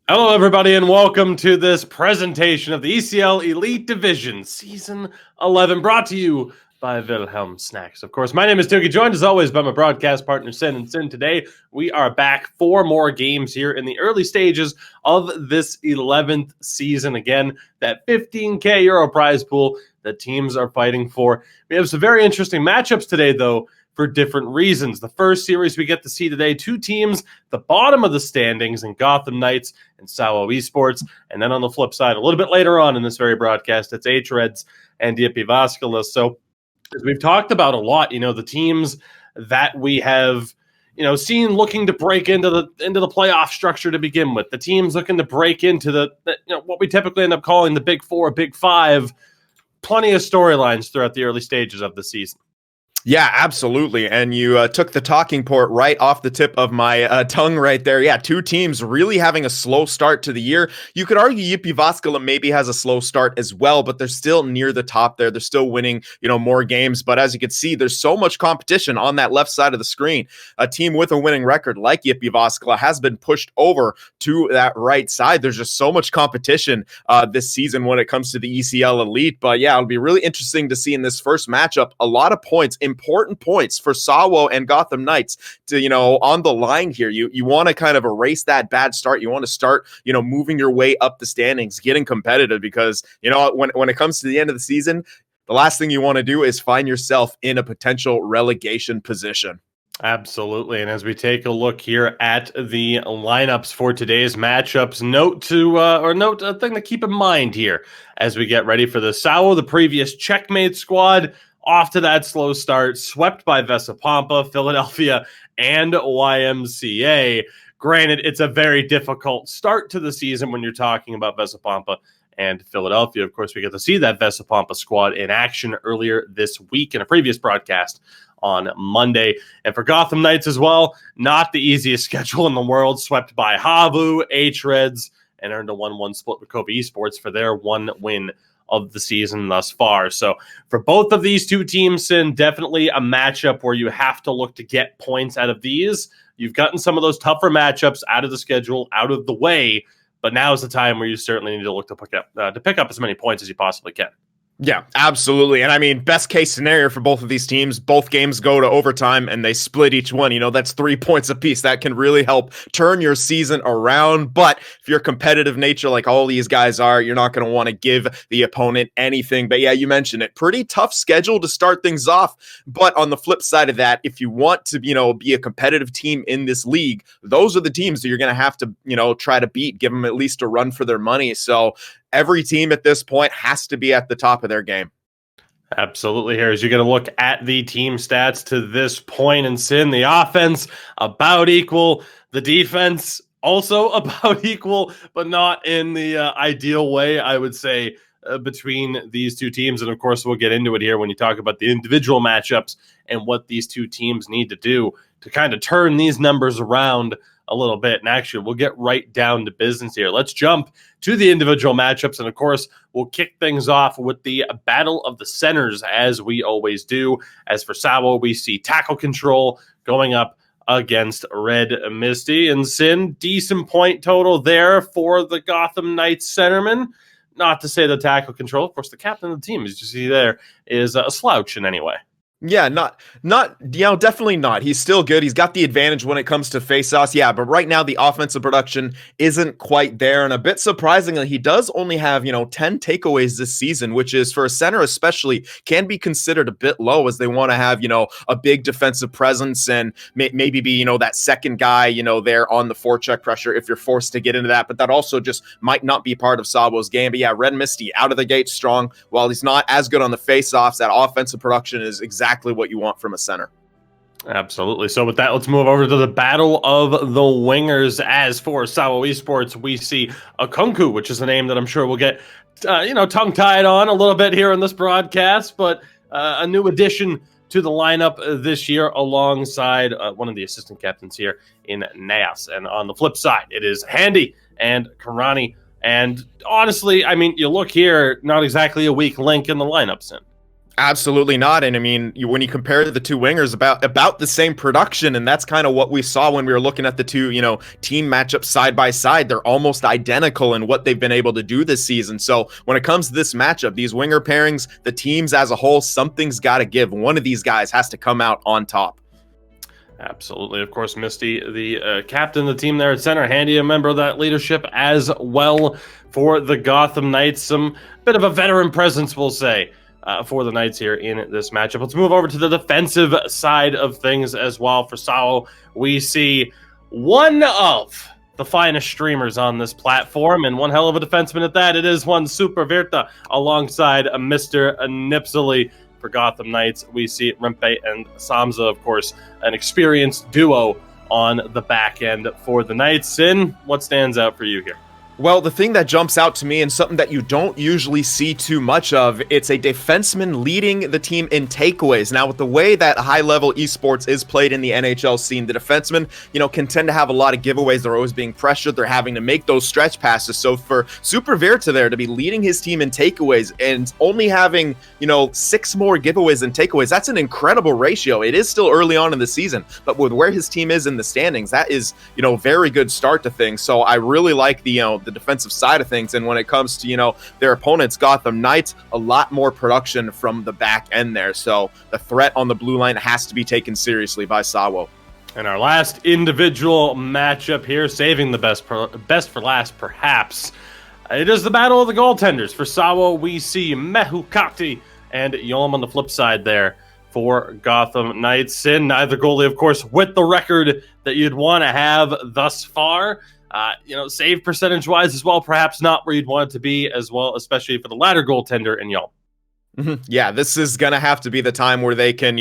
Hello, everybody, and welcome to this presentation of the ECL Elite Division, Season 11, brought to you by Wilhelm Snacks. Of course, my name is Tuki, joined as always by my broadcast partner, Sin. And Sin, today we are back for more games here in the early stages of this 11th season. Again, that 15K Euro prize pool that teams are fighting for. We have some very interesting matchups today, though, for different reasons. The first series we get to see today, two teams, the bottom of the standings in Gotham Knights and SAWO Esports. And then on the flip side, a little bit later on in this very broadcast, it's hREDS and Jyväskylä. So as we've talked about a lot, the teams that we have, seen looking to break into the playoff structure to begin with, the teams looking to break into the what we typically end up calling the Big Four, Big Five, plenty of storylines throughout the early stages of the season. Yeah, absolutely. And you took the talking point right off the tip of my tongue right there. Yeah, two teams really having a slow start to the year. You could argue Jyväskylä maybe has a slow start as well, but they're still near the top there. They're still winning, more games. But as you can see, there's so much competition on that left side of the screen. A team with a winning record like Jyväskylä has been pushed over to that right side. There's just so much competition this season when it comes to the ECL Elite. But yeah, it'll be really interesting to see in this first matchup. A lot of points, important points for SAWO and Gotham Knights to, on the line here. You want to kind of erase that bad start. You want to start, moving your way up the standings, getting competitive, because, when it comes to the end of the season, the last thing you want to do is find yourself in a potential relegation position. Absolutely. And as we take a look here at the lineups for today's matchups, note a thing to keep in mind here as we get ready for the SAWO, the previous checkmate squad, off to that slow start, swept by Vesapampa, Philadelphia, and YMCA. Granted, it's a very difficult start to the season when you're talking about Vesapampa and Philadelphia. Of course, we get to see that Vesapampa squad in action earlier this week in a previous broadcast on Monday. And for Gotham Knights as well, not the easiest schedule in the world, swept by Havu, hREDS, and earned a 1-1 split with SAWO Esports for their one win of the season thus far. So for both of these two teams, Sin, definitely a matchup where you have to look to get points out of these. You've gotten some of those tougher matchups out of the schedule, out of the way, but now is the time where you certainly need to look to pick up as many points as you possibly can. Yeah, absolutely. And I mean, best case scenario for both of these teams, both games go to overtime and they split each one. That's 3 points apiece. That can really help turn your season around. But if you're a competitive nature like all these guys are, you're not going to want to give the opponent anything. But yeah, you mentioned it. Pretty tough schedule to start things off. But on the flip side of that, if you want to, be a competitive team in this league, those are the teams that you're going to have to, try to beat, give them at least a run for their money. So every team at this point has to be at the top of their game. Absolutely. Here, as you're going to look at the team stats to this point, and Sin, the offense about equal, the defense also about equal, but not in the ideal way, I would say, between these two teams. And of course, we'll get into it here when you talk about the individual matchups and what these two teams need to do to kind of turn these numbers around a little bit. And actually, we'll get right down to business here. Let's jump to the individual matchups. And of course, we'll kick things off with the battle of the centers, as we always do. As for SAWO, we see tackle control going up against Red Misty. And Sin, decent point total there for the Gotham Knights centerman. Not to say the tackle control. Of course, the captain of the team, as you see there, is a slouch in any way. Yeah, definitely not. He's still good. He's got the advantage when it comes to faceoffs. Yeah, but right now the offensive production isn't quite there. And a bit surprisingly, he does only have, 10 takeaways this season, which is for a center especially can be considered a bit low, as they want to have, a big defensive presence and maybe be, that second guy, there on the forecheck pressure if you're forced to get into that. But that also just might not be part of SAWO's game. But yeah, Red Misty out of the gate strong. While he's not as good on the faceoffs, that offensive production is exactly what you want from a center. Absolutely. So with that, let's move over to the battle of the wingers. As for SAWO Esports, we see Akunku, which is a name that I'm sure we'll get, tongue-tied on a little bit here in this broadcast, but a new addition to the lineup this year alongside one of the assistant captains here in Nas. And on the flip side, it is Handy and Karani. And honestly, I mean, you look here, not exactly a weak link in the lineup, Sin. Absolutely not. And I mean, when you compare the two wingers, about the same production, and that's kind of what we saw when we were looking at the two, team matchups side by side. They're almost identical in what they've been able to do this season. So when it comes to this matchup, these winger pairings, the teams as a whole, something's got to give. One of these guys has to come out on top. Absolutely. Of course, Misty, the captain of the team there at center, handy a member of that leadership as well for the Gotham Knights. Some bit of a veteran presence, we'll say, for the Knights here in this matchup. Let's move over to the defensive side of things as well. For SAWO, we see one of the finest streamers on this platform, and one hell of a defenseman at that. It is one Super Virta alongside Mr. Nipsely. For Gotham Knights, we see Rempe and Samza, of course, an experienced duo on the back end for the Knights. Sin, what stands out for you here? Well, the thing that jumps out to me, and something that you don't usually see too much of, it's a defenseman leading the team in takeaways. Now, with the way that high-level esports is played in the NHL scene, the defensemen, can tend to have a lot of giveaways. They're always being pressured. They're having to make those stretch passes. So for Super Virta there to be leading his team in takeaways and only having, 6 more giveaways than takeaways, that's an incredible ratio. It is still early on in the season, but with where his team is in the standings, that is, very good start to things. So I really like the defensive side of things. And when it comes to, their opponents, Gotham Knights, a lot more production from the back end there. So the threat on the blue line has to be taken seriously by SAWO. And our last individual matchup here, saving the best for last, perhaps. It is the battle of the goaltenders. For SAWO, we see Mehukati and Yom on the flip side there for Gotham Knights. And neither goalie, of course, with the record that you'd want to have thus far. Save percentage-wise as well, perhaps not where you'd want it to be as well, especially for the latter goaltender and Yom. Yeah, this is going to have to be the time where they can,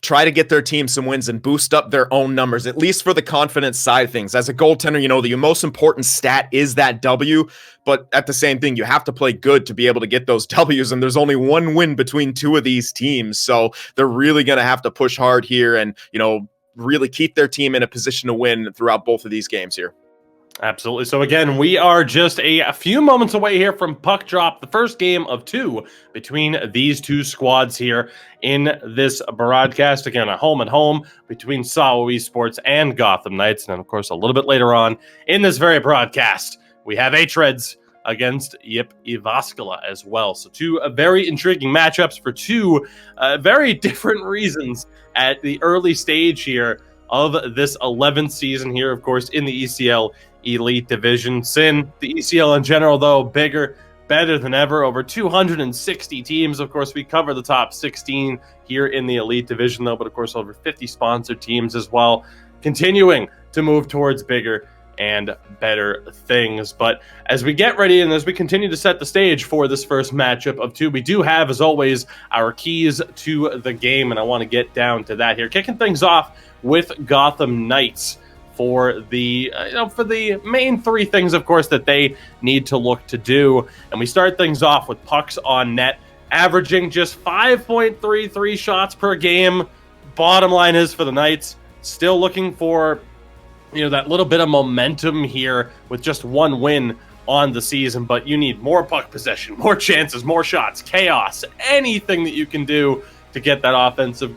try to get their team some wins and boost up their own numbers, at least for the confidence side of things. As a goaltender, the most important stat is that W, but at the same thing, you have to play good to be able to get those Ws, and there's only one win between two of these teams, so they're really going to have to push hard here and, really keep their team in a position to win throughout both of these games here. Absolutely. So again, we are just a few moments away here from puck drop, the first game of 2 between these two squads here in this broadcast. Again, a home and home between SAWO Esports and Gotham Knights. And of course, a little bit later on in this very broadcast, we have hREDS against Jyväskylä as well. So two very intriguing matchups for two very different reasons at the early stage here of this 11th season here, of course, in the ECL Elite division. Sin, the ECL in general, though, bigger, better than ever, over 260 teams. Of course, we cover the top 16 here in the Elite division, though, but of course, over 50 sponsored teams as well, continuing to move towards bigger and better things. But as we get ready and as we continue to set the stage for this first matchup of 2, we do have, as always, our keys to the game, and I want to get down to that here. Kicking things off with Gotham Knights for the main 3 things, of course, that they need to look to do. And we start things off with pucks on net, averaging just 5.33 shots per game. Bottom line is for the Knights, still looking for that little bit of momentum here with just 1 win on the season, but you need more puck possession, more chances, more shots, chaos, anything that you can do to get that offensive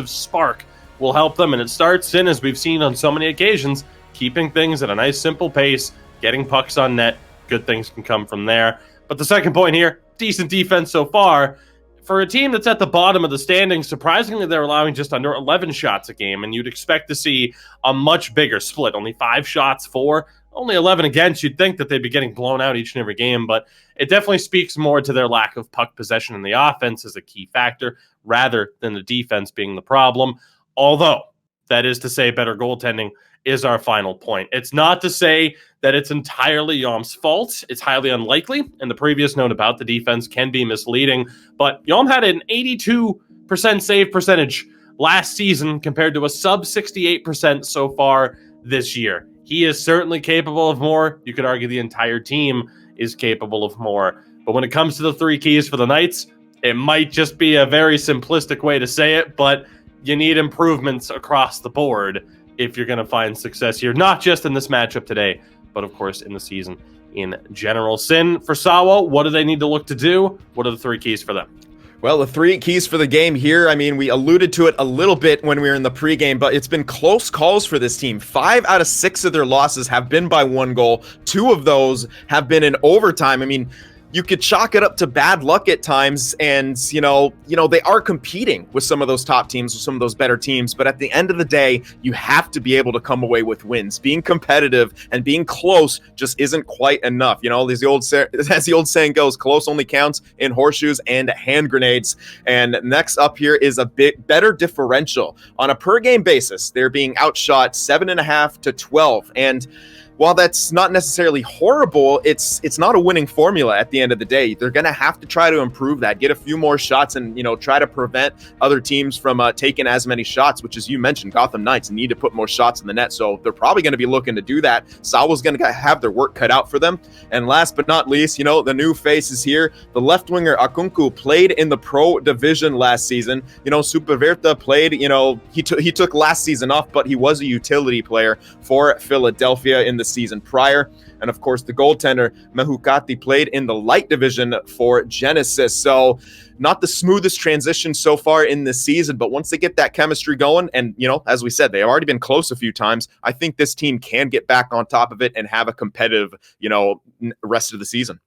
spark will help them. And it starts in, as we've seen on so many occasions, keeping things at a nice simple pace, getting pucks on net. Good things can come from there. But the second point here, decent defense so far. For a team that's at the bottom of the standings, surprisingly, they're allowing just under 11 shots a game, and you'd expect to see a much bigger split. Only 5 shots for, only 11 against. You'd think that they'd be getting blown out each and every game, but it definitely speaks more to their lack of puck possession in the offense as a key factor, rather than the defense being the problem. Although, that is to say, better goaltending is our final point. It's not to say that it's entirely Yom's fault. It's highly unlikely, and the previous note about the defense can be misleading, but Yom had an 82% save percentage last season compared to a sub 68% so far this year. He is certainly capable of more. You could argue the entire team is capable of more. But when it comes to the 3 keys for the Knights, it might just be a very simplistic way to say it, but you need improvements across the board if you're going to find success here, not just in this matchup today, but of course in the season in general. Sin, for SAWO, what do they need to look to do? What are the 3 keys for them? Well, the three keys for the game here, I mean, we alluded to it a little bit when we were in the pregame, but it's been close calls for this team. 5 out of 6 of their losses have been by 1 goal. 2 of those have been in overtime. I mean, you could chalk it up to bad luck at times, and you know they are competing with some of those top teams, with some of those better teams, but at the end of the day, you have to be able to come away with wins. Being competitive and being close just isn't quite enough. You know, as the old saying goes, close only counts in horseshoes and hand grenades. And next up here is a bit better differential. On a per game basis, they're being outshot 7.5 to 12, and while that's not necessarily horrible, it's not a winning formula at the end of the day. They're going to have to try to improve that, get a few more shots, and try to prevent other teams from taking as many shots, which, as you mentioned, Gotham Knights need to put more shots in the net. So they're probably going to be looking to do that. SAWO's going to have their work cut out for them. And last but not least, the new face is here. The left winger Akunku played in the pro division last season. Superverta played, he took last season off, but he was a utility player for Philadelphia in the season prior. And of course, the goaltender Mehukati played in the light division for Genesis. So not the smoothest transition so far in this season, but once they get that chemistry going, and as we said, they've already been close a few times, I think this team can get back on top of it and have a competitive rest of the season.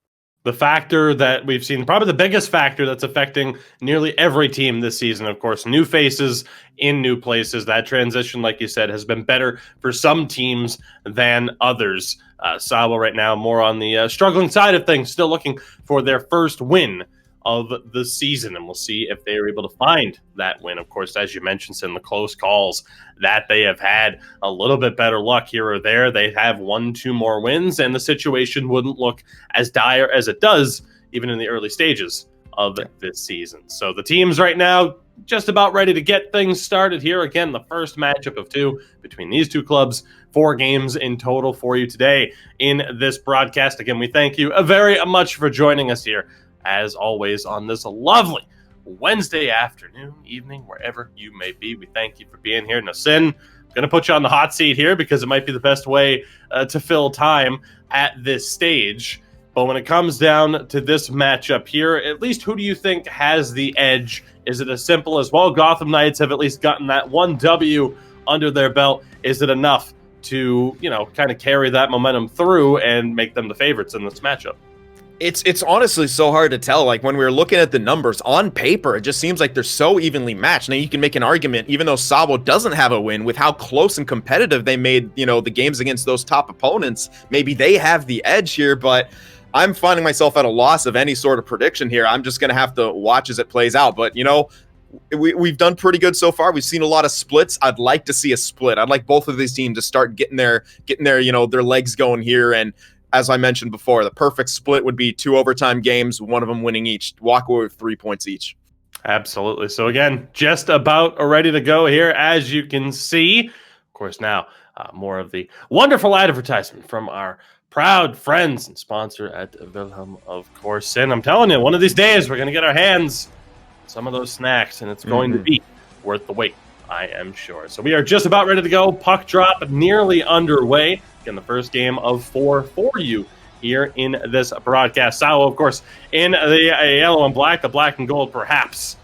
The factor that we've seen, probably the biggest factor that's affecting nearly every team this season, of course, new faces in new places. That transition, like you said, has been better for some teams than others. SAWO right now more on the struggling side of things, still looking for their first win of the season, and we'll see if they are able to find that win. Of course, as you mentioned, in the close calls that they have had a little bit better luck here or there. They have 1-2 more wins, and the situation wouldn't look as dire as it does even in the early stages of this season. So the teams right now just about ready to get things started here. Again, the first matchup of 2 between these 2 clubs. 4 games in total for you today in this broadcast. Again, we thank you very much for joining us here, as always, on this lovely Wednesday afternoon, evening, wherever you may be. We thank you for being here. Now, Sin, I'm going to put you on the hot seat here because it might be the best way to fill time at this stage. But when it comes down to this matchup here, at least who do you think has the edge? Is it as simple as, well, Gotham Knights have at least gotten that 1 W under their belt? Is it enough to, kind of carry that momentum through and make them the favorites in this matchup? It's honestly so hard to tell. Like, when we were looking at the numbers on paper, it just seems like they're so evenly matched. Now, you can make an argument, even though SAWO doesn't have a win, with how close and competitive they made, the games against those top opponents. Maybe they have the edge here, but I'm finding myself at a loss of any sort of prediction here. I'm just going to have to watch as it plays out. But, we've done pretty good so far. We've seen a lot of splits. I'd like to see a split. I'd like both of these teams to start getting their their legs going here. And as I mentioned before, the perfect split would be 2 overtime games, one of them winning each. Walk away with 3 points each. Absolutely. So again, just about ready to go here, as you can see. Of course, now more of the wonderful advertisement from our proud friends and sponsor at Wilhelm, of course. And I'm telling you, one of these days, we're going to get our hands on some of those snacks, and it's going to be worth the wait, I am sure. So we are just about ready to go. Puck drop nearly underway. Again, the first game of 4 for you here in this broadcast. SAWO, of course, in the yellow and black, the black and gold, perhaps.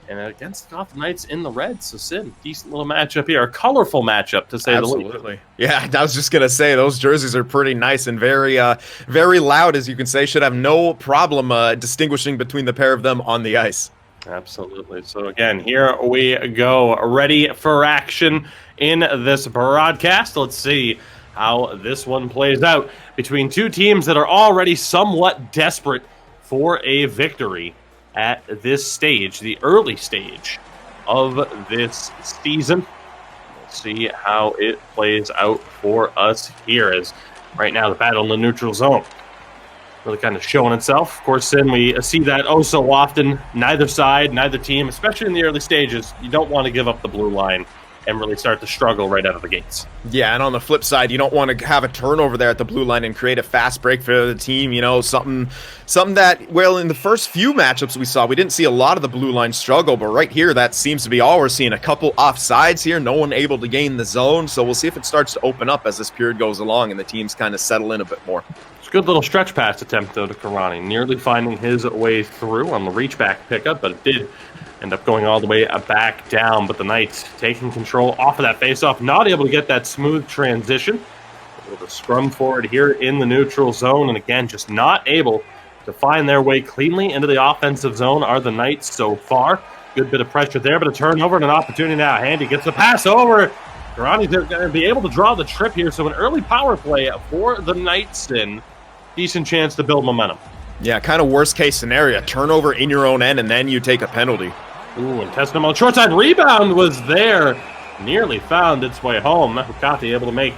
And against the Gotham Knights in the red. So, Sid, decent little matchup here. A colorful matchup, to say the least. Absolutely. Yeah, I was just going to say, those jerseys are pretty nice and very loud, as you can say. Should have no problem distinguishing between the pair of them on the ice. Absolutely. So, again, here we go. Ready for action in this broadcast. Let's see how this one plays out between 2 teams that are already somewhat desperate for a victory at this stage, the early stage of this season. We'll see how it plays out for us here, as right now the battle in the neutral zone really kind of showing itself. Of course, then we see that oh so often. Neither side, neither team, especially in the early stages, you don't want to give up the blue line and really start to struggle right out of the gates. Yeah, and on the flip side, you don't want to have a turnover there at the blue line and create a fast break for the team. Something that, well, in the first few matchups we saw, we didn't see a lot of the blue line struggle, but right here, that seems to be all we're seeing. A couple offsides here, no one able to gain the zone, so we'll see if it starts to open up as this period goes along and the teams kind of settle in a bit more. Good little stretch pass attempt, though, to Karani. Nearly finding his way through on the reach-back pickup, but it did end up going all the way back down. But the Knights taking control off of that face-off, not able to get that smooth transition. Able to scrum forward here in the neutral zone, and again, just not able to find their way cleanly into the offensive zone are the Knights so far. Good bit of pressure there, but a turnover and an opportunity now. Handy gets the pass over. Karani's going to be able to draw the trip here, so an early power play for the Knights, and decent chance to build momentum. Yeah, kind of worst case scenario. Turnover in your own end, and then you take a penalty. Ooh, and Testam on the short side. Rebound was there. Nearly found its way home. Hukati able to make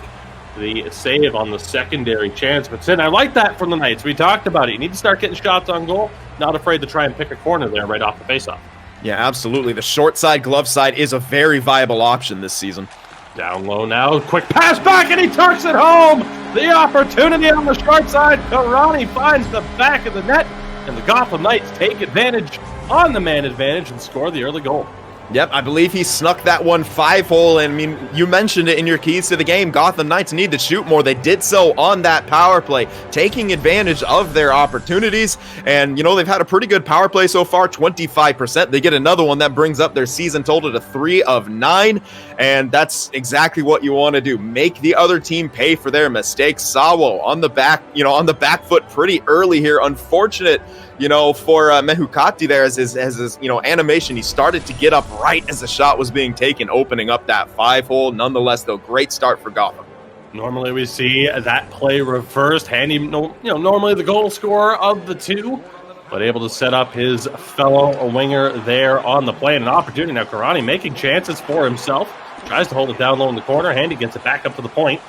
the save on the secondary chance. But Sid, I like that from the Knights. We talked about it. You need to start getting shots on goal. Not afraid to try and pick a corner there right off the faceoff. Yeah, absolutely. The short side, glove side is a very viable option this season. Down low now, quick pass back, and he tucks it home! The opportunity on the short side, Karani finds the back of the net, and the Gotham Knights take advantage on the man advantage and score the early goal. Yep, I believe he snuck that one 5-hole, and I mean, you mentioned it in your keys to the game. Gotham Knights need to shoot more. They did so on that power play, taking advantage of their opportunities, and, you know, they've had a pretty good power play so far, 25%. They get another one that brings up their season total to 3 of 9, and that's exactly what you want to do. Make the other team pay for their mistakes. SAWO on the back, on the back foot pretty early here. Unfortunate, for Mehukati there as his animation. He started to get up right as the shot was being taken, opening up that 5-hole. Nonetheless, though, great start for Gotham. Normally we see that play reversed. Handy, normally the goal scorer of the two, but able to set up his fellow winger there on the play. And an opportunity now, Karani making chances for himself. Tries to hold it down low in the corner. Handy gets it back up to the point,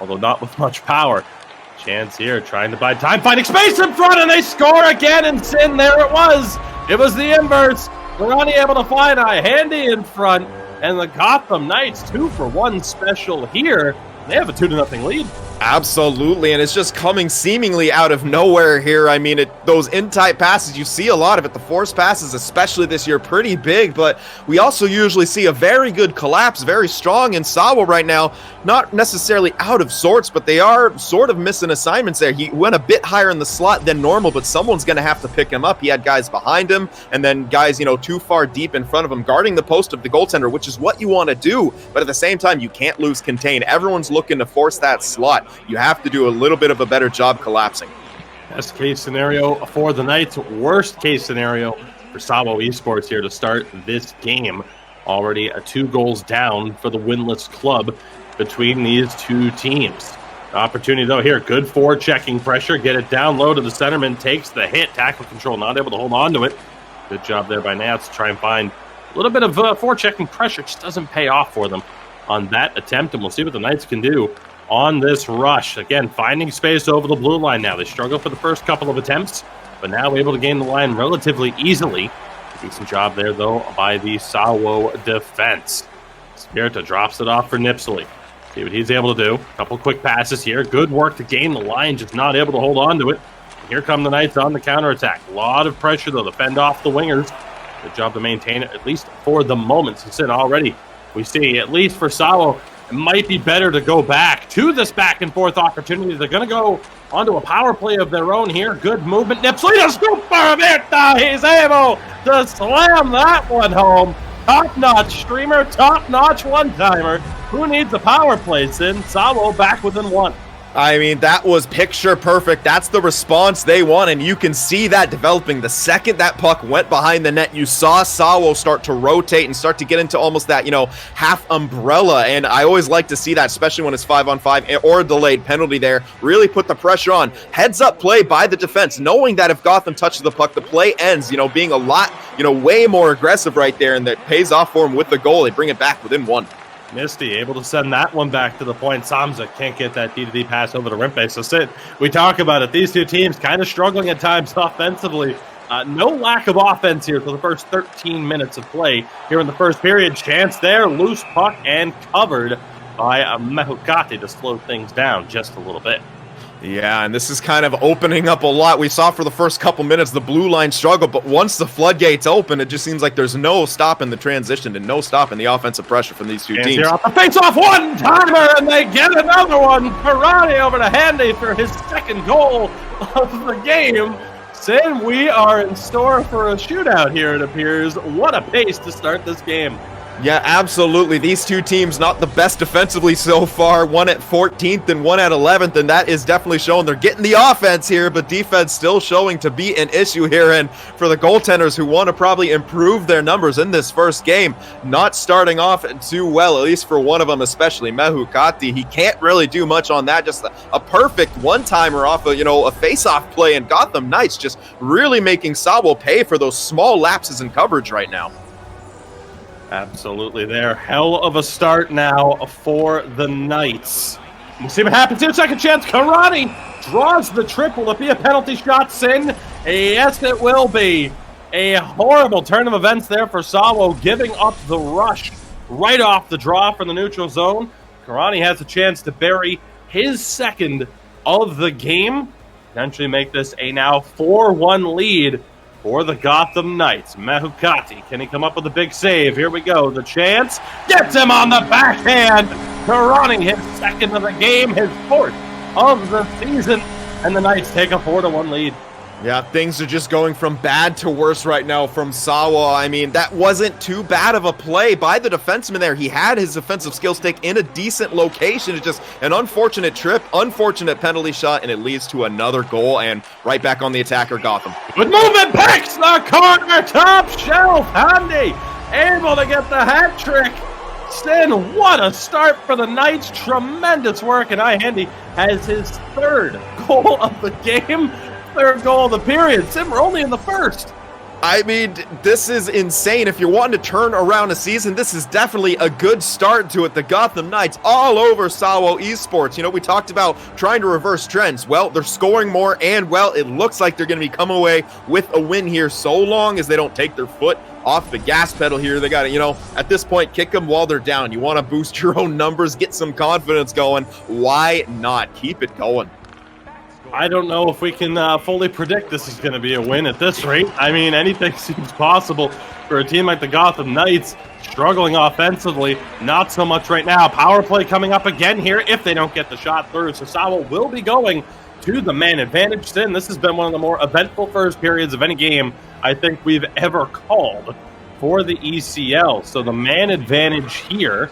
although not with much power. Chance here, trying to buy time, finding space in front, and they score again, and Sin, there it was. It was the inverse. Karani able to find a Handy in front, and the Gotham Knights 2-for-1 special here. They have a 2-0 lead. Absolutely, and it's just coming seemingly out of nowhere here. I mean, those in-tight passes, you see a lot of it. The forced passes, especially this year, pretty big, but we also usually see a very good collapse, very strong in SAWO right now. Not necessarily out of sorts, but they are sort of missing assignments there. He went a bit higher in the slot than normal, but someone's going to have to pick him up. He had guys behind him, and then guys, too far deep in front of him, guarding the post of the goaltender, which is what you want to do, but at the same time, you can't lose contain. Everyone's looking to force that slot. You have to do a little bit of a better job collapsing. Best case scenario for the Knights, worst case scenario for SAWO Esports here to start this game. Already 2 goals down for the winless club between these two teams. The opportunity though here, good forechecking pressure, get it down low to the centerman, takes the hit, tackle control, not able to hold on to it. Good job there by Nats to try and find a little bit of forechecking pressure, just doesn't pay off for them on that attempt, and we'll see what the Knights can do on this rush. Again, finding space over the blue line now. They struggle for the first couple of attempts, but now able to gain the line relatively easily. Decent job there, though, by the SAWO defense. Spirita drops it off for Nipsley. See what he's able to do. A couple quick passes here. Good work to gain the line, just not able to hold on to it. Here come the Knights on the counterattack. A lot of pressure, though, to fend off the wingers. Good job to maintain it, at least for the moment. Since in already, we see, at least for SAWO, it might be better to go back to this back-and-forth opportunity. They're going to go onto a power play of their own here. Good movement. Nipsley to scoop for Virta. He's able to slam that one home. Top-notch streamer, top-notch one-timer. Who needs a power play, Sin? SAWO back within 1. I mean, that was picture perfect. That's the response they want, and you can see that developing. The second that puck went behind the net, you saw SAWO start to rotate and start to get into almost that, half umbrella, and I always like to see that, especially when it's 5-on-5 or a delayed penalty there. Really put the pressure on. Heads-up play by the defense, knowing that if Gotham touches the puck, the play ends, being a lot, way more aggressive right there, and that pays off for him with the goal. They bring it back within 1. Misty able to send that one back to the point. Samza can't get that D-to-D pass over to Rimpe. So Sid, we talk about it. These two teams kind of struggling at times offensively. No lack of offense here for the first 13 minutes of play here in the first period. Chance there, loose puck and covered by Mehukati to slow things down just a little bit. Yeah, and this is kind of opening up a lot. We saw for the first couple minutes the blue line struggle, but once the floodgates open, it just seems like there's no stop in the transition and no stop in the offensive pressure from these two teams. Here off the face-off one-timer, and they get another one. Karate over to Handy for his second goal of the game. Sin, we are in store for a shootout here, it appears. What a pace to start this game. Yeah, absolutely. These two teams not the best defensively so far. One at 14th and one at 11th, and that is definitely showing they're getting the offense here, but defense still showing to be an issue here. And for the goaltenders who want to probably improve their numbers in this first game, not starting off too well, at least for one of them, especially Mehukati. He can't really do much on that. Just a perfect one-timer off of, a face-off play, and Gotham Knights just really making SAWO pay for those small lapses in coverage right now. Absolutely there. Hell of a start now for the Knights. We'll see what happens here. Second chance. Karani draws the trip. Will it be a penalty shot, Sin? Yes, it will be. A horrible turn of events there for SAWO, giving up the rush right off the draw from the neutral zone. Karani has a chance to bury his second of the game. Eventually make this a now 4-1 lead for the Gotham Knights. Mehukati, can he come up with a big save? Here we go. The chance gets him on the backhand. Karani his second of the game, his fourth of the season, and the Knights take a 4-1 lead. Yeah, things are just going from bad to worse right now from SAWO. I mean, that wasn't too bad of a play by the defenseman there. He had his defensive skill stick in a decent location. It's just an unfortunate trip, unfortunate penalty shot, and it leads to another goal, and right back on the attacker, Gotham. With movement, picks the corner, top shelf, Handy able to get the hat trick. Sin, what a start for the Knights. Tremendous work, and Handy has his third goal of the game. Third goal of the period. Sim, we're only in the first. I mean, this is insane. If you're wanting to turn around a season, this is definitely a good start to it. The Gotham Knights all over SAWO Esports. We talked about trying to reverse trends. Well, they're scoring more, and, well, it looks like they're going to be come away with a win here so long as they don't take their foot off the gas pedal here. They got to, at this point, kick them while they're down. You want to boost your own numbers, get some confidence going. Why not? Keep it going. I don't know if we can fully predict this is going to be a win at this rate. I mean, anything seems possible for a team like the Gotham Knights, struggling offensively. Not so much right now. Power play coming up again here if they don't get the shot through. So SAWO will be going to the man advantage. Sin, this has been one of the more eventful first periods of any game I think we've ever called for the ECL. So the man advantage here,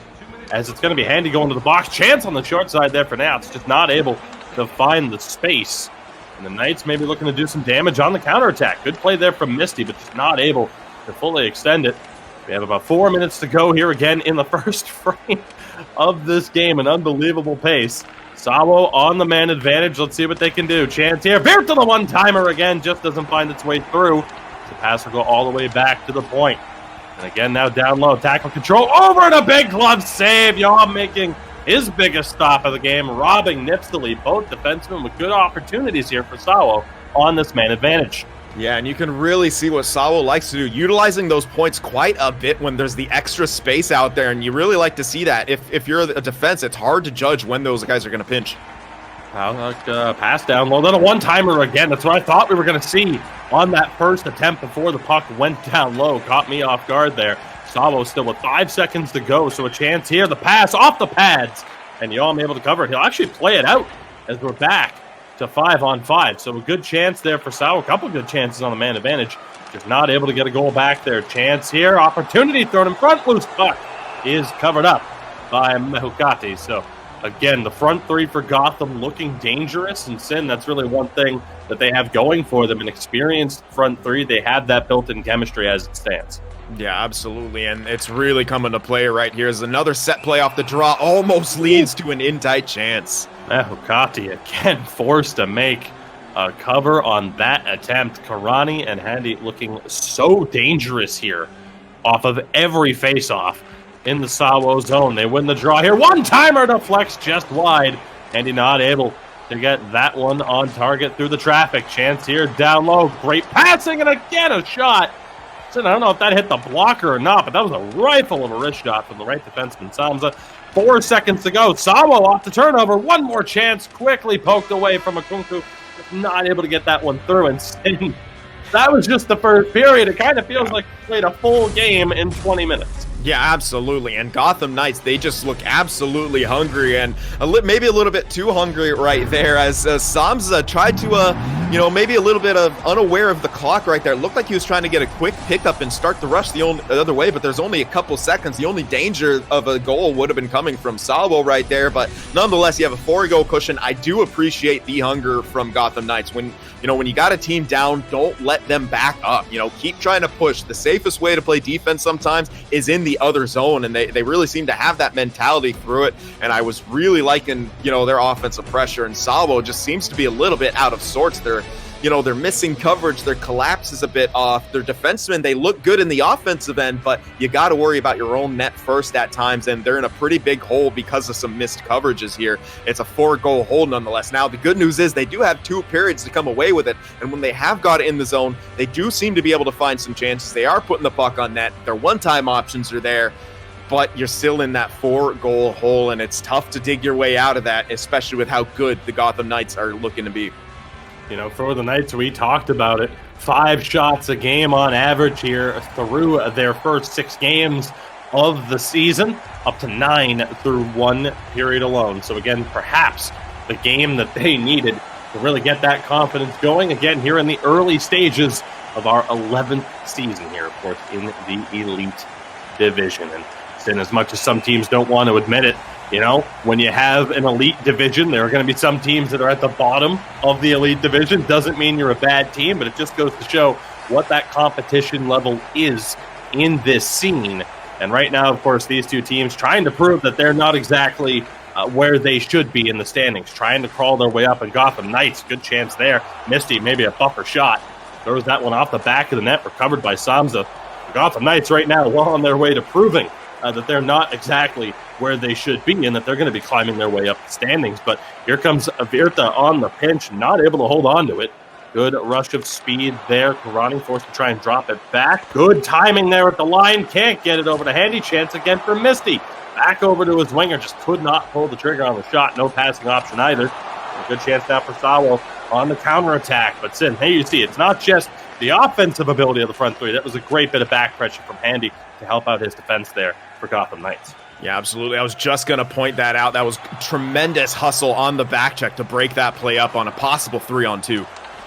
as it's going to be Handy going to the box. Chance on the short side there for now. It's just not able to find the space, and the Knights may be looking to do some damage on the counterattack. Good play there from Misty, but just not able to fully extend it. We have about 4 minutes to go here again in the first frame of this game. An unbelievable pace. SAWO on the man advantage. Let's see what they can do. Chance here. Veer to the one-timer again. Just doesn't find its way through. The pass will go all the way back to the point. And again, now down low. Tackle control over and a big glove save. Y'all making his biggest stop of the game, robbing Nipsley. Both defensemen with good opportunities here for SAWO on this man advantage. Yeah, and you can really see what SAWO likes to do, utilizing those points quite a bit when there's the extra space out there, and you really like to see that. If you're a defense, it's hard to judge when those guys are going to pinch. Pass down low, then a one-timer again. That's what I thought we were going to see on that first attempt before the puck went down low. Caught me off guard there. SAWO still with 5 seconds to go, so a chance here. The pass off the pads, and Yom able to cover it. He'll actually play it out as we're back to 5-on-5. So a good chance there for SAWO. A couple good chances on the man advantage. Just not able to get a goal back there. Chance here. Opportunity thrown in front. Loose puck is covered up by Mehukati. So again, the front three for Gotham looking dangerous. And Sin, that's really one thing that they have going for them. An experienced front three. They have that built-in chemistry as it stands. Yeah, absolutely, and it's really coming to play right here as another set play off the draw almost leads to an in-tight chance. Mehukati again forced to make a cover on that attempt. Karani and Handy looking so dangerous here off of every face-off in the SAWO zone. They win the draw here. One-timer deflects just wide. Handy not able to get that one on target through the traffic. Chance here down low. Great passing, and again a shot. So I don't know if that hit the blocker or not, but that was a rifle of a wrist shot from the right defenseman, Samza. 4 seconds to go. SAWO off the turnover. One more chance. Quickly poked away from Akunku. Not able to get that one through. And that was just the first period. It kind of feels like we played a full game in 20 minutes. Yeah, absolutely. And Gotham Knights, they just look absolutely hungry, and maybe a little bit too hungry right there, as Samza tried to, maybe a little bit of unaware of the clock right there. It looked like he was trying to get a quick pickup and start the rush the other way, but there's only a couple seconds. The only danger of a goal would have been coming from SAWO right there, but nonetheless, you have a 4-goal cushion. I do appreciate the hunger from Gotham Knights. When you got a team down, don't let them back up. Keep trying to push. The safest way to play defense sometimes is in the other zone, and they really seem to have that mentality through it. And I was really liking, their offensive pressure, and SAWO just seems to be a little bit out of sorts. They're missing coverage. Their collapse is a bit off. Their defensemen, they look good in the offensive end, but you got to worry about your own net first at times, and they're in a pretty big hole because of some missed coverages here. It's a 4-goal hole nonetheless. Now, the good news is they do have 2 periods to come away with it, and when they have got it in the zone, they do seem to be able to find some chances. They are putting the puck on net. Their one-time options are there, but you're still in that 4-goal hole, and it's tough to dig your way out of that, especially with how good the Gotham Knights are looking to be. For the Knights, we talked about it. 5 shots a game on average here through their first 6 games of the season, up to 9 through 1 period alone. So again, perhaps the game that they needed to really get that confidence going, again, here in the early stages of our 11th season here, of course, in the Elite Division. And as much as some teams don't want to admit it, when you have an elite division, there are going to be some teams that are at the bottom of the elite division. Doesn't mean you're a bad team, but it just goes to show what that competition level is in this scene. And right now, of course, these 2 teams trying to prove that they're not exactly where they should be in the standings, trying to crawl their way up. And Gotham Knights, good chance there. Misty, maybe a buffer shot. Throws that one off the back of the net, recovered by Samza. Gotham Knights right now well on their way to proving that they're not exactly where they should be and that they're going to be climbing their way up the standings. But here comes Virta on the pinch, not able to hold on to it. Good rush of speed there. Karani forced to try and drop it back. Good timing there at the line. Can't get it over to Handy. Chance again for Misty. Back over to his winger. Just could not pull the trigger on the shot. No passing option either. A good chance now for SAWO on the counterattack. But Sin, hey, you see, it's not just the offensive ability of the front 3. That was a great bit of back pressure from Handy to help out his defense there for Gotham Knights. Yeah, absolutely. I was just going to point that out. That was tremendous hustle on the back check to break that play up on a possible 3-on-2.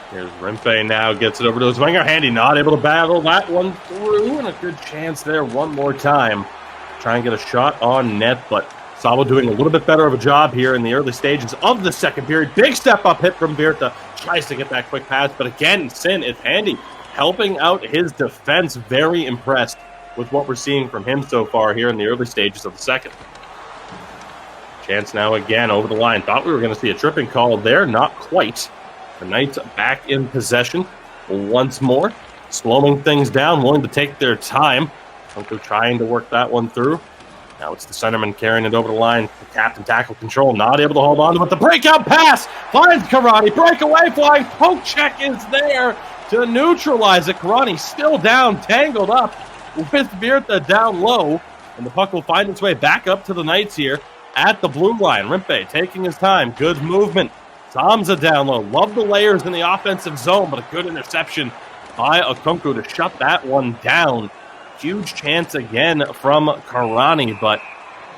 Here's Rimpe now, gets it over to his winger. Handy not able to battle that one through, and a good chance there one more time. Try and get a shot on net, but SAWO doing a little bit better of a job here in the early stages of the second period. Big step-up hit from Virta. Tries to get that quick pass, but again, Sin, it's Handy helping out his defense. Very impressed with what we're seeing from him so far here in the early stages of the second. Chance now again over the line. Thought we were going to see a tripping call there. Not quite. The Knights back in possession once more. Slowing things down, willing to take their time. They're trying to work that one through. Now it's the centerman carrying it over the line. The captain tackle control, not able to hold on to it. The breakout pass finds Karani. Breakaway flying. Poke check is there to neutralize it. Karani still down, tangled up with Virta down low, and the puck will find its way back up to the Knights here at the blue line. Rimpe taking his time, good movement. Samza down low, love the layers in the offensive zone, but a good interception by Akunku to shut that one down. Huge chance again from Karani, but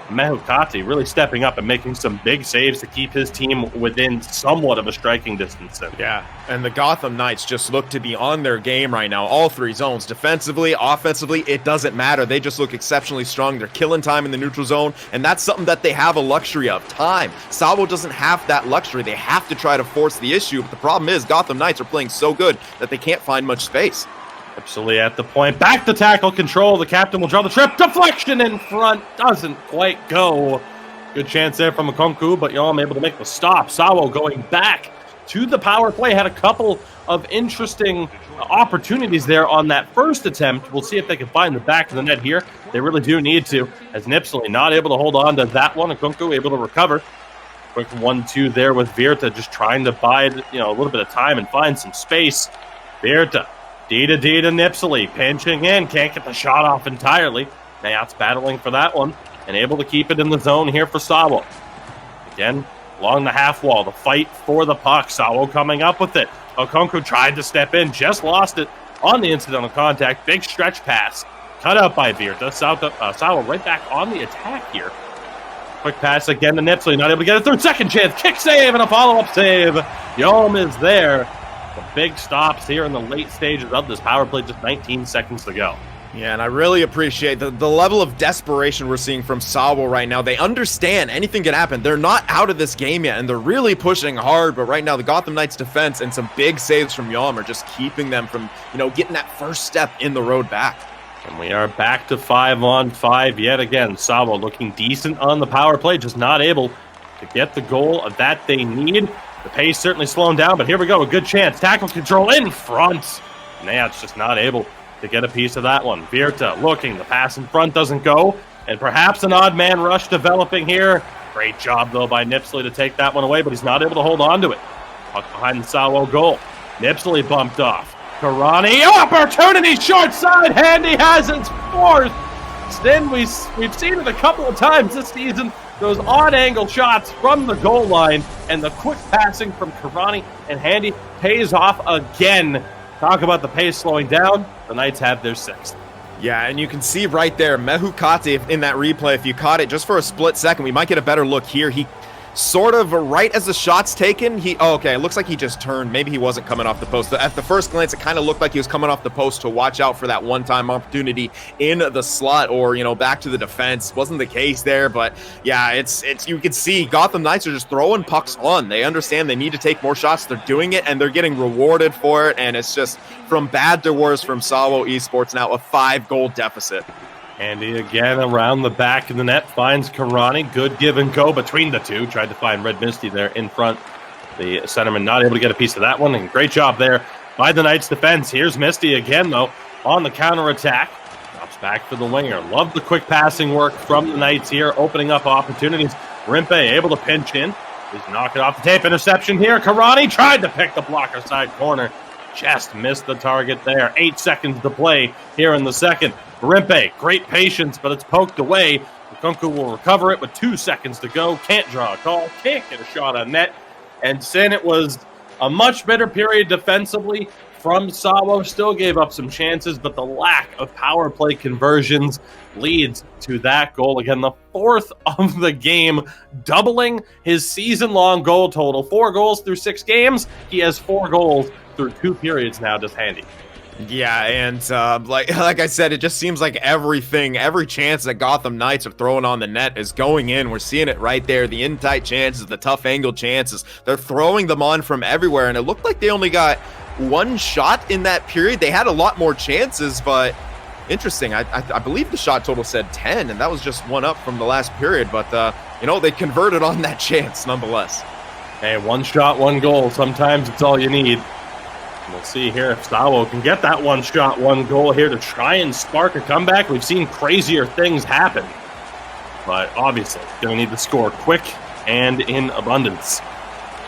Mehukati really stepping up and making some big saves to keep his team within somewhat of a striking distance. Yeah, and the Gotham Knights just look to be on their game right now. All 3 zones, defensively, offensively, it doesn't matter. They just look exceptionally strong. They're killing time in the neutral zone, and that's something that they have a luxury of, time. SAWO doesn't have that luxury. They have to try to force the issue, but the problem is Gotham Knights are playing so good that they can't find much space. Absolutely at the point. Back to tackle control. The captain will draw the trip. Deflection in front. Doesn't quite go. Good chance there from Akunku, but Yom able to make the stop. SAWO going back to the power play. Had a couple of interesting opportunities there on that first attempt. We'll see if they can find the back of the net here. They really do need to, as Nipsley not able to hold on to that one. Akunku able to recover. Quick 1-2 there with Virta, just trying to bide, a little bit of time and find some space. Virta. D to Nipsley, pinching in, can't get the shot off entirely. Nayat's battling for that one. and able to keep it in the zone here for SAWO. Again, along the half wall, the fight for the puck. SAWO coming up with it. Okonkwo tried to step in, just lost it on the incidental contact. Big stretch pass, cut out by Virta. SAWO right back on the attack here. Quick pass again to Nipsley, not able to get it through. Second chance, kick save, and a follow-up save. Yom is there. The big stops here in the late stages of this power play, just 19 seconds to go. Yeah, and I really appreciate the level of desperation we're seeing from SAWO right now. They understand anything can happen. They're not out of this game yet, and they're really pushing hard. But right now, the Gotham Knights defense and some big saves from Yom are just keeping them from, getting that first step in the road back. And we are back to 5-on-5 yet again. SAWO looking decent on the power play, just not able to get the goal that they need. The pace certainly slowing down, but here we go. A good chance. Tackle control in front. Nats just not able to get a piece of that one. Virta looking. The pass in front doesn't go. And perhaps an odd man rush developing here. Great job, though, by Nipsley to take that one away, but he's not able to hold on to it. Puck behind the SAWO goal. Nipsley bumped off. Karani, opportunity, short side, Handy has its fourth. Then we've seen it a couple of times this season, those odd angle shots from the goal line, and the quick passing from Karani and Handy pays off again. Talk about the pace slowing down, the Knights have their sixth. Yeah, and you can see right there, Mehu Kate in that replay, if you caught it just for a split second, we might get a better look here. He sort of right as the shot's taken, okay, it looks like he just turned. Maybe he wasn't coming off the post. At the first glance, it kind of looked like he was coming off the post to watch out for that one-time opportunity in the slot or, back to the defense. Wasn't the case there, but yeah, it's you can see Gotham Knights are just throwing pucks on. They understand they need to take more shots. They're doing it, and they're getting rewarded for it, and it's just from bad to worse from SAWO Esports now, a 5-goal deficit. Handy again around the back of the net, finds Karani. Good give and go between the two. Tried to find Red Misty there in front. The centerman not able to get a piece of that one, and great job there by the Knights defense. Here's Misty again, though, on the counterattack. Drops back for the winger. Love the quick passing work from the Knights here, opening up opportunities. Rimpe able to pinch in. He's knocking off the tape. Interception here. Karani tried to pick the blocker side corner. Just missed the target there. 8 seconds to play here in the second. Rimpe, great patience, but it's poked away. Okonkwo will recover it with 2 seconds to go. Can't draw a call, can't get a shot on net. And Sin, it was a much better period defensively from SAWO. Still gave up some chances, but the lack of power play conversions leads to that goal. Again, the fourth of the game, doubling his season-long goal total. 4 goals through 6 games. He has 4 goals through 2 periods now, just Handy. Yeah, and like I said, it just seems like every chance that Gotham Knights are throwing on the net is going in. We're seeing it right there, the in-tight chances, the tough angle chances. They're throwing them on from everywhere, and it looked like they only got 1 shot in that period. They had a lot more chances, but interesting. I believe the shot total said 10, and that was just 1 up from the last period, but they converted on that chance nonetheless. Hey, 1 shot, 1 goal. Sometimes it's all you need. We'll see here if SAWO can get that 1 shot, 1 goal here to try and spark a comeback. We've seen crazier things happen, but obviously going to need to score quick and in abundance.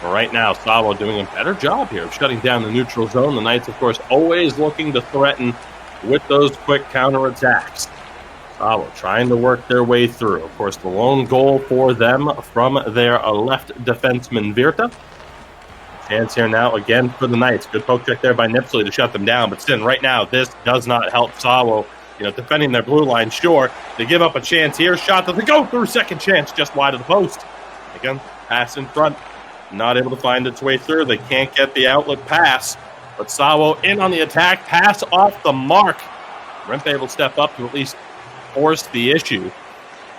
But right now, SAWO doing a better job here of shutting down the neutral zone. The Knights, of course, always looking to threaten with those quick counterattacks. SAWO trying to work their way through. Of course, the lone goal for them from their left defenseman, Virta. Chance here now again for the Knights. Good poke check there by Nipsley to shut them down. But still, right now, this does not help SAWO. Defending their blue line, sure. They give up a chance here. Shot that they go through. Second chance just wide of the post. Again, pass in front. Not able to find its way through. They can't get the outlet pass. But SAWO in on the attack. Pass off the mark. Rimpe will step up to at least force the issue.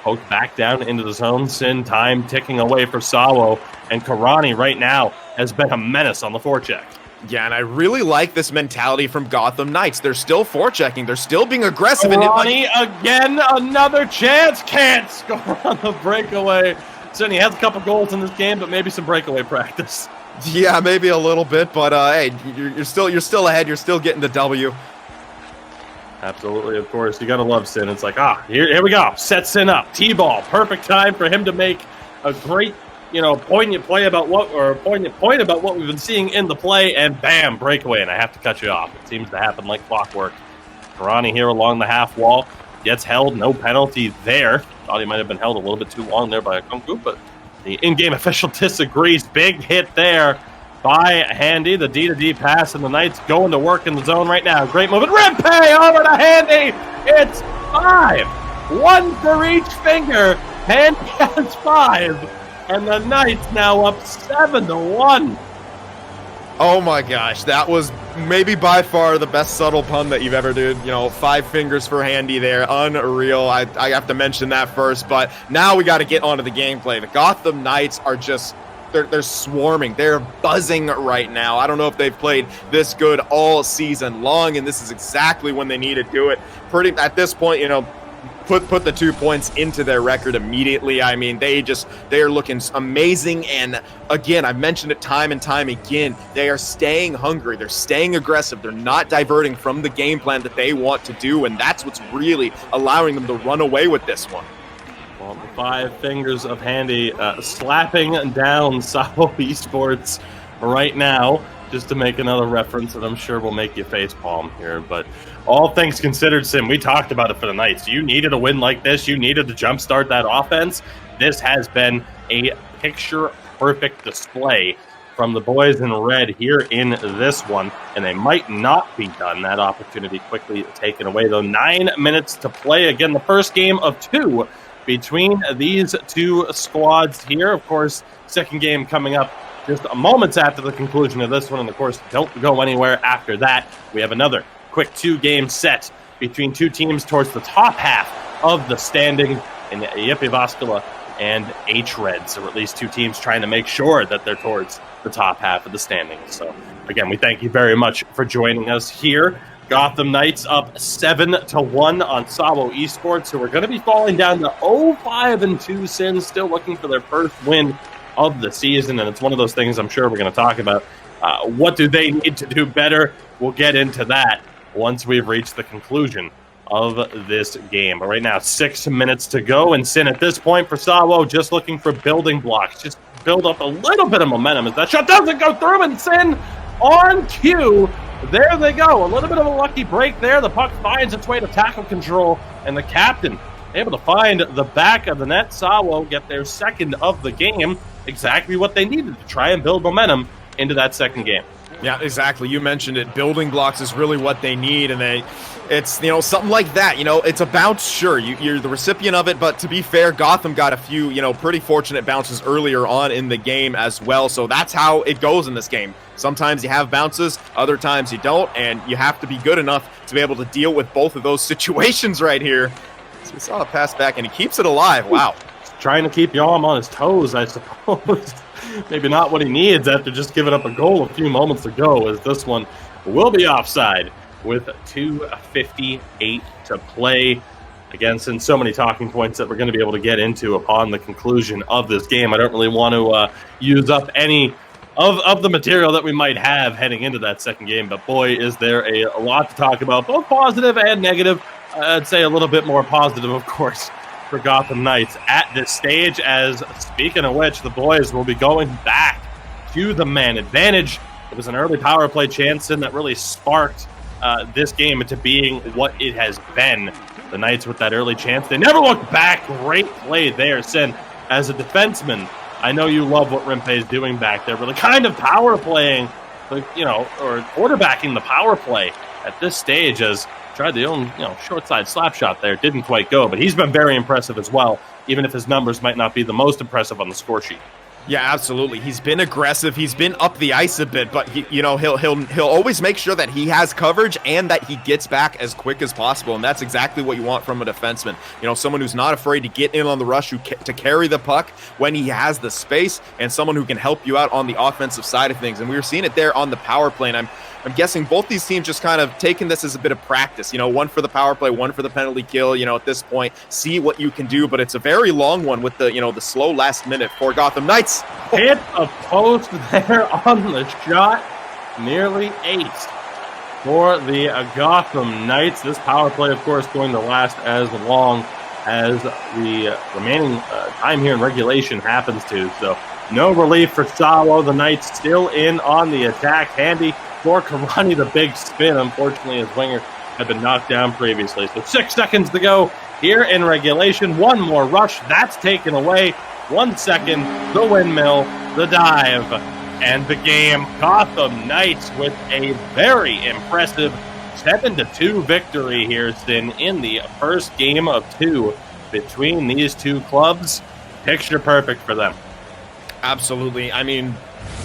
Poked back down into the zone. Sin time ticking away for SAWO. And Karani right now has been a menace on the forecheck. Yeah, and I really like this mentality from Gotham Knights. They're still forechecking. They're still being aggressive. Karani again, another chance. Can't score on the breakaway. So he has a couple goals in this game, but maybe some breakaway practice. Yeah, maybe a little bit, but hey, you're still ahead. You're still getting the W. Absolutely, of course. You got to love Sin. It's like, here we go. Set Sin up. T-ball. Perfect time for him to make a great, poignant point about what we've been seeing in the play, and bam, breakaway. And I have to cut you off. It seems to happen like clockwork. Karani here along the half wall. gets held, no penalty there. Thought he might have been held a little bit too long there by a Kunku, but the in-game official disagrees. Big hit there by Handy, the D-to-D pass, and the Knights going to work in the zone right now. Great move, and Rimpe over to Handy. It's 5. 1 for each finger. Handy has 5, and the Knights now up 7-1. Oh my gosh, that was maybe by far the best subtle pun that you've ever did. 5 fingers for Handy there. Unreal. I have to mention that first, but now we got to get onto the gameplay. The Gotham Knights are just... They're swarming. They're buzzing right now. I don't know if they've played this good all season long, and this is exactly when they need to do it. At this point, put the 2 points into their record immediately. I mean, they are looking amazing. And again, I've mentioned it time and time again. They are staying hungry. They're staying aggressive. They're not diverting from the game plan that they want to do, and that's what's really allowing them to run away with this one. Well, the 5 fingers of Handy slapping down SAWO Esports right now, just to make another reference that I'm sure will make you facepalm here. But all things considered, Sim, we talked about it for the Knights. You needed a win like this. You needed to jumpstart that offense. This has been a picture-perfect display from the boys in red here in this one, and they might not be done. That opportunity quickly taken away, though. 9 minutes to play. Again, the first game of 2 between these 2 squads here. Of course, second game coming up just moments after the conclusion of this one, and of course, don't go anywhere after that. We have another quick 2-game set between 2 teams towards the top half of the standing in Jyväskylä and hREDS, or at least 2 teams trying to make sure that they're towards the top half of the standings. So again, we thank you very much for joining us here. Gotham Knights up 7-1 on SAWO Esports, who are going to be falling down to 0-5-2 Sins, still looking for their first win of the season, and it's one of those things I'm sure we're going to talk about. What do they need to do better? We'll get into that once we've reached the conclusion of this game. But right now, 6 minutes to go, and Sin at this point for SAWO just looking for building blocks, just build up a little bit of momentum as that shot doesn't go through, and Sin on cue. There they go. A little bit of a lucky break there. The puck finds its way to tackle control, and the captain able to find the back of the net. SAWO get their second of the game. Exactly what they needed to try and build momentum into that second game. Yeah, exactly. You mentioned it. Building blocks is really what they need, and it's something like that. It's a bounce. Sure, you're the recipient of it, but to be fair, Gotham got a few pretty fortunate bounces earlier on in the game as well. So that's how it goes in this game. Sometimes you have bounces, other times you don't, and you have to be good enough to be able to deal with both of those situations right here. So we saw a pass back, and he keeps it alive. Wow. Trying to keep Yalm on his toes, I suppose. Maybe not what he needs after just giving up a goal a few moments ago, as this one will be offside with 2:58 to play. Again, since so many talking points that we're going to be able to get into upon the conclusion of this game, I don't really want to use up any of the material that we might have heading into that second game, but boy, is there a lot to talk about, both positive and negative. I'd say a little bit more positive, of course, for Gotham Knights at this stage, as speaking of which, the boys will be going back to the man advantage. It was an early power play chance that really sparked this game into being what it has been. The Knights with that early chance, they never looked back. Great play there, Sin. As a defenseman, I know you love what Rimpe is doing back there, but the kind of power playing, or quarterbacking the power play at this stage, as tried the own, short side slap shot there, didn't quite go, but he's been very impressive as well, even if his numbers might not be the most impressive on the score sheet. Yeah, absolutely. He's been aggressive. He's been up the ice a bit, but he'll always make sure that he has coverage and that he gets back as quick as possible. And that's exactly what you want from a defenseman. Someone who's not afraid to get in on the rush, to carry the puck when he has the space, and someone who can help you out on the offensive side of things. And we were seeing it there on the power play. And I'm guessing both these teams just kind of taking this as a bit of practice, one for the power play, one for the penalty kill, at this point, see what you can do. But it's a very long one with the, the slow last minute for Gotham Knights. Hit a post there on the shot, nearly 8 for the Gotham Knights. This power play, of course, going to last as long as the remaining time here in regulation happens to. So no relief for SAWO. The Knights still in on the attack. Handy for Karani, the big spin. Unfortunately, his winger had been knocked down previously. So 6 seconds to go here in regulation. One more rush. That's taken away. 1 second. The windmill. The dive. And the game. Gotham Knights with a very impressive 7-2 victory here, Sin, in the first game of 2 between these two clubs. Picture perfect for them. Absolutely. I mean,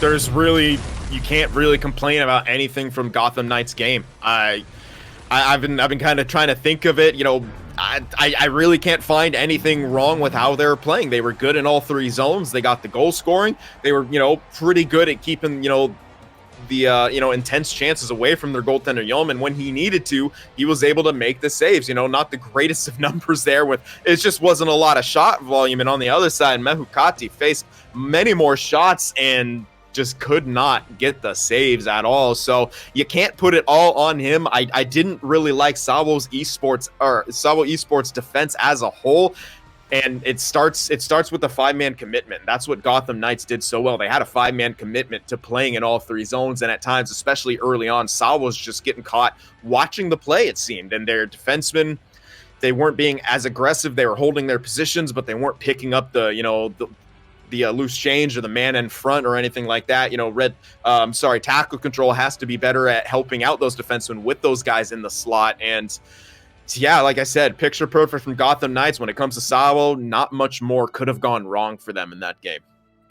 you can't really complain about anything from Gotham Knights game. I've been kind of trying to think of it. I really can't find anything wrong with how they were playing. They were good in all 3 zones. They got the goal scoring. They were, pretty good at keeping, the intense chances away from their goaltender Yeoman. When he needed to, he was able to make the saves. Not the greatest of numbers there. It just wasn't a lot of shot volume. And on the other side, Mehukati faced many more shots and just could not get the saves at all. So you can't put it all on him. I didn't really like SAWO Esports defense as a whole. And it starts with the 5-man commitment. That's what Gotham Knights did so well. They had a 5-man commitment to playing in all 3 zones. And at times, especially early on, SAWO was just getting caught watching the play, it seemed. And their defensemen, they weren't being as aggressive. They were holding their positions, but they weren't picking up the loose change or the man in front or anything like that. Tackle control has to be better at helping out those defensemen with those guys in the slot. And yeah, like I said, picture perfect from Gotham Knights. When it comes to SAWO, not much more could have gone wrong for them in that game.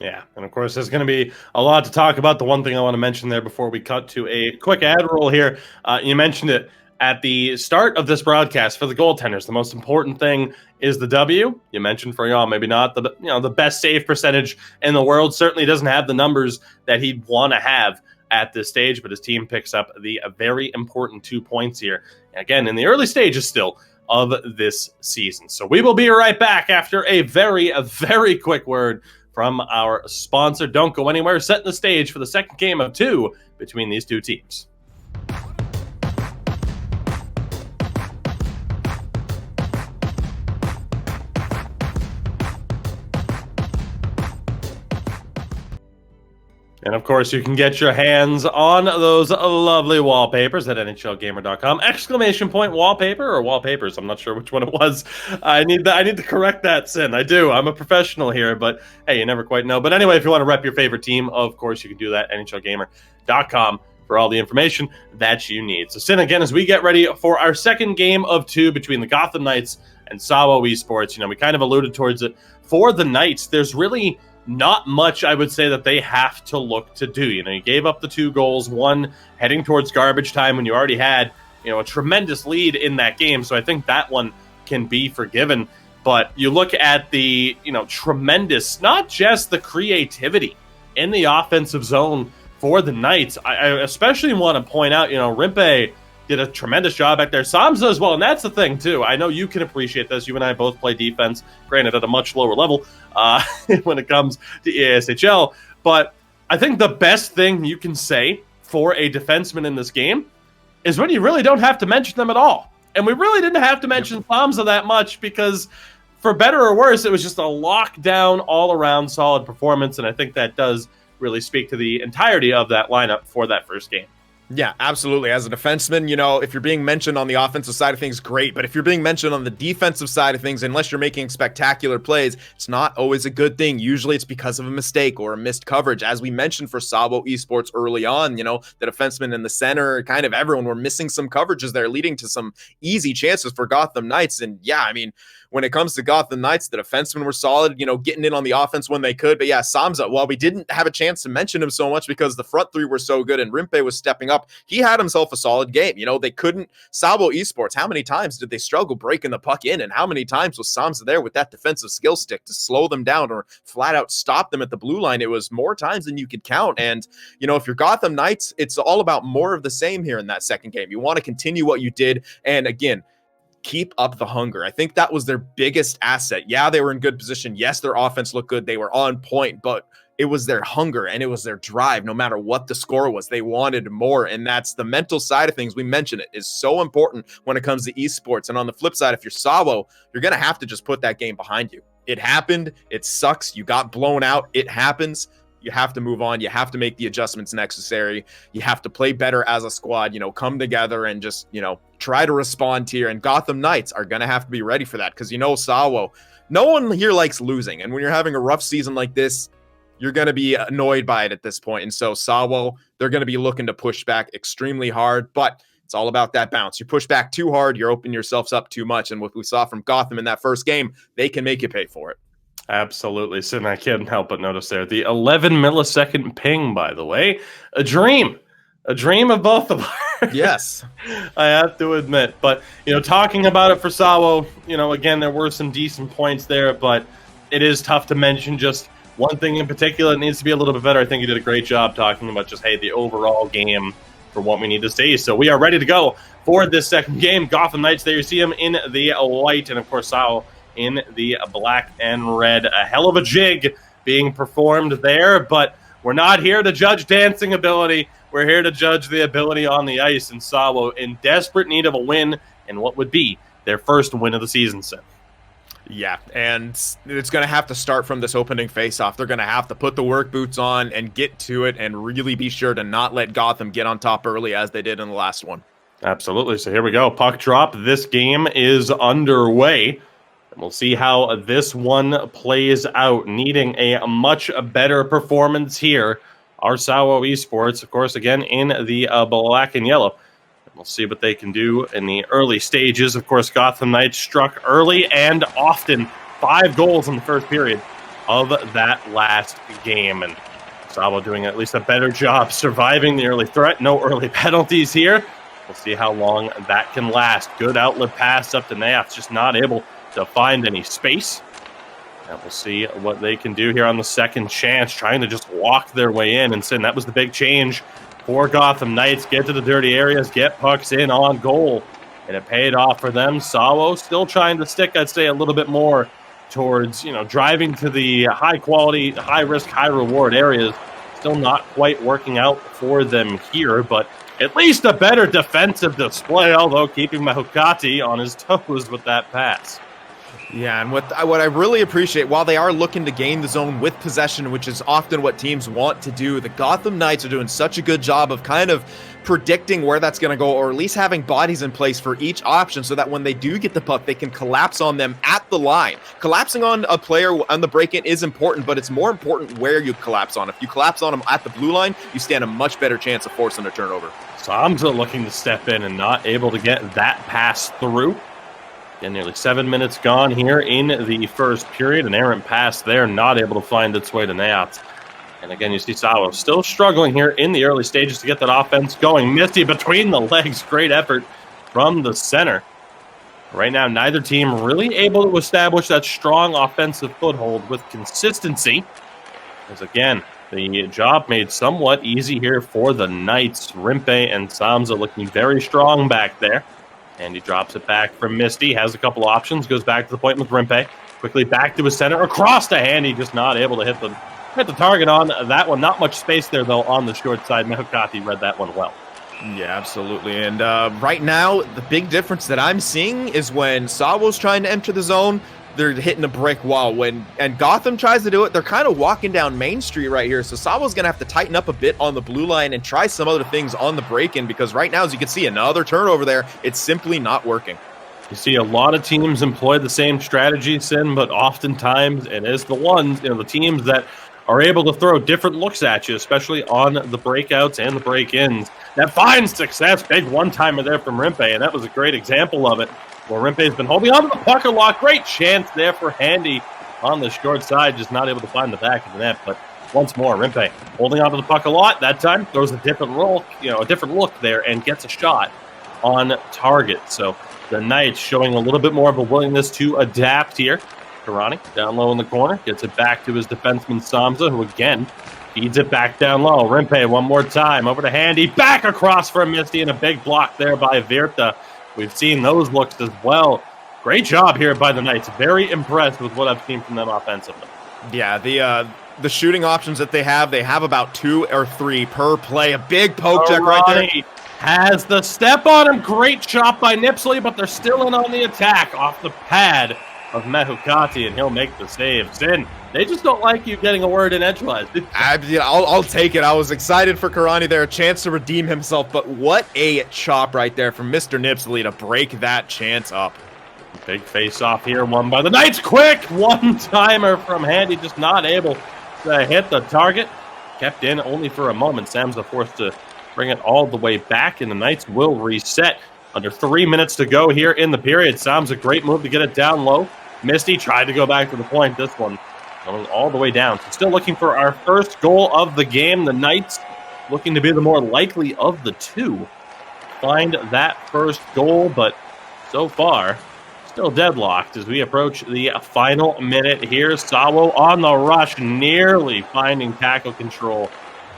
Yeah, and of course, there's going to be a lot to talk about. The one thing I want to mention there before we cut to a quick ad roll here, you mentioned it at the start of this broadcast for the goaltenders. The most important thing is the W. You mentioned for y'all, maybe not the best save percentage in the world. Certainly doesn't have the numbers that he'd want to have at this stage, but his team picks up the very important 2 points here. Again, in the early stages still of this season. So we will be right back after a very quick word from our sponsor. Don't go anywhere. Setting the stage for the second game of 2 between these 2 teams. And of course, you can get your hands on those lovely wallpapers at NHLgamer.com. Exclamation point wallpaper or wallpapers. I'm not sure which one it was. I need to correct that, Sin. I do. I'm a professional here, but hey, you never quite know. But anyway, if you want to rep your favorite team, of course, you can do that at NHLgamer.com for all the information that you need. So, Sin, again, as we get ready for our second game of 2 between the Gotham Knights and SAWO Esports, we kind of alluded towards it. For the Knights, there's really not much, I would say, that they have to look to do. You gave up the 2 goals, one heading towards garbage time when you already had, a tremendous lead in that game. So I think that one can be forgiven. But you look at the, tremendous, not just the creativity in the offensive zone for the Knights. I especially want to point out, Rimpe did a tremendous job back there. Samsa as well, and that's the thing, too. I know you can appreciate this. You and I both play defense, granted at a much lower level when it comes to EASHL. But I think the best thing you can say for a defenseman in this game is when you really don't have to mention them at all. And we really didn't have to mention Samsa that much because, for better or worse, it was just a lockdown, all-around solid performance, and I think that does really speak to the entirety of that lineup for that first game. Yeah, absolutely. As a defenseman, if you're being mentioned on the offensive side of things, great. But if you're being mentioned on the defensive side of things, unless you're making spectacular plays, it's not always a good thing. Usually it's because of a mistake or a missed coverage. As we mentioned for SAWO Esports early on, the defenseman in the center, kind of everyone were missing some coverages there, leading to some easy chances for Gotham Knights. And yeah, I mean, when it comes to Gotham Knights, the defensemen were solid, getting in on the offense when they could. But yeah, Samsa, while we didn't have a chance to mention him so much because the front 3 were so good and Rimpe was stepping up, he had himself a solid game. They couldn't, SAWO Esports, how many times did they struggle breaking the puck in? And how many times was Samsa there with that defensive skill stick to slow them down or flat out stop them at the blue line? It was more times than you could count. And, if you're Gotham Knights, it's all about more of the same here in that second game. You want to continue what you did. And again, keep up the hunger. I think that was their biggest asset. Yeah, they were in good position. Yes, their offense looked good. They were on point, but it was their hunger and it was their drive. No matter what the score was, they wanted more. And that's the mental side of things. We mentioned it is so important when it comes to esports. And on the flip side, if you're SAWO, you're going to have to just put that game behind you. It happened. It sucks. You got blown out. It happens. you have to move on. You have to make the adjustments necessary. You have to play better as a squad, come together and just, try to respond here. And Gotham Knights are going to have to be ready for that because, SAWO, no one here likes losing. And when you're having a rough season like this, you're going to be annoyed by it at this point. And so SAWO, they're going to be looking to push back extremely hard, but it's all about that bounce. You push back too hard, you're opening yourselves up too much. And what we saw from Gotham in that first game, they can make you pay for it. Absolutely. So I can't help but notice there the 11 millisecond ping, by the way, a dream of both of us. Yes, I have to admit. But, talking about it for SAWO, again, there were some decent points there, but it is tough to mention just one thing in particular. It needs to be a little bit better. I think you did a great job talking about just, hey, the overall game for what we need to see. So we are ready to go for this second game. Gotham Knights, there you see them in the white, and of course SAWO in the black and red. A hell of a jig being performed there, but we're not here to judge dancing ability. We're here to judge the ability on the ice, and SAWO in desperate need of a win and what would be their first win of the season, Sin. Yeah, and it's going to have to start from this opening face-off. They're going to have to put the work boots on and get to it and really be sure to not let Gotham get on top early as they did in the last one. Absolutely. So here we go. Puck drop. This game is underway. And we'll see how this one plays out, needing a much better performance here. Our SAWO Esports, of course, again, in the black and yellow. And we'll see what they can do in the early stages. Of course, Gotham Knights struck early and often. 5 goals in the first period of that last game. And SAWO doing at least a better job surviving the early threat. No early penalties here. We'll see how long that can last. Good outlet pass up to Nath, just not able to find any space. And we'll see what they can do here on the second chance, trying to just walk their way in. And Sin, that was the big change for Gotham Knights. Get to the dirty areas, get pucks in on goal. And it paid off for them. SAWO still trying to stick, I'd say, a little bit more towards, driving to the high quality, high risk, high reward areas. Still not quite working out for them here, but at least a better defensive display, although keeping Mahukati on his toes with that pass. Yeah, and what I really appreciate, while they are looking to gain the zone with possession, which is often what teams want to do, the Gotham Knights are doing such a good job of kind of predicting where that's going to go, or at least having bodies in place for each option so that when they do get the puck, they can collapse on them at the line. Collapsing on a player on the break-in is important, but it's more important where you collapse on. If you collapse on them at the blue line, you stand a much better chance of forcing a turnover. Samza looking to step in and not able to get that pass through. And nearly 7 minutes gone here in the first period. An errant pass there, not able to find its way to Nayat. And again, you see SAWO still struggling here in the early stages to get that offense going. Misty between the legs. Great effort from the center. Right now, neither team really able to establish that strong offensive foothold with consistency. As again, the job made somewhat easy here for the Knights. Rimpe and Samza looking very strong back there. And he drops it back from Misty. Has a couple options. Goes back to the point with Rimpe. Quickly back to his center. Across the hand. He just not able to hit the target on that one. Not much space there, though, on the short side. Mehukati read that one well. Yeah, absolutely. And right now, the big difference that I'm seeing is when SAWO's trying to enter the zone, they're hitting a brick wall. And Gotham tries to do it, they're kind of walking down Main Street right here. So SAWO's going to have to tighten up a bit on the blue line and try some other things on the break-in, because right now, as you can see, another turnover there. It's simply not working. You see a lot of teams employ the same strategy, Sin, but oftentimes it is the teams that are able to throw different looks at you, especially on the breakouts and the break-ins. That finds success. Big one-timer there from Rimpe, and that was a great example of it. Well, Rimpe's been holding on to the puck a lot. Great chance there for Handy on the short side, just not able to find the back of the net. But once more, Rimpe holding on to the puck a lot. That time throws a different look there and gets a shot on target. So the Knights showing a little bit more of a willingness to adapt here. Karani down low in the corner, gets it back to his defenseman Samza, who again feeds it back down low. Rimpe one more time over to Handy, back across from Misty, and a big block there by Virta. We've seen those looks as well. Great job here by the Knights. Very impressed with what I've seen from them offensively. Yeah, the shooting options that they have about 2 or 3 per play. A big poke check right there. Has the step on him. Great shot by Nipsley, but they're still in on the attack off the pad. of Mehukati, and he'll make the save. Sin, they just don't like you getting a word in edgewise. I'll take it. I was excited for Karani there, a chance to redeem himself, but what a chop right there from Mr. Nipsley to break that chance up. Big face-off here, won by the Knights. Quick one-timer from Handy, just not able to hit the target. Kept in only for a moment. Sam's forced to bring it all the way back, and the Knights will reset. Under 3 minutes to go here in the period. Sam's a great move to get it down low. Misty tried to go back to the point. This one going all the way down. So still looking for our first goal of the game. The Knights looking to be the more likely of the two. Find that first goal, but so far, still deadlocked as we approach the final minute here. SAWO on the rush, nearly finding tackle control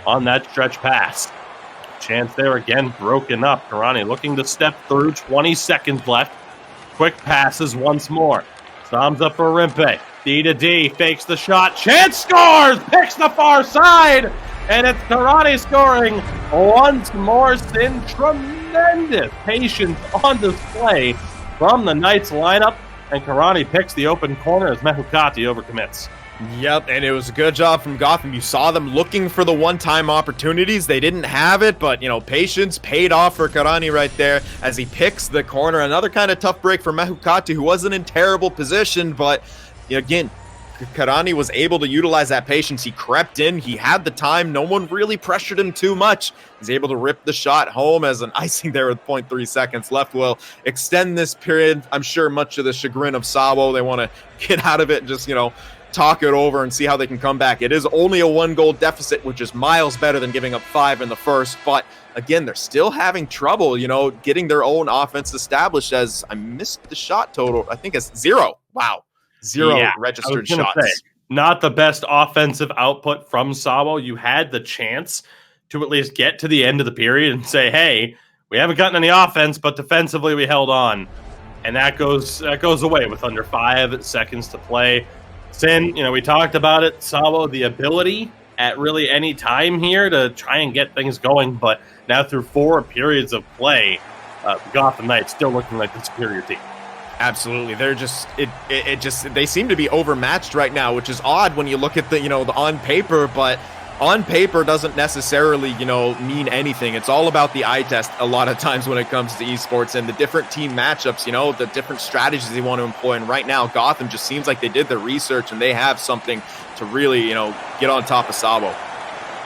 on that stretch pass. Chance there again, broken up. Karani looking to step through, 20 seconds left. Quick passes once more. Thumbs up for Rimpe. D to D, fakes the shot. Chance scores! Picks the far side! And it's Karani scoring once more. Sin, tremendous patience on display from the Knights lineup. And Karani picks the open corner as Mehukati overcommits. Yep, and it was a good job from Gotham. You saw them looking for the one-time opportunities. They didn't have it, but, you know, patience paid off for Karani right there as he picks the corner. Another kind of tough break for Mehukati, who wasn't in terrible position, but, you know, again, Karani was able to utilize that patience. He crept in. He had the time. No one really pressured him too much. He's able to rip the shot home as an icing there with 0.3 seconds left. Will extend this period. I'm sure much to the chagrin of SAWO. They want to get out of it and just, you know, talk it over and see how they can come back. It is only a 1-goal deficit, which is miles better than giving up 5 in the first. But again, they're still having trouble, you know, getting their own offense established. As I missed the shot total, I think it's 0. Wow. 0 registered shots. Say, not the best offensive output from SAWO. You had the chance to at least get to the end of the period and say, hey, we haven't gotten any offense, but defensively we held on. And that goes away with under 5 seconds to play. Sin, you know, we talked about it. SAWO, the ability at really any time here to try and get things going, but now through 4 periods of play, Gotham Knights still looking like the superior team. Absolutely. They're just, they seem to be overmatched right now, which is odd when you look at the, you know, the on paper, but on paper doesn't necessarily, you know, mean anything. It's all about the eye test a lot of times when it comes to esports and the different team matchups, you know, the different strategies they want to employ. And right now, Gotham just seems like they did the research and they have something to really, you know, get on top of SAWO.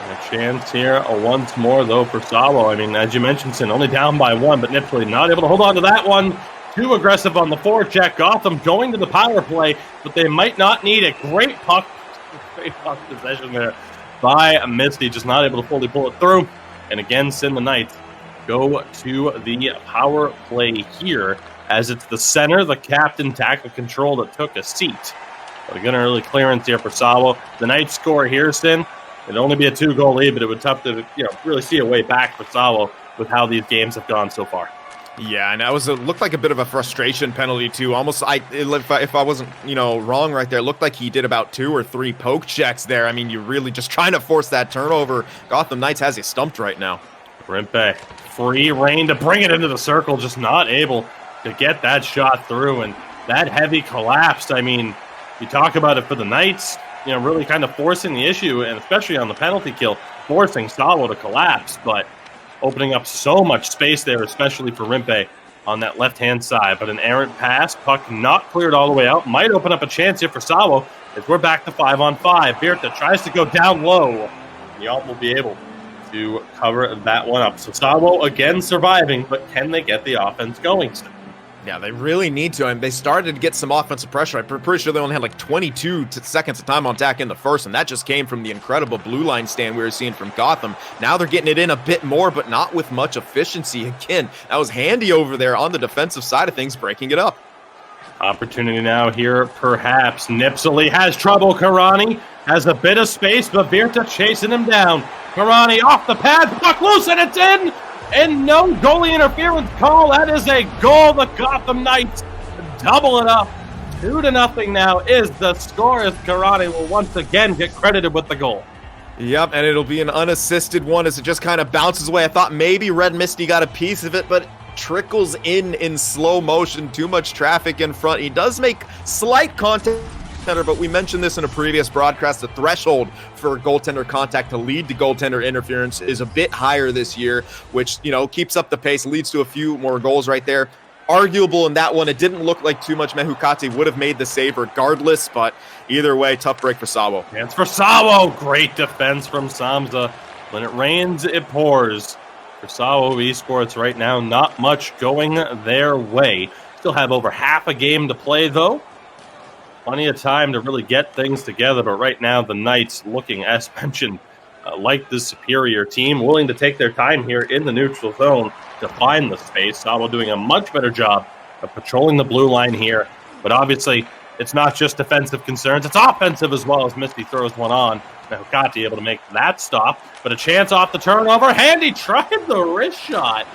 And a chance here once more, though, for SAWO. I mean, as you mentioned, Sin, only down by 1, but Nipsley not able to hold on to that one. Too aggressive on the forecheck. Gotham going to the power play, but they might not need it. Great puck possession there by Misty, just not able to fully pull it through. And again, Sin, the Knights go to the power play here as it's the center, the captain, tackle control that took a seat. But again, early clearance here for SAWO. The Knights score here, Sin. It'd only be a 2-goal lead, but it would be tough to, you know, really see a way back for SAWO with how these games have gone so far. Yeah, and it looked like a bit of a frustration penalty too. Almost, if I wasn't, you know, wrong right there, it looked like he did about 2 or 3 poke checks there. I mean, you're really just trying to force that turnover. Gotham Knights has you stumped right now. Rimpe, free reign to bring it into the circle, just not able to get that shot through, and that heavy collapsed. I mean, you talk about it for the Knights, you know, really kind of forcing the issue, and especially on the penalty kill, forcing SAWO to collapse, but opening up so much space there, especially for Rimpe on that left-hand side. But an errant pass, puck not cleared all the way out, might open up a chance here for SAWO as we're back to 5-on-5. Birta tries to go down low. Y'all will be able to cover that one up. So SAWO again surviving, but can they get the offense going still? Yeah, they really need to, and they started to get some offensive pressure. I'm pretty sure they only had like 22 seconds of time on attack in the first, and that just came from the incredible blue line stand we were seeing from Gotham. Now they're getting it in a bit more, but not with much efficiency. Again, that was Handy over there on the defensive side of things, breaking it up. Opportunity now here, perhaps. Nipsley has trouble. Karani has a bit of space, but Birta chasing him down. Karani off the pad, puck loose, and it's in! And no goalie interference call. That is a goal. The Gotham Knights double it up. 2-0 now is the score as Karani will once again get credited with the goal. Yep, and it'll be an unassisted one as it just kind of bounces away. I thought maybe Red Misty got a piece of it, but trickles in slow motion, too much traffic in front. He does make slight contact, but we mentioned this in a previous broadcast. The threshold for goaltender contact to lead to goaltender interference is a bit higher this year, which, you know, keeps up the pace, leads to a few more goals right there. Arguable in that one. It didn't look like too much. Mehukati would have made the save regardless, but either way, tough break for SAWO. Chance for SAWO. Great defense from Samza. When it rains, it pours. For SAWO Esports right now, not much going their way. Still have over half a game to play, though. Plenty of time to really get things together, but right now the Knights looking, as mentioned, like the superior team, willing to take their time here in the neutral zone to find the space. SAWO doing a much better job of patrolling the blue line here, but obviously it's not just defensive concerns, it's offensive as well, as Misty throws one on. Mehukati able to make that stop, but a chance off the turnover. Handy tried the wrist shot,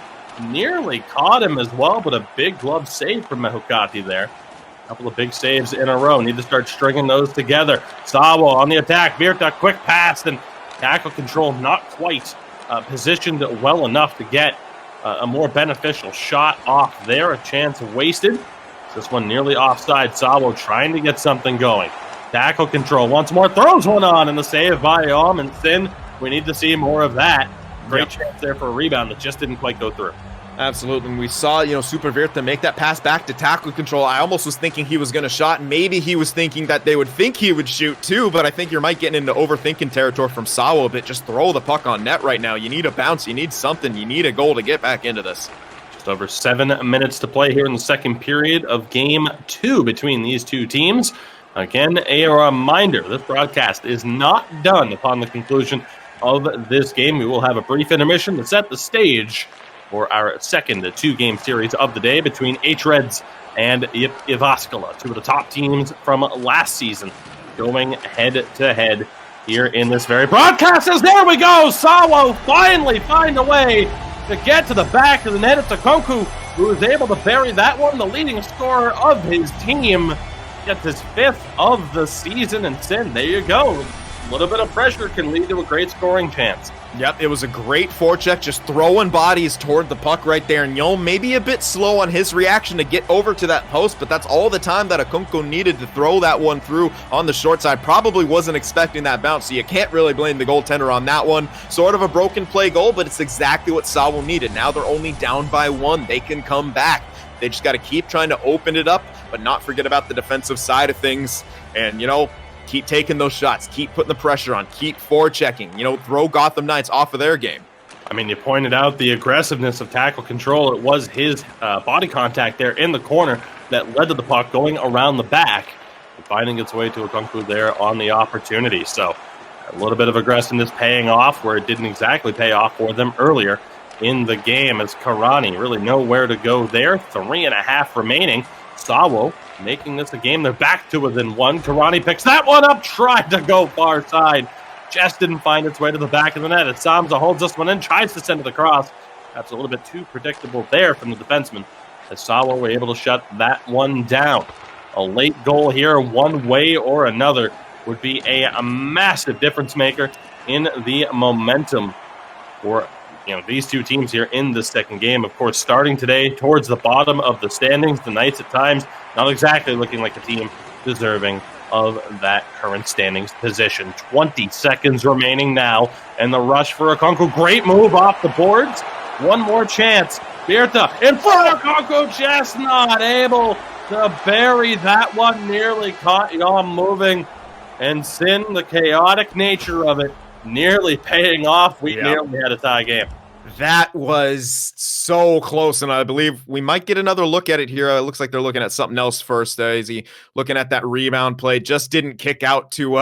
nearly caught him as well, but a big glove save from Mehukati there. Couple of big saves in a row. Need to start stringing those together. SAWO on the attack. Virta, quick pass, and tackle control not quite positioned well enough to get a more beneficial shot off there. A chance wasted. This one nearly offside. SAWO trying to get something going. Tackle control once more. Throws one on, and the save by and Sin. We need to see more of that. Great chance there for a rebound that just didn't quite go through. Absolutely. And we saw, Super Virta make that pass back to tackle control. I almost was thinking he was going to shot. Maybe he was thinking that they would think he would shoot too, but I think you might get into overthinking territory from SAWO a bit. Just throw the puck on net right now. You need a bounce. You need something. You need a goal to get back into this. Just over 7 minutes to play here in the second period of Game 2 between these two teams. Again, a reminder, this broadcast is not done upon the conclusion of this game. We will have a brief intermission to set the stage for our second 2-game series of the day between hREDS and Jyväskylä, two of the top teams from last season, going head-to-head here in this very broadcast. As there we go, SAWO finally find a way to get to the back of the net. It's Akonku who is able to bury that one, the leading scorer of his team. Gets his 5th of the season, and Sin, there you go. A little bit of pressure can lead to a great scoring chance. Yep, it was a great forecheck, just throwing bodies toward the puck right there. And maybe a bit slow on his reaction to get over to that post, but that's all the time that Akunko needed to throw that one through on the short side. Probably wasn't expecting that bounce, so you can't really blame the goaltender on that one. Sort of a broken play goal, but it's exactly what SAWO needed. Now they're only down by 1. They can come back. They just got to keep trying to open it up, but not forget about the defensive side of things. And, keep taking those shots, keep putting the pressure on, keep forechecking, throw Gotham Knights off of their game. I mean, you pointed out the aggressiveness of tackle control. It was his body contact there in the corner that led to the puck going around the back and finding its way to Akonku there on the opportunity. So a little bit of aggressiveness paying off where it didn't exactly pay off for them earlier in the game, as Karani really nowhere to go there. 3.5 remaining. SAWO making this a game. They're back to within 1. Karani picks that one up, tried to go far side. Just didn't find its way to the back of the net. As Samza holds this one in, tries to send it across. That's a little bit too predictable there from the defenseman, as SAWO were able to shut that one down. A late goal here, one way or another, would be a massive difference maker in the momentum for these two teams here in the second game. Of course, starting today towards the bottom of the standings, the Knights at times not exactly looking like a team deserving of that current standings position. 20 seconds remaining now, and the rush for Akonku. Great move off the boards. One more chance. Virta in front of Akonku, just not able to bury that one. Nearly caught Yom moving, and Sin, the chaotic nature of it, nearly paying off. We nearly had a tie game. That was so close, and I believe we might get another look at it here. It looks like they're looking at something else first. Is he looking at that rebound play? Just didn't kick out to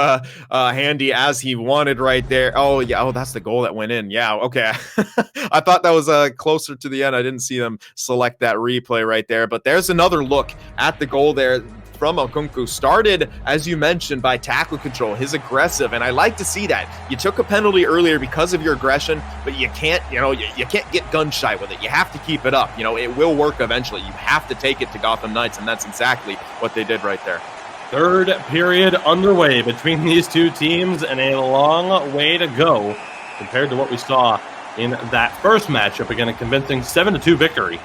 Handy as he wanted right there. Oh, yeah. Oh, that's the goal that went in. Yeah, okay. I thought that was closer to the end. I didn't see them select that replay right there, but there's another look at the goal there from Akunku. Started, as you mentioned, by tackle control, his aggressive, and I like to see that. You took a penalty earlier because of your aggression, but you can't, you can't get gun shy with it. You have to keep it up. It will work eventually. You have to take it to Gotham Knights, and that's exactly what they did right there. Third period underway between these two teams, and a long way to go compared to what we saw in that first matchup. Again, a convincing 7-2 victory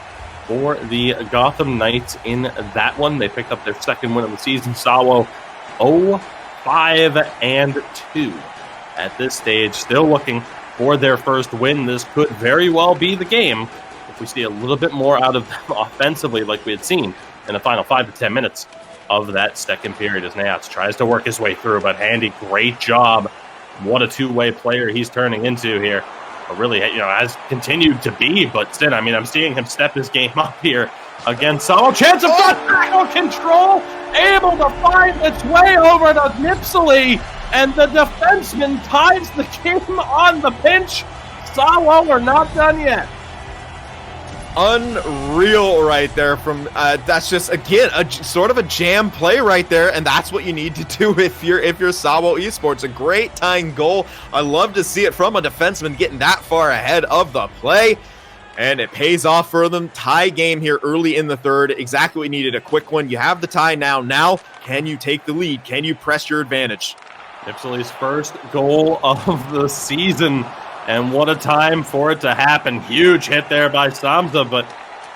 for the Gotham Knights in that one. They picked up their second win of the season. SAWO 0-5-2 at this stage, still looking for their first win. This could very well be the game if we see a little bit more out of them offensively like we had seen in the final 5 to 10 minutes of that second period as Nayats tries to work his way through. But Handy, great job. What a two-way player he's turning into here. But really, has continued to be. But still, I'm seeing him step his game up here against SAWO. Chance of tackle control, able to find its way over to Nipsey, and the defenseman ties the game on the pinch. SAWO are not done yet. Unreal right there from that's just again sort of a jam play right there, and that's what you need to do if you're SAWO Esports. A great tying goal. I love to see it from a defenseman getting that far ahead of the play, and it pays off for them. Tie game here early in the third, exactly what we needed, a quick one. You have the tie now can you take the lead? Can you press your advantage? Nipsey's first goal of the season. And what a time for it to happen. Huge hit there by Samza, but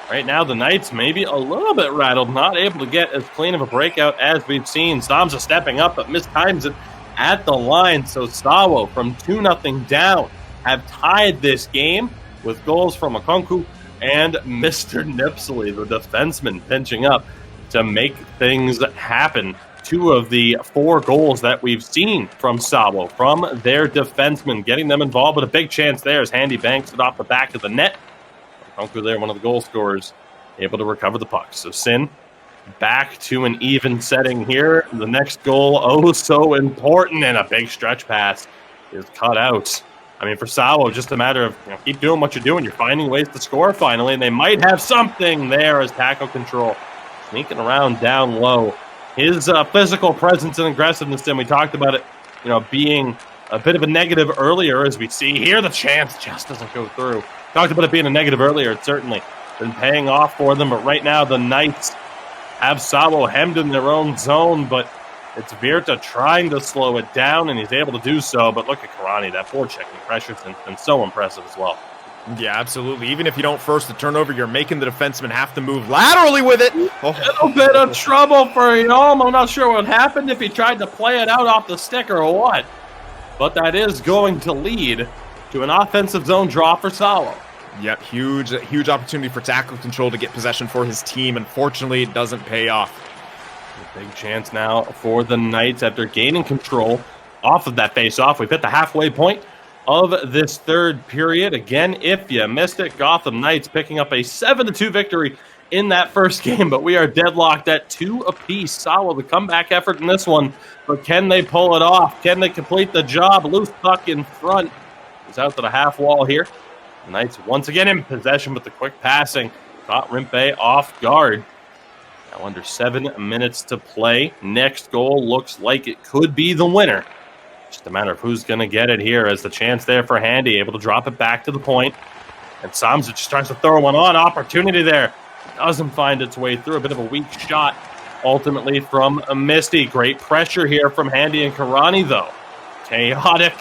right now the Knights maybe a little bit rattled, not able to get as clean of a breakout as we've seen. Samza stepping up, but mistimes it at the line. So SAWO from 2-0 down have tied this game with goals from Okonku and Mr. Nipsey, the defenseman, pinching up to make things happen. 2 of the 4 goals that we've seen from SAWO, from their defensemen, getting them involved, but a big chance there as Handy banks it off the back of the net. Okonku there, one of the goal scorers, able to recover the puck. So Sin back to an even setting here. The next goal, oh so important, and a big stretch pass is cut out. For SAWO, just a matter of keep doing what you're doing. You're finding ways to score finally, and they might have something there as tackle control sneaking around down low. His physical presence and aggressiveness, and we talked about it, being a bit of a negative earlier, as we see here. The chance just doesn't go through. Talked about it being a negative earlier. It's certainly been paying off for them, but right now the Knights have SAWO hemmed in their own zone, but it's Virta trying to slow it down, and he's able to do so. But look at Karani, that forechecking pressure has been so impressive as well. Yeah, absolutely. Even if you don't force the turnover, you're making the defenseman have to move laterally with it. A little bit of trouble for Yom. I'm not sure what happened, if he tried to play it out off the stick or what. But that is going to lead to an offensive zone draw for SAWO. Yep, huge opportunity for tackle control to get possession for his team. Unfortunately, it doesn't pay off. A big chance now for the Knights after gaining control off of that face-off. We've hit the halfway point of this third period. Again, if you missed it, Gotham Knights picking up a 7-2 victory in that first game, but we are deadlocked at 2 apiece. SAWO, the comeback effort in this one, but can they pull it off? Can they complete the job? Loose puck in front. It's out to the half wall here. The Knights once again in possession with the quick passing. Caught Rimpe off guard. Now under 7 minutes to play. Next goal looks like it could be the winner. Just a matter of who's going to get it here, as the chance there for Handy, able to drop it back to the point. And Samza just tries to throw one on. Opportunity there. Doesn't find its way through. A bit of a weak shot, ultimately, from Misty. Great pressure here from Handy and Karani, though. Chaotic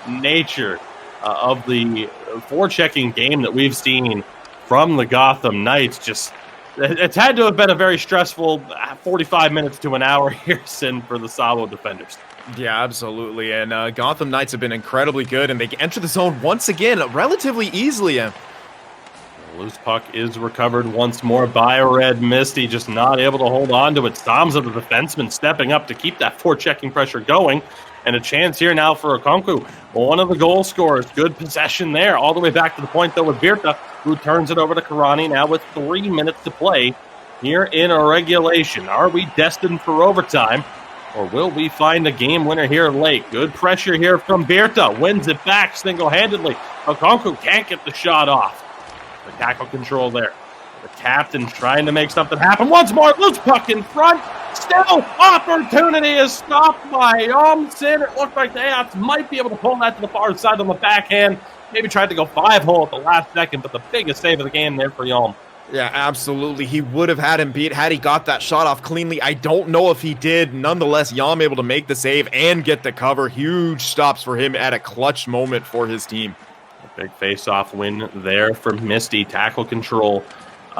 nature of the forechecking game that we've seen from the Gotham Knights. It's had to have been a very stressful 45 minutes to an hour here, Sin, for the SAWO defenders. Yeah, absolutely. And Gotham Knights have been incredibly good, and they enter the zone once again relatively easily. The loose puck is recovered once more by Red Misty, just not able to hold on to it. Samza, the defenseman, stepping up to keep that forechecking pressure going. And a chance here now for Okonku, one of the goal scorers. Good possession there, all the way back to the point, though, with Virta, who turns it over to Karani now with 3 minutes to play here in a regulation. Are we destined for overtime, or will we find a game winner here late? Good pressure here from Virta, wins it back single-handedly. Okonku can't get the shot off. The tackle control there. The captain trying to make something happen. Once more, loose puck in front. Still, opportunity is stopped by Sin. It looked like the Ayats might be able to pull that to the far side on the backhand. Maybe tried to go 5-hole at the last second, but the biggest save of the game there for Yom. Yeah, absolutely. He would have had him beat had he got that shot off cleanly. I don't know if he did. Nonetheless, Yom able to make the save and get the cover. Huge stops for him at a clutch moment for his team. A big face-off win there for Misty. Tackle control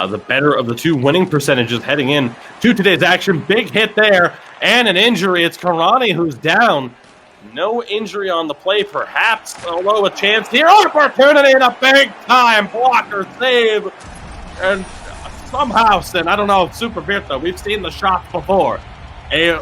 the better of the two winning percentages heading in to today's action. Big hit there and an injury. It's Karani who's down. No injury on the play, perhaps, although a chance here. Opportunity and a big-time blocker save. And somehow, Sin, I don't know, Super Virta, we've seen the shots before. A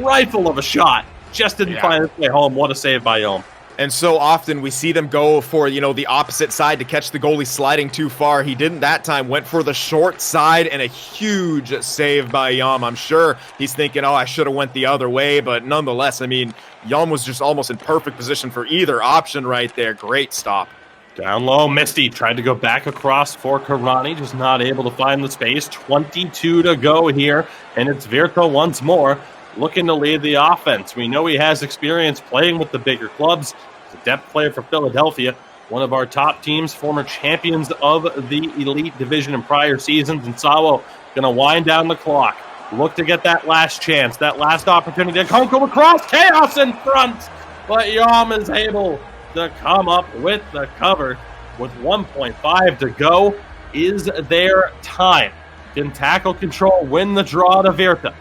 rifle of a shot. Just didn't find its way home. What a save by Yom. And so often we see them go for, the opposite side to catch the goalie sliding too far. He didn't that time, went for the short side, and a huge save by Yom. I'm sure he's thinking, I should have went the other way, but nonetheless, I mean, Yom was just almost in perfect position for either option right there. Great stop. Down low, Misty tried to go back across for Karani, just not able to find the space. 22 to go here, and it's Virta once more, looking to lead the offense. We know he has experience playing with the bigger clubs. He's a depth player for Philadelphia, one of our top teams, former champions of the Elite Division in prior seasons. And SAWO going to wind down the clock, look to get that last chance, that last opportunity. Kunku across, chaos in front, but Yom is able to come up with the cover with 1.5 to go. Is there time? Can tackle control win the draw to Virta?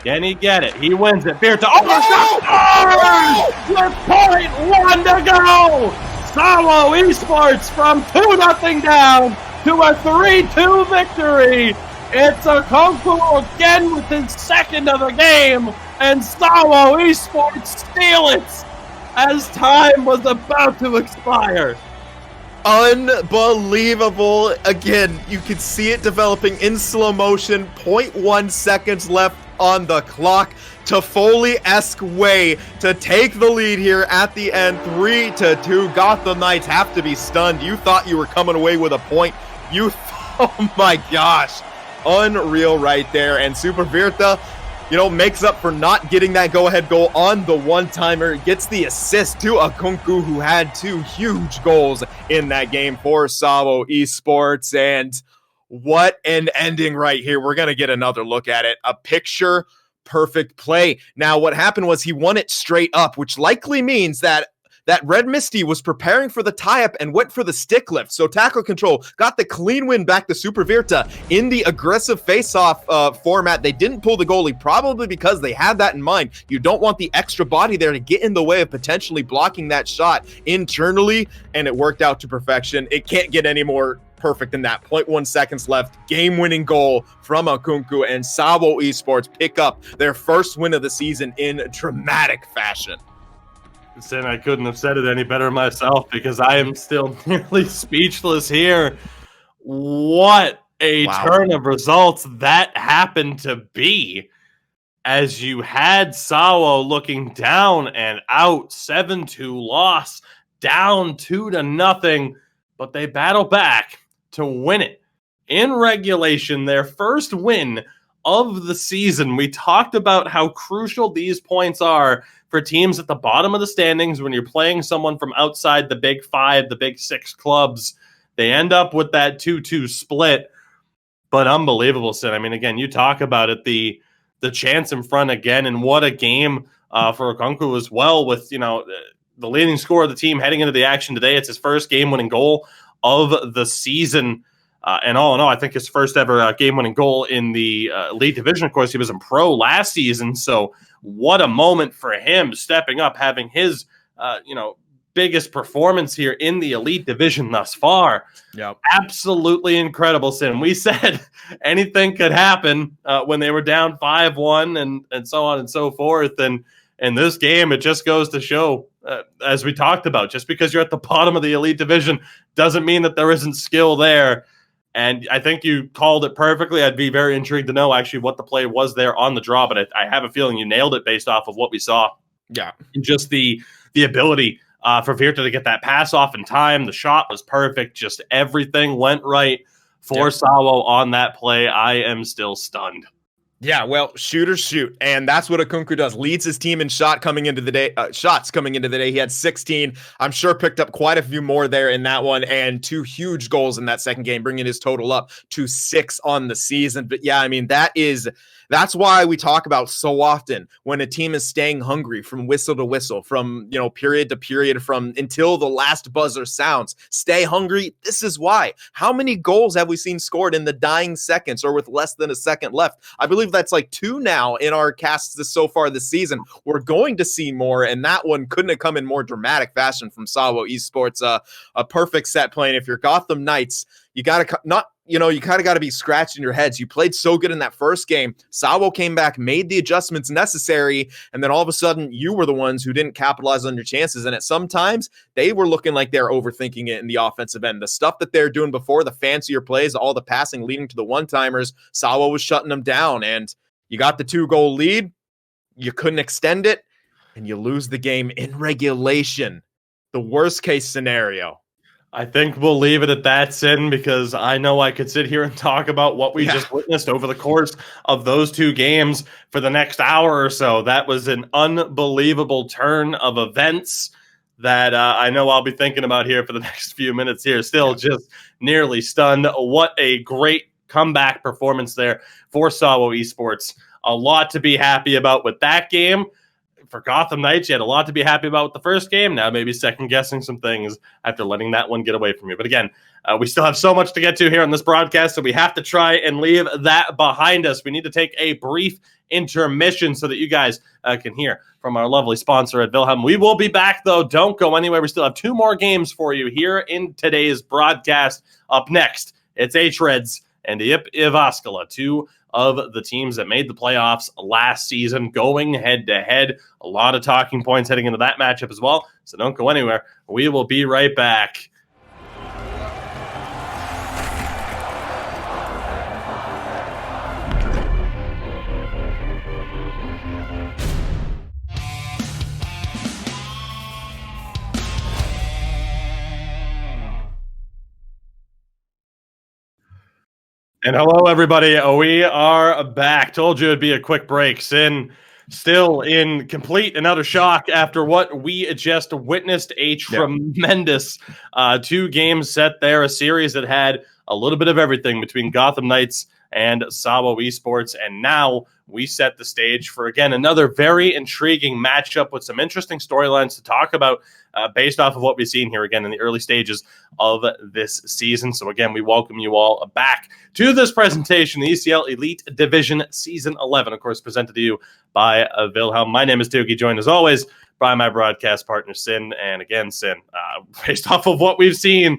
Can he get it? He wins it. Virta overshot with 0.1 to go. SAWO Esports from 2-0 down to a 3-2 victory. It's a Kunku again with his second of the game, and SAWO Esports steal it as time was about to expire. Unbelievable. Again, you could see it developing in slow motion. 0.1 seconds left on the clock. Toffoli-esque way to take the lead here at the end. 3-2. Gotham Knights have to be stunned. You thought you were coming away with a point. Oh my gosh. Unreal right there. And Super Virta, makes up for not getting that go-ahead goal on the one-timer. Gets the assist to a Kunku who had two huge goals in that game for SAWO Esports. And what an ending right here. We're going to get another look at it. A picture-perfect play. Now, what happened was he won it straight up, which likely means that Red Misty was preparing for the tie-up and went for the stick lift. So tackle control got the clean win back to Super Virta in the aggressive face-off format. They didn't pull the goalie, probably because they had that in mind. You don't want the extra body there to get in the way of potentially blocking that shot internally, and it worked out to perfection. It can't get any more perfect than that. 0.1 seconds left. Game-winning goal from Kunku, and SAWO Esports pick up their first win of the season in dramatic fashion. Sin, I couldn't have said it any better myself because I am still nearly speechless here. What a turn of results that happened to be, as you had SAWO looking down and out, 7-2 loss, down 2-0, but they battle back to win it in regulation, their first win of the season. We talked about how crucial these points are for teams at the bottom of the standings when you're playing someone from outside the big five, the big six clubs. They end up with that 2-2 split, but unbelievable, Sin. I mean, again, you talk about it, the chance in front again, and what a game for Kunku as well, with, the leading scorer of the team heading into the action today. It's his first game-winning goal of the season. And all in all, I think his first ever game-winning goal in the Elite Division. Of course, he was in Pro last season, so what a moment for him, stepping up, having his, biggest performance here in the Elite Division thus far. Yep. Absolutely incredible, Sin. We said anything could happen when they were down 5-1 and so on and so forth. And in this game, it just goes to show, as we talked about, just because you're at the bottom of the Elite Division doesn't mean that there isn't skill there. And I think you called it perfectly. I'd be very intrigued to know actually what the play was there on the draw, but I have a feeling you nailed it based off of what we saw. Yeah. And just the ability for Virta to get that pass off in time. The shot was perfect. Just everything went right for SAWO on that play. I am still stunned. Yeah, well, shooters shoot, and that's what Kunku does. Leads his team in shots coming into the day. He had 16. I'm sure picked up quite a few more there in that one, and two huge goals in that second game, bringing his total up to 6 on the season. But yeah, I mean, that is That's why we talk about so often when a team is staying hungry from whistle to whistle, from, period to period, from until the last buzzer sounds. Stay hungry. This is why. How many goals have we seen scored in the dying seconds or with less than a second left? I believe that's like 2 now in our casts so far this season. We're going to see more, and that one couldn't have come in more dramatic fashion from SAWO Esports. A perfect set play. And if you're Gotham Knights, you got to be scratching your heads. You played so good in that first game. SAWO came back, made the adjustments necessary, and then all of a sudden you were the ones who didn't capitalize on your chances. And at some times, they were looking like they're overthinking it in the offensive end. The stuff that they're doing before, the fancier plays, all the passing leading to the one-timers, SAWO was shutting them down. And you got the 2-goal lead. You couldn't extend it, and you lose the game in regulation. The worst-case scenario. I think we'll leave it at that, Sin, because I know I could sit here and talk about what we just witnessed over the course of those 2 games for the next hour or so. That was an unbelievable turn of events that I know I'll be thinking about here for the next few minutes here. Still just nearly stunned. What a great comeback performance there for SAWO Esports. A lot to be happy about with that game. For Gotham Knights, you had a lot to be happy about with the first game. Now maybe second-guessing some things after letting that one get away from you. But again, we still have so much to get to here on this broadcast, so we have to try and leave that behind us. We need to take a brief intermission so that you guys can hear from our lovely sponsor at Wilhelm. We will be back, though. Don't go anywhere. We still have 2 more games for you here in today's broadcast. Up next, it's hREDS and Jyväskylä, 2 of the teams that made the playoffs last season, going head-to-head. A lot of talking points heading into that matchup as well, so don't go anywhere. We will be right back. And hello, everybody. We are back. Told you it'd be a quick break. Sin still in complete and utter shock after what we just witnessed. A tremendous 2-game set there, a series that had a little bit of everything between Gotham Knights and SAWO Esports. And now we set the stage for, again, another very intriguing matchup with some interesting storylines to talk about based off of what we've seen here again in the early stages of this season. So again, we welcome you all back to this presentation, the ECL Elite Division Season 11, of course, presented to you by Wilhelm. My name is Doogie, joined as always by my broadcast partner, Sin. And again, Sin, based off of what we've seen,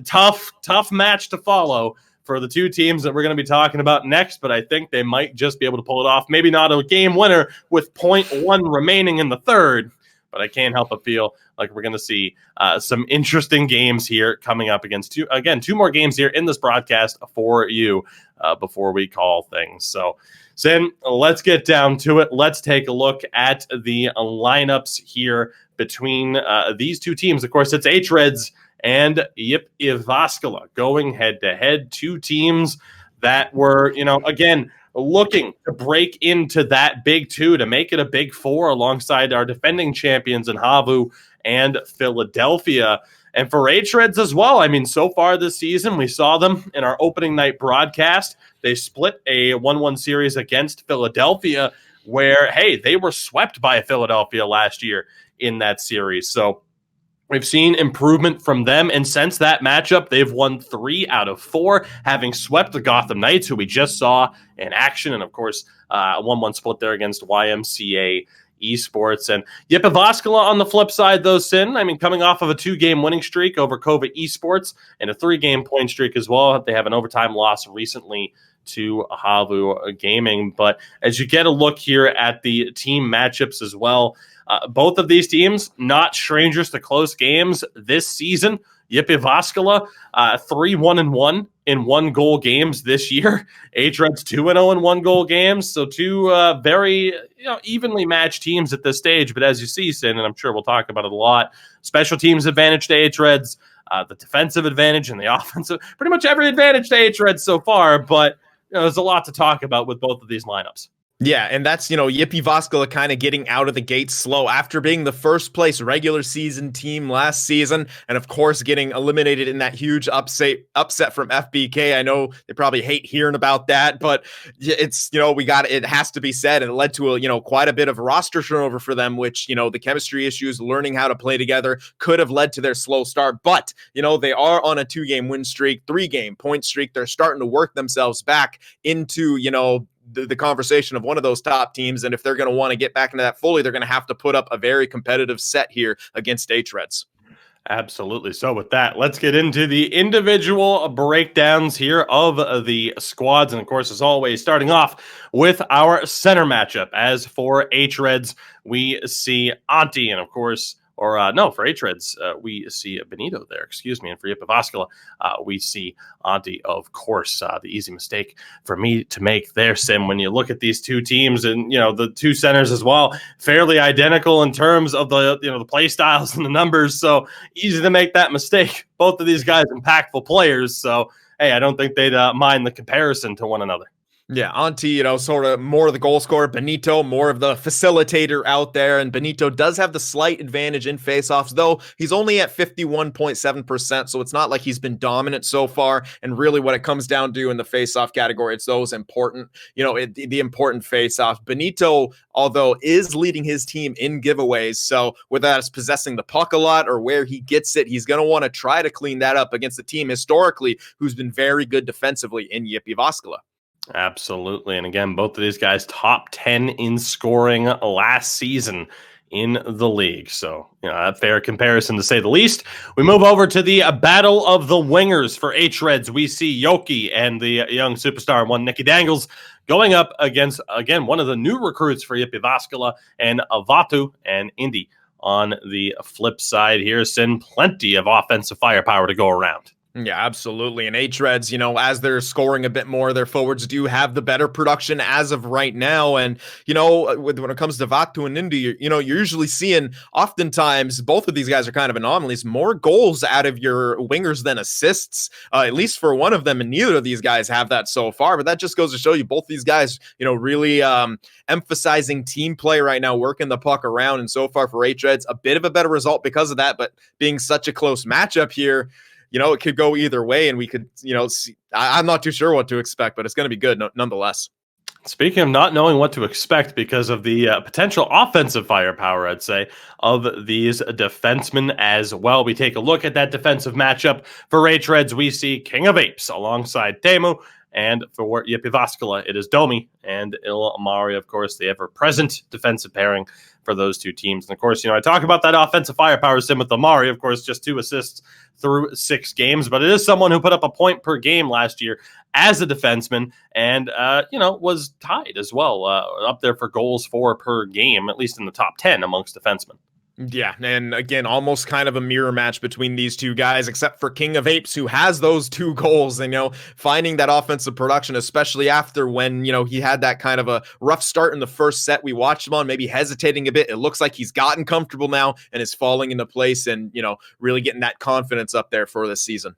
tough match to follow for the 2 teams that we're going to be talking about next, but I think they might just be able to pull it off.Maybe not a game winner with 0.1 remaining in the third, but I can't help but feel like we're going to see some interesting games here coming up against 2 more games here in this broadcast for you before we call things. So, Sin, let's get down to it. Let's take a look at the lineups here between these 2 teams. Of course, it's hREDS and Jyväskylä going head-to-head. 2 teams that were, again, looking to break into that big 2 to make it a big 4 alongside our defending champions in Havu and Philadelphia. And for hREDS as well, I mean, so far this season, we saw them in our opening night broadcast. They split a 1-1 series against Philadelphia where, hey, they were swept by Philadelphia last year in that series. So we've seen improvement from them, and since that matchup, they've won 3 out of 4, having swept the Gotham Knights, who we just saw in action, and of course, a 1-1 split there against YMCA Esports. And Jyväskylä on the flip side, though, Sin, I mean, coming off of a 2-game winning streak over Kova Esports and a 3-game point streak as well. They have an overtime loss recently to Havu Gaming. But as you get a look here at the team matchups as well, both of these teams, not strangers to close games this season. Jyväskylä, 3-1-1 in 1-goal games this year. hREDS 2-0 in 1-goal games. So 2 very evenly matched teams at this stage. But as you see, Sin, and I'm sure we'll talk about it a lot, special teams advantage to hREDS, the defensive advantage and the offensive, pretty much every advantage to hREDS so far. But there's a lot to talk about with both of these lineups. Yeah, and that's, Jyväskylä kind of getting out of the gate slow after being the first place regular season team last season, and of course getting eliminated in that huge upset from FBK. I know they probably hate hearing about that, but it's, it has to be said, and it led to quite a bit of roster turnover for them, which, the chemistry issues, learning how to play together could have led to their slow start. But, they are on a 2-game win streak, 3-game point streak. They're starting to work themselves back into, the conversation of one of those top teams. And if they're going to want to get back into that fully, they're going to have to put up a very competitive set here against hREDS. Absolutely. So with that, let's get into the individual breakdowns here of the squads. And of course, as always, starting off with our center matchup. As for hREDS, we see Antti, and of course, for hREDS, we see Benito there, excuse me, and for Jyväskylä, we see Antti, of course. The easy mistake for me to make there, Sim, when you look at these two teams and, the two centers as well, fairly identical in terms of the play styles and the numbers, so easy to make that mistake. Both of these guys impactful players, so, hey, I don't think they'd mind the comparison to one another. Yeah, Antti, sort of more of the goal scorer. Benito, more of the facilitator out there. And Benito does have the slight advantage in faceoffs, though he's only at 51.7%. So it's not like he's been dominant so far. And really what it comes down to in the faceoff category, it's those important, the important faceoffs. Benito, although, is leading his team in giveaways. So whether that's possessing the puck a lot or where he gets it, he's going to want to try to clean that up against the team historically who's been very good defensively in Jyväskylä. Absolutely. And again, both of these guys top 10 in scoring last season in the league. So, a fair comparison to say the least. We move over to the battle of the wingers for hREDS. We see Yoki and the young superstar one, Nicky Dangles, going up against, again, one of the new recruits for Jyväskylä, and Avatu and Indy on the flip side here. Send plenty of offensive firepower to go around. Yeah, absolutely. And hREDS, as they're scoring a bit more, their forwards do have the better production as of right now. And, when it comes to Vatu and Indy, you're usually seeing, oftentimes, both of these guys are kind of anomalies, more goals out of your wingers than assists, at least for one of them. And neither of these guys have that so far. But that just goes to show you both these guys, really emphasizing team play right now, working the puck around. And so far for hREDS, a bit of a better result because of that. But being such a close matchup here, it could go either way, and we could, see. I'm not too sure what to expect, but it's going to be good nonetheless. Speaking of not knowing what to expect because of the potential offensive firepower, I'd say, of these defensemen as well. We take a look at that defensive matchup. For hREDS, we see King of Apes alongside Teemu. And for Jyväskylä, it is Domi and Ilmari, of course, the ever-present defensive pairing for those two teams. And, of course, I talk about that offensive firepower sim with Ilmari, of course, just 2 assists through 6 games. But it is someone who put up a point per game last year as a defenseman and, was tied as well, up there for goals for per game, at least in the top 10 amongst defensemen. Yeah, and again, almost kind of a mirror match between these two guys, except for King of Apes, who has those 2 goals, and, finding that offensive production, especially after when, he had that kind of a rough start in the first set we watched him on, maybe hesitating a bit. It looks like he's gotten comfortable now and is falling into place and, really getting that confidence up there for this season.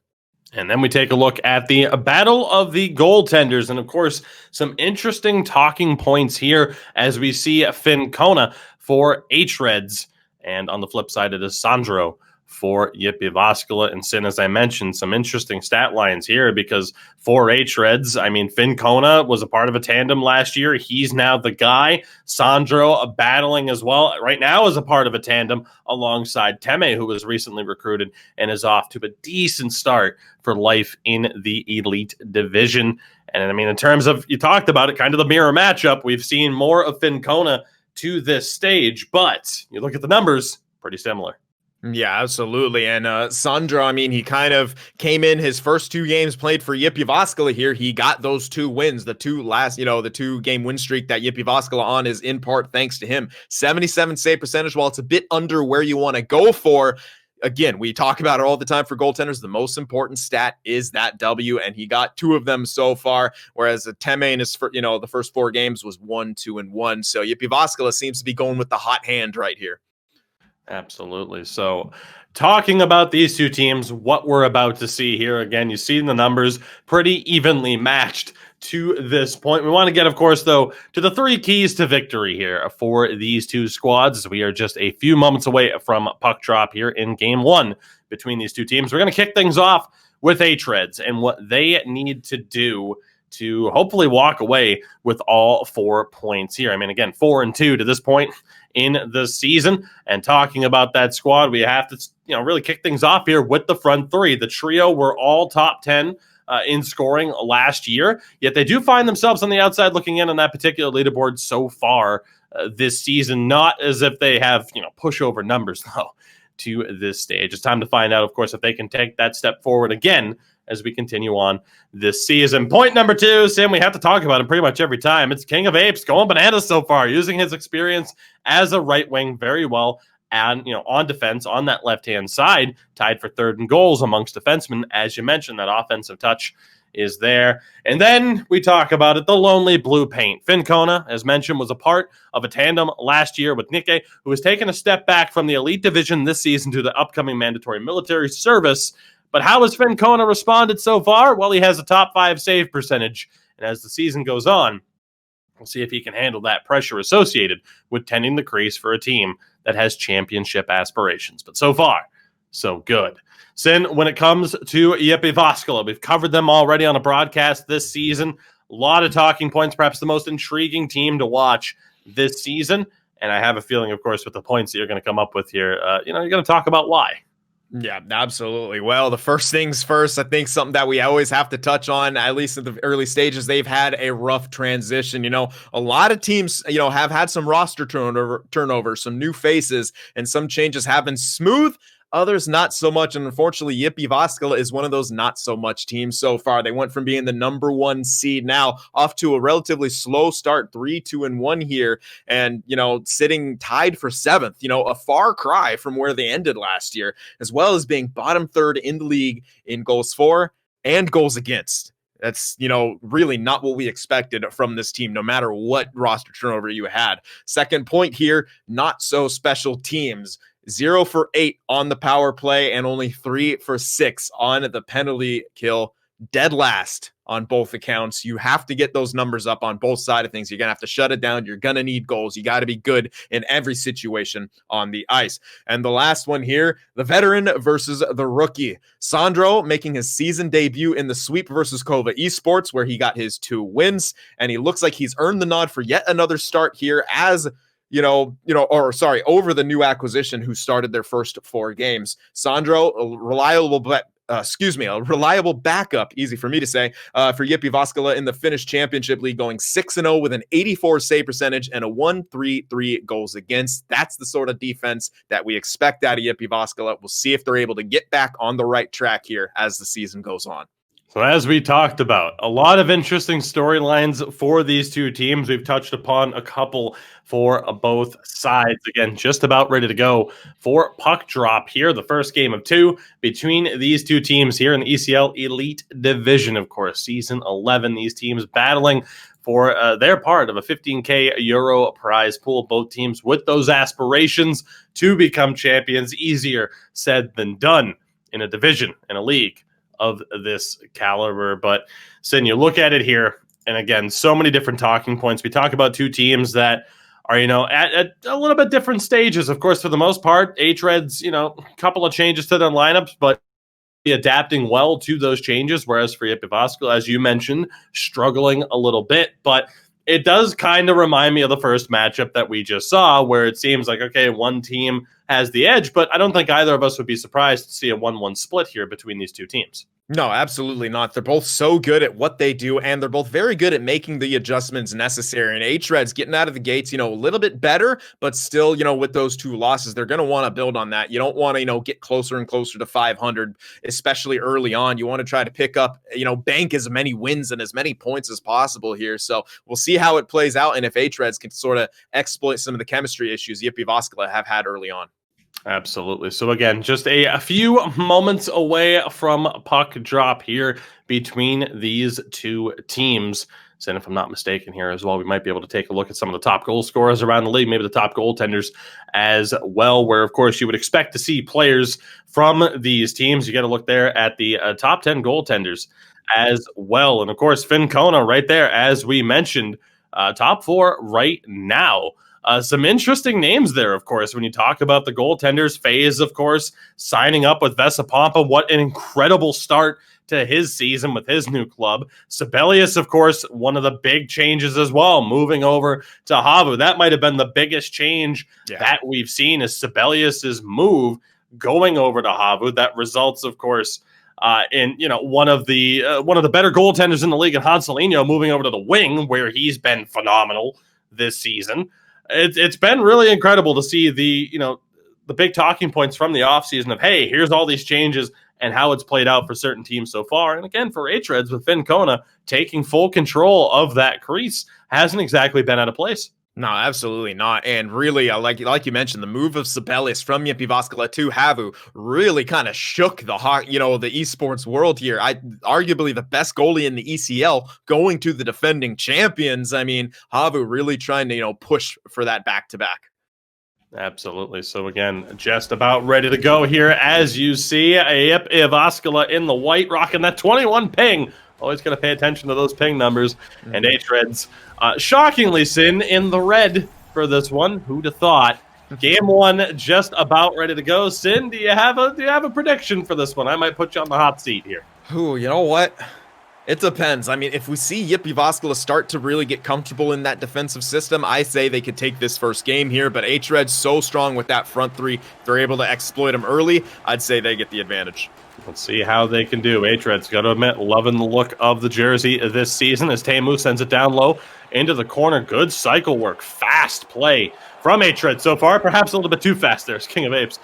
And then we take a look at the battle of the goaltenders. And, of course, some interesting talking points here as we see Finn Kona for hREDS. And on the flip side, it is Sandro for Jyväskylä. And Sin, as I mentioned, some interesting stat lines here because for hREDS, Finn Kona was a part of a tandem last year. He's now the guy. Sandro battling as well right now as a part of a tandem alongside Teme, who was recently recruited and is off to a decent start for life in the Elite division. And in terms of, you talked about it, kind of the mirror matchup, we've seen more of Finn Kona to this stage, but you look at the numbers, pretty similar. Yeah, absolutely. And Sandro, he kind of came in his first 2 games played for Jyväskylä here. He got those 2 wins, the 2-game win streak that Jyväskylä on is in part thanks to him. 77 save percentage, while it's a bit under where you want to go for. Again, we talk about it all the time for goaltenders. The most important stat is that W, and he got 2 of them so far, whereas Teme in his the first 4 games was 1, 2, and 1. So Jyväskylä seems to be going with the hot hand right here. Absolutely. So talking about these two teams, what we're about to see here, again, you see the numbers pretty evenly matched to this point. We want to get, of course, though, to the 3 keys to victory here for these 2 squads. We are just a few moments away from puck drop here in game 1 between these 2 teams. We're going to kick things off with hREDS and what they need to do to hopefully walk away with all 4 points here. I mean, again, 4-2 to this point in the season. And talking about that squad, we have to, really kick things off here with the front 3. The trio were all top 10 in scoring last year, yet they do find themselves on the outside looking in on that particular leaderboard so far this season. Not as if they have, pushover numbers, though, to this stage. It's time to find out, of course, if they can take that step forward again as we continue on this season. Point number 2, Sim, we have to talk about him pretty much every time. It's King of Apes going bananas so far, using his experience as a right wing very well. And, on defense, on that left-hand side, tied for 3rd in goals amongst defensemen. As you mentioned, that offensive touch is there. And then we talk about it, the lonely blue paint. Finn Kona, as mentioned, was a part of a tandem last year with Nikke, who has taken a step back from the elite division this season to the upcoming mandatory military service. But how has Finn Kona responded so far? Well, he has a top 5 save percentage. And as the season goes on, we'll see if he can handle that pressure associated with tending the crease for a team that has championship aspirations. But so far, so good. Sin, when it comes to Jyväskylä, we've covered them already on a broadcast this season. A lot of talking points, perhaps the most intriguing team to watch this season. And I have a feeling, of course, with the points that you're going to come up with here, you're going to talk about why. Yeah, absolutely. Well, the first things first, I think something that we always have to touch on, at least in the early stages, they've had a rough transition. A lot of teams, have had some roster turnover, some new faces, and some changes have been smooth. Others not so much, and unfortunately, Jyväskylä is one of those not so much teams so far. They went from being the number 1 seed now off to a relatively slow start, 3-2-1 here, and sitting tied for 7th. A far cry from where they ended last year, as well as being bottom 3rd in the league in goals for and goals against. That's, really not what we expected from this team, no matter what roster turnover you had. Second point here, not so special teams. 0 for 8 on the power play and only 3 for 6 on the penalty kill. Dead last on both accounts. You have to get those numbers up on both sides of things. You're going to have to shut it down. You're going to need goals. You got to be good in every situation on the ice. And the last one here, the veteran versus the rookie. Sandro making his season debut in the sweep versus SAWO Esports, where he got his 2 wins. And he looks like he's earned the nod for yet another start here as over the new acquisition who started their first 4 games. Sandro, a reliable backup, easy for me to say, for Jyväskylä in the Finnish Championship League, going 6-0 with an 84 save percentage and a 1.33 goals against. That's the sort of defense that we expect out of Jyväskylä. We'll see if they're able to get back on the right track here as the season goes on. So as we talked about, a lot of interesting storylines for these 2 teams. We've touched upon a couple for both sides. Again, just about ready to go for puck drop here. The first game of 2 between these 2 teams here in the ECL Elite Division, of course. Season 11, these teams battling for their part of a 15K euro prize pool. Both teams with those aspirations to become champions. Easier said than done in a division, in a league of this caliber. But Sin, you look at it here, and again, so many different talking points. We talk about 2 teams that are, at a little bit different stages. Of course, for the most part, hREDS, a couple of changes to their lineups, but adapting well to those changes. Whereas for Jyväskylä, as you mentioned, struggling a little bit, but it does kind of remind me of the first matchup that we just saw, where it seems like, okay, one team has the edge, but I don't think either of us would be surprised to see a 1-1 split here between these 2 teams. No, absolutely not. They're both so good at what they do, and they're both very good at making the adjustments necessary. And hREDS getting out of the gates, a little bit better, but still, with those 2 losses, they're going to want to build on that. You don't want to, get closer and closer to 500, especially early on. You want to try to pick up, bank as many wins and as many points as possible here. So we'll see how it plays out, and if hREDS can sort of exploit some of the chemistry issues Jyväskylä have had early on. Absolutely. So again, just a few moments away from puck drop here between these 2 teams. Sin, if I'm not mistaken here as well, we might be able to take a look at some of the top goal scorers around the league, maybe the top goaltenders as well, where, of course, you would expect to see players from these teams. You got to look there at the top 10 goaltenders as well. And, of course, Finn Kona right there, as we mentioned, top 4 right now. Some interesting names there, of course, when you talk about the goaltenders. Phase, of course, signing up with Vesapampa. What an incredible start to his season with his new club. Sibelius, of course, one of the big changes as well, moving over to Havu. That might have been the biggest change that we've seen, is Sibelius's move going over to Havu. That results, of course, in one of the better goaltenders in the league, in Hanselino, moving over to the wing, where he's been phenomenal this season. It's been really incredible to see the big talking points from the offseason of, hey, here's all these changes and how it's played out for certain teams so far. And again, for hREDS, with Finn Kona taking full control of that crease, hasn't exactly been out of place. No, absolutely not. And really, like you mentioned, the move of Sibelius from Jyväskylä to Havu really kind of shook the esports world here. Arguably the best goalie in the ECL going to the defending champions. I mean, Havu really trying to push for that back-to-back. Absolutely. So again, just about ready to go here, as you see. Jyväskylä in the white, rocking that 21 ping. Always got to pay attention to those ping numbers. And hREDS, shockingly, Sin, in the red for this one. Who'd have thought? Game 1 just about ready to go. Sin, do you have a prediction for this one? I might put you on the hot seat here. Ooh, you know what? It depends. I mean, if we see Jyväskylä start to really get comfortable in that defensive system, I say they could take this first game here. But hREDS so strong with that front three. If they're able to exploit them early, I'd say they get the advantage. Let's see how they can do. hREDS, got to admit, loving the look of the jersey this season, as Teemu sends it down low into the corner. Good cycle work. Fast play from hREDS so far. Perhaps a little bit too fast there, as King of Apes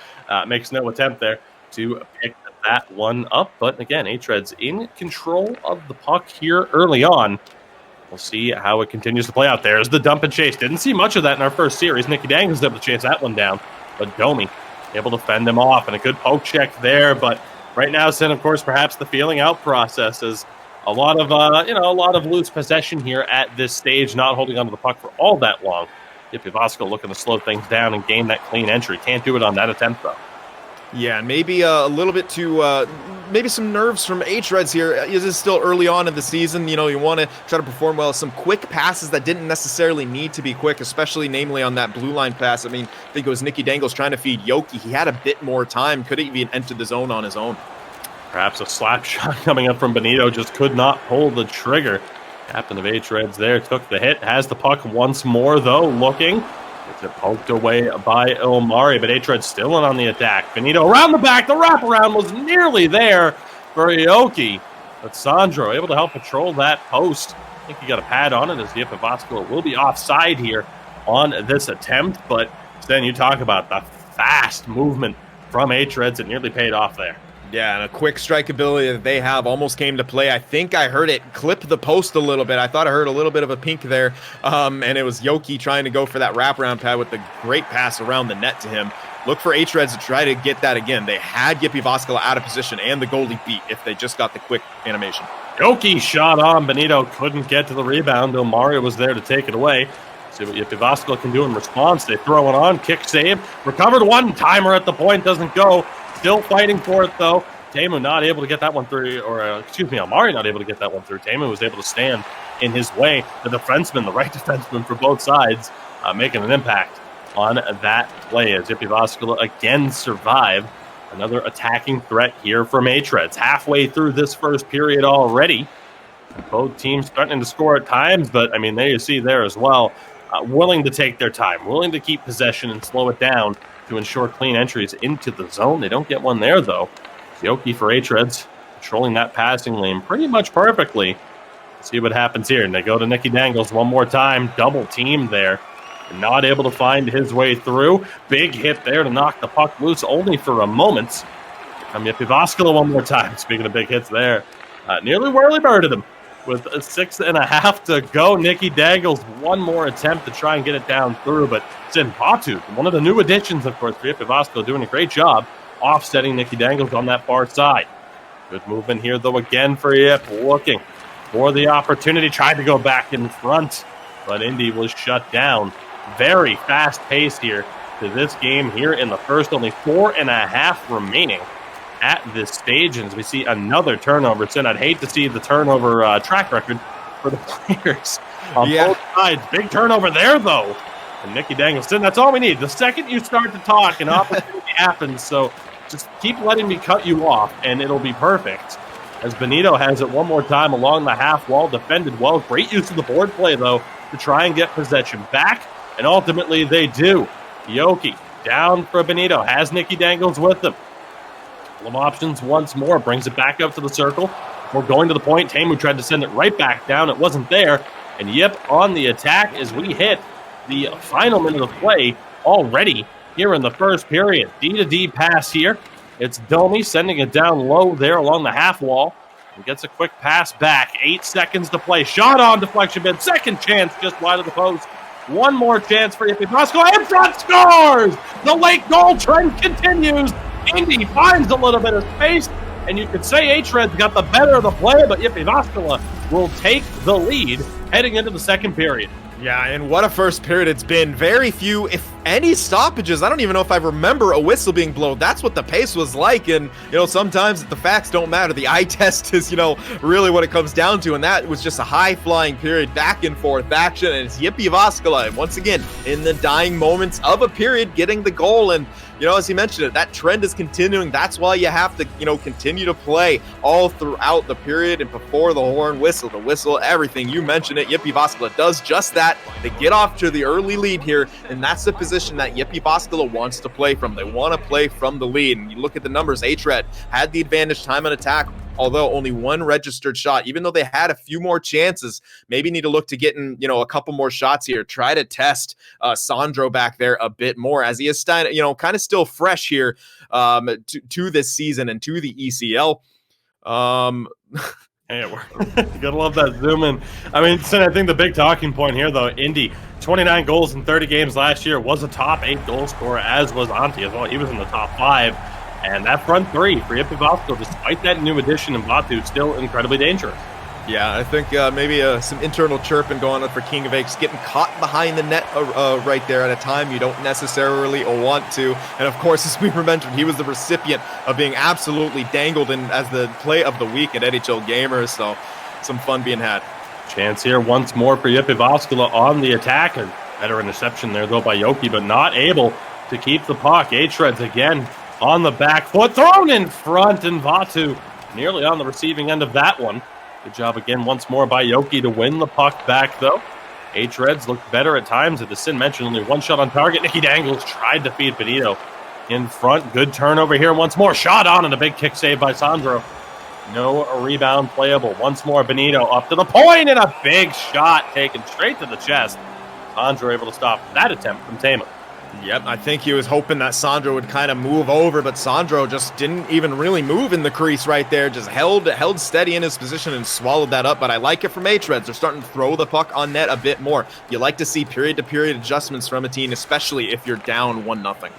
makes no attempt there to pick that one up. But again, hREDS in control of the puck here early on. We'll see how it continues to play out. There's the dump and chase. Didn't see much of that in our first series. Nicky Dangles able to chase that one down, but Domi able to fend him off, and a good poke check there. But right now, Sin, of course, perhaps the feeling out process is a lot of loose possession here at this stage, not holding onto the puck for all that long. Jyväskylä looking to slow things down and gain that clean entry. Can't do it on that attempt, though. Yeah, maybe a little bit too, maybe some nerves from hREDS here. It is still early on in the season. You want to try to perform well. Some quick passes that didn't necessarily need to be quick, especially namely on that blue line pass. I mean, I think it was Nicky Dangles trying to feed Yoki. He had a bit more time, could have even entered the zone on his own. Perhaps a slap shot coming up from Benito, just could not pull the trigger. Captain of hREDS there took the hit, has the puck once more, though, looking. Gets it poked away by Ilmari, but hREDS still in on the attack. Benito around the back. The wraparound was nearly there for Yoki, but Sandro able to help patrol that post. I think he got a pad on it, as Jyväskylä will be offside here on this attempt. But then you talk about the fast movement from hREDS. It nearly paid off there. Yeah, and a quick strike ability that they have almost came to play. I think I heard it clip the post a little bit. I thought I heard a little bit of a pink there, and it was Yoki trying to go for that wraparound pad with the great pass around the net to him. Look for hREDS to try to get that again. They had Jyväskylä out of position and the goalie beat if they just got the quick animation. Yoki shot on. Benito couldn't get to the rebound. Mario was there to take it away. See what Jyväskylä can do in response. They throw it on. Kick save. Recovered one. Timer at the point. Doesn't go. Still fighting for it, though. Teemu not able to get that one through, Amari not able to get that one through. Teemu was able to stand in his way. The defenseman, the right defenseman for both sides, making an impact on that play as Jyväskylä again survive. Another attacking threat here from hREDS. Halfway through this first period already. Both teams starting to score at times, but, I mean, there you see there as well. Willing to take their time, willing to keep possession and slow it down to ensure clean entries into the zone. They don't get one there, though. Yoki for hREDS, controlling that passing lane pretty much perfectly. Let's see what happens here. And they go to Nicky Dangles one more time. Double team there. Not able to find his way through. Big hit there to knock the puck loose only for a moment. Jyväskylä one more time. Speaking of big hits there. Nearly whirly-birded him with 6.5 to go. Nicky Dangles, one more attempt to try and get it down through. But Sin Batu, one of the new additions, of course, for Jyväskylä, doing a great job offsetting Nicky Dangles on that far side. Good movement here, though, again for Yip. Looking for the opportunity. Tried to go back in front, but Indy was shut down. Very fast pace here to this game here in the first. Only 4.5 remaining at this stage. And as we see another turnover, Sin, I'd hate to see the turnover track record for the players on both sides. Big turnover there, though. And Nicky Dangles, Sin, that's all we need. The second you start to talk, an opportunity happens. So just keep letting me cut you off, and it'll be perfect. As Benito has it one more time along the half wall, defended well. Great use of the board play, though, to try and get possession back, and ultimately they do. Yoki down for Benito, has Nicky Dangles with him. Couple of options once more, brings it back up to the circle. We're going to the point. Tamu tried to send it right back down. It wasn't there. And Yip on the attack as we hit the final minute of play already here in the first period. D-to-D pass here. It's Domi sending it down low there along the half wall. And gets a quick pass back. 8 seconds to play. Shot on deflection bid. Second chance just wide of the post. One more chance for Yippee Vascola. In front, scores! The late goal trend continues. Indy finds a little bit of space. And you could say hREDS got the better of the play, but Yippee Vascola will take the lead heading into the second period. Yeah, and what a first period it's been. Very few, if any, stoppages. I don't even know if I remember a whistle being blown. That's what the pace was like, and, sometimes the facts don't matter. The eye test is, really what it comes down to, and that was just a high-flying period, back and forth action, and it's Yippee Vascola, once again, in the dying moments of a period, getting the goal, and, as he mentioned it, that trend is continuing. That's why you have to, continue to play all throughout the period and before the horn whistle, the whistle, everything. You mentioned it. Yippee Vascola does just that. They get off to the early lead here, and that's the position that Yippee Vascola wants to play from. They want to play from the lead, and you look at the numbers. hRED had the advantage time on attack, although only one registered shot. Even though they had a few more chances, maybe need to look to get in, a couple more shots here. Try to test Sandro back there a bit more, as he is, kind of still fresh here to this season and to the ECL. Hey, gotta love that zoom in. I mean, Sin, I think the big talking point here, though, Indy, 29 goals in 30 games last year, was a top 8 goal scorer, as was Antti as well. He was in the top 5. And that front three for Yippee Vascola, despite that new addition in Batu, still incredibly dangerous. Yeah, I think maybe some internal chirping going on for King of Aches, getting caught behind the net right there at a time you don't necessarily want to. And of course, as we mentioned, he was the recipient of being absolutely dangled in as the play of the week at NHL Gamers. So some fun being had. Chance here once more for Yippee Vascola on the attack. A better interception there, though, by Yoki, but not able to keep the puck. hREDS again on the back foot, thrown in front, and Vatu nearly on the receiving end of that one. Good job again once more by Yoki to win the puck back, though. hREDS looked better at times. As the Sin mentioned, only one shot on target. Nicky Dangles tried to feed Benito in front. Good turnover here once more. Shot on and a big kick save by Sandro. No rebound playable. Once more, Benito up to the point and a big shot taken straight to the chest. Sandro able to stop that attempt from Tamu. Yep, I think he was hoping that Sandro would kind of move over, but Sandro just didn't even really move in the crease right there. Just held steady in his position and swallowed that up. But I like it from hREDS. They're starting to throw the puck on net a bit more. You like to see period-to-period adjustments from a team, especially if you're down 1-0.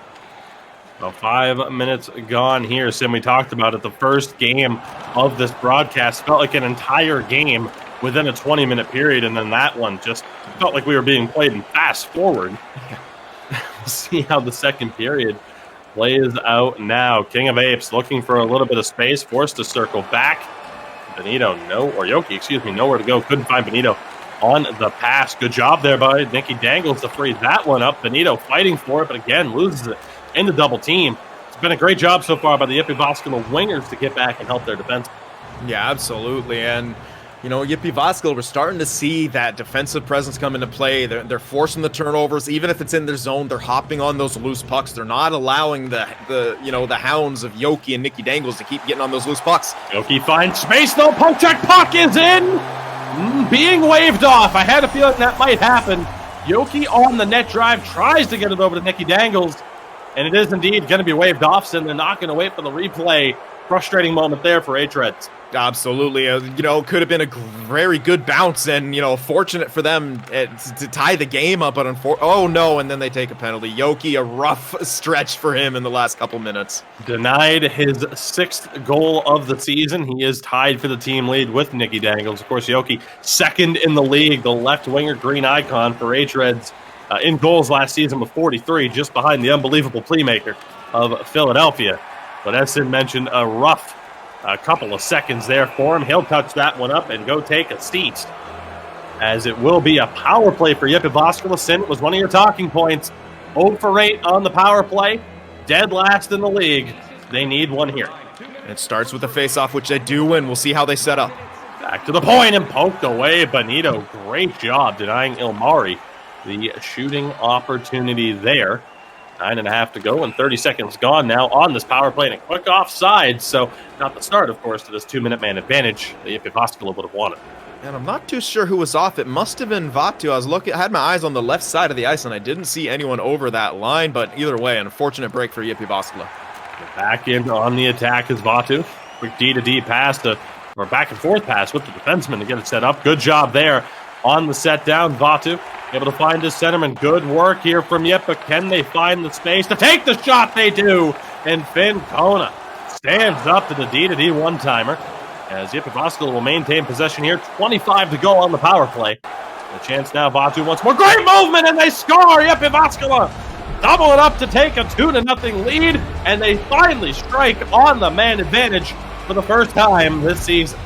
Well, 5 minutes gone here. Sim, we talked about it. The first game of this broadcast felt like an entire game within a 20-minute period, and then that one just felt like we were being played in fast forward. We'll see how the second period plays out now. King of Apes looking for a little bit of space, forced to circle back. Benito, Yoki, nowhere to go. Couldn't find Benito on the pass. Good job there by Nicky Dangles to free that one up. Benito fighting for it, but again, loses it in the double team. It's been a great job so far by the Yippee Vascola wingers to get back and help their defense. Yeah, absolutely. And Yippee Vascola, we're starting to see that defensive presence come into play. They're forcing the turnovers, even if it's in their zone. They're hopping on those loose pucks. They're not allowing the hounds of Yoki and Nicky Dangles to keep getting on those loose pucks. Yoki finds space, though. Poke check, puck is in, being waved off. I had a feeling that might happen. Yoki on the net drive tries to get it over to Nicky Dangles, and it is indeed going to be waved off. So they're not going to wait for the replay frustrating moment there for hREDS. Absolutely. Could have been a very good bounce and, fortunate for them to tie the game up, but oh no, and then they take a penalty. Yoki, a rough stretch for him in the last couple minutes. Denied his 6th goal of the season. He is tied for the team lead with Nicky Dangles. Of course, Yoki, 2nd in the league, the left winger green icon for hREDS in goals last season with 43, just behind the unbelievable playmaker of Philadelphia. But as Sid mentioned, a rough couple of seconds there for him. He'll touch that one up and go take a seat, as it will be a power play for Jyväskylä. Sin was one of your talking points. 0 for 8 on the power play. Dead last in the league. They need one here. It starts with a face-off, which they do win. We'll see how they set up. Back to the point and poked away. Benito, great job denying Ilmari the shooting opportunity there. 9.5 to go and 30 seconds gone now on this power play and a quick offside. So not the start, of course, to this 2-minute man advantage that Jyväskylä would have wanted. And I'm not too sure who was off. It must have been Vatu. I had my eyes on the left side of the ice and I didn't see anyone over that line. But either way, an unfortunate break for Jyväskylä. Back in on the attack is Vatu. Quick D-to-D pass or back and forth pass with the defenseman to get it set up. Good job there on the set down. Vatu able to find his centerman. Good work here from Jip, but can they find the space to take the shot? They do. And Finn Kona stands up to the D-to-D one-timer, as Jyväskylä will maintain possession here. 25 to go on the power play. A chance now. Vatu once more. Great movement, and they score. Jyväskylä double it up to take a 2-0 lead, and they finally strike on the man advantage for the first time this season.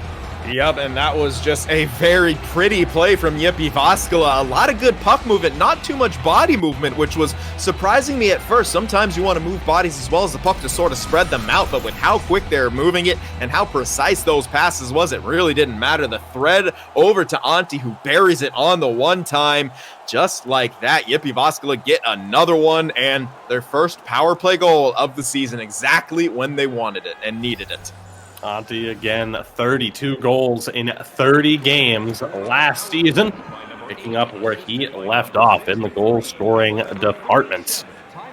Yep, and that was just a very pretty play from Jyväskylä. A lot of good puck movement, not too much body movement, which was surprising me at first. Sometimes you want to move bodies as well as the puck to sort of spread them out, but with how quick they're moving it and how precise those passes was, it really didn't matter. The thread over to Antti, who buries it on the one-time. Just like that, Jyväskylä get another one and their first power play goal of the season, exactly when they wanted it and needed it. Antti again, 32 goals in 30 games last season, picking up where he left off in the goal-scoring department.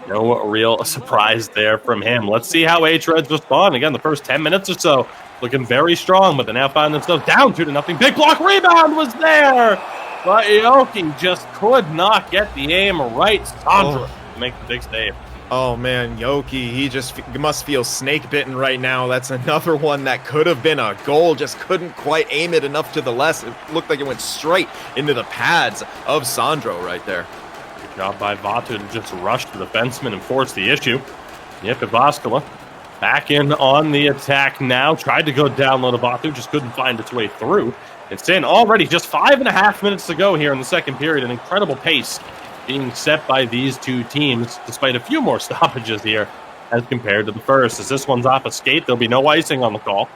No real surprise there from him. Let's see how hREDS respond. Again, the first 10 minutes or so looking very strong, but they now find themselves down 2-0. Big block rebound was there, but Yoki just could not get the aim right. Sandra to make the big save. Oh man, Yoki, he just must feel snake bitten right now. That's another one that could have been a goal, just couldn't quite aim it enough to the left. It looked like it went straight into the pads of Sandro right there. Good job by Vatu to just rush the defenseman and force the issue. Jyväskylä back in on the attack now. Tried to go down low to Vatu, just couldn't find its way through. It's in already, just 5.5 minutes to go here in the second period. An incredible pace being set by these two teams, despite a few more stoppages here as compared to the first. As this one's off a skate, there'll be no icing on the call.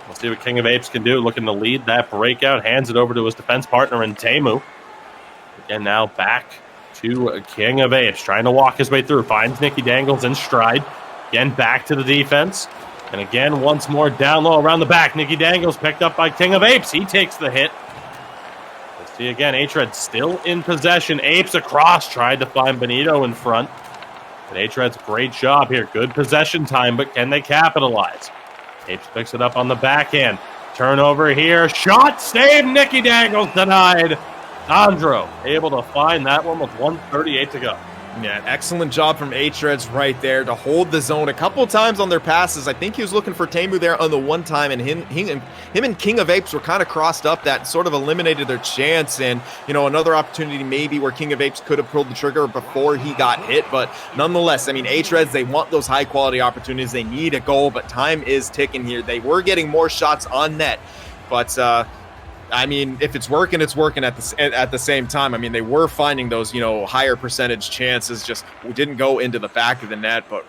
We'll see what King of Apes can do, looking to lead that breakout. Hands it over to his defense partner in Teemu. Again, now back to King of Apes, trying to walk his way through. Finds Nicky Dangles in stride. Again, back to the defense. And again, once more down low around the back. Nicky Dangles picked up by King of Apes. He takes the hit. See again, hREDS still in possession. Apes across, tried to find Benito in front. But hREDS, great job here. Good possession time, but can they capitalize? Apes picks it up on the backhand. Turnover here. Shot, save, Nicky Dangles denied. Sandro able to find that one with 1:38 to go. Yeah, excellent job from hREDS right there to hold the zone a couple times on their passes. I think he was looking for Teemu there on the one time, and him and King of Apes were kind of crossed up. That sort of eliminated their chance, and another opportunity maybe where King of Apes could have pulled the trigger before he got hit. But nonetheless, I mean, hREDS, they want those high quality opportunities. They need a goal, but time is ticking here. They were getting more shots on net, but I mean, if it's working at the same time. I mean, they were finding those, higher percentage chances, just didn't go into the back of the net. But,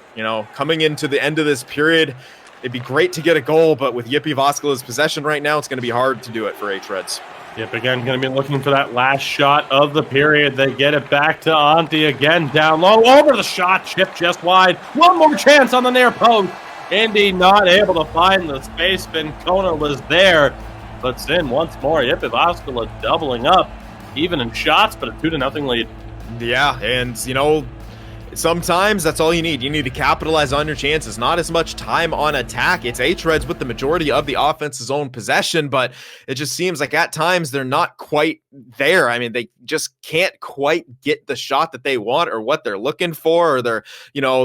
coming into the end of this period, it'd be great to get a goal. But with Jyväskylä's possession right now, it's going to be hard to do it for hREDS. Yep, again, going to be looking for that last shot of the period. They get it back to Antti again, down low, over the shot, chip just wide. One more chance on the near post. Indy not able to find the space. Finn Kona was there. But Sin once more, Jyväskylä doubling up, even in shots, but a 2-0 lead. Yeah, and Sometimes that's all you need. You need to capitalize on your chances. Not as much time on attack. It's hREDS with the majority of the offense's own possession, but it just seems like at times they're not quite there. I mean, they just can't quite get the shot that they want or what they're looking for, or they're,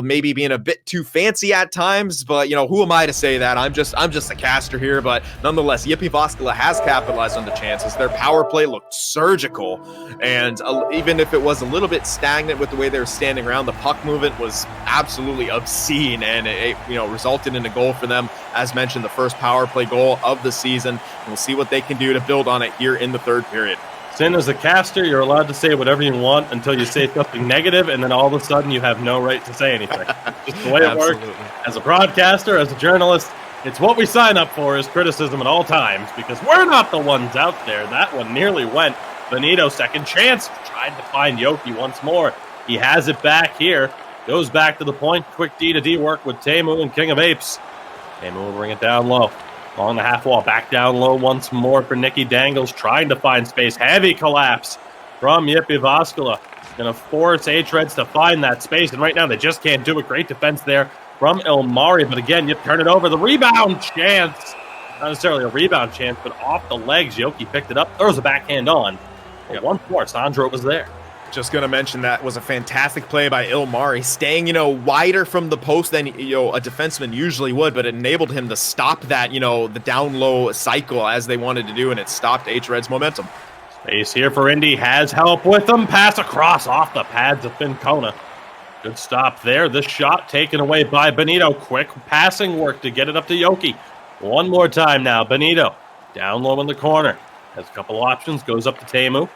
maybe being a bit too fancy at times. But, who am I to say that? I'm just a caster here. But nonetheless, Jyväskylä has capitalized on the chances. Their power play looked surgical. And even if it was a little bit stagnant with the way they were standing around, the puck movement was absolutely obscene, and it resulted in a goal for them. As mentioned, the first power play goal of the season. And we'll see what they can do to build on it here in the third period. Sin, as a caster, you're allowed to say whatever you want until you say something negative, and then all of a sudden you have no right to say anything. Just the way it works. As a broadcaster, as a journalist, it's what we sign up for is criticism at all times, because we're not the ones out there. That one nearly went. Benito, second chance, tried to find Yoki once more. He has it back here. Goes back to the point. Quick D-to-D work with Teemu and King of Apes. Teemu will bring it down low. Along the half wall. Back down low once more for Nicky Dangles. Trying to find space. Heavy collapse from Jyväskylä. Going to force hREDS to find that space. And right now they just can't do it. Great defense there from Ilmari. But again, you turn it over. The rebound chance. Not necessarily a rebound chance, but off the legs. Yoki picked it up. Throws a backhand on. But once more, Sandro was there. Just going to mention that was a fantastic play by Ilmari, staying, wider from the post than, a defenseman usually would, but it enabled him to stop that, the down low cycle as they wanted to do, and it stopped hREDS' momentum. Space here for Indy, has help with them. Pass across off the pads of Fincona. Good stop there. This shot taken away by Benito. Quick passing work to get it up to Yoki. One more time now. Benito down low in the corner. Has a couple options. Goes up to Teemu.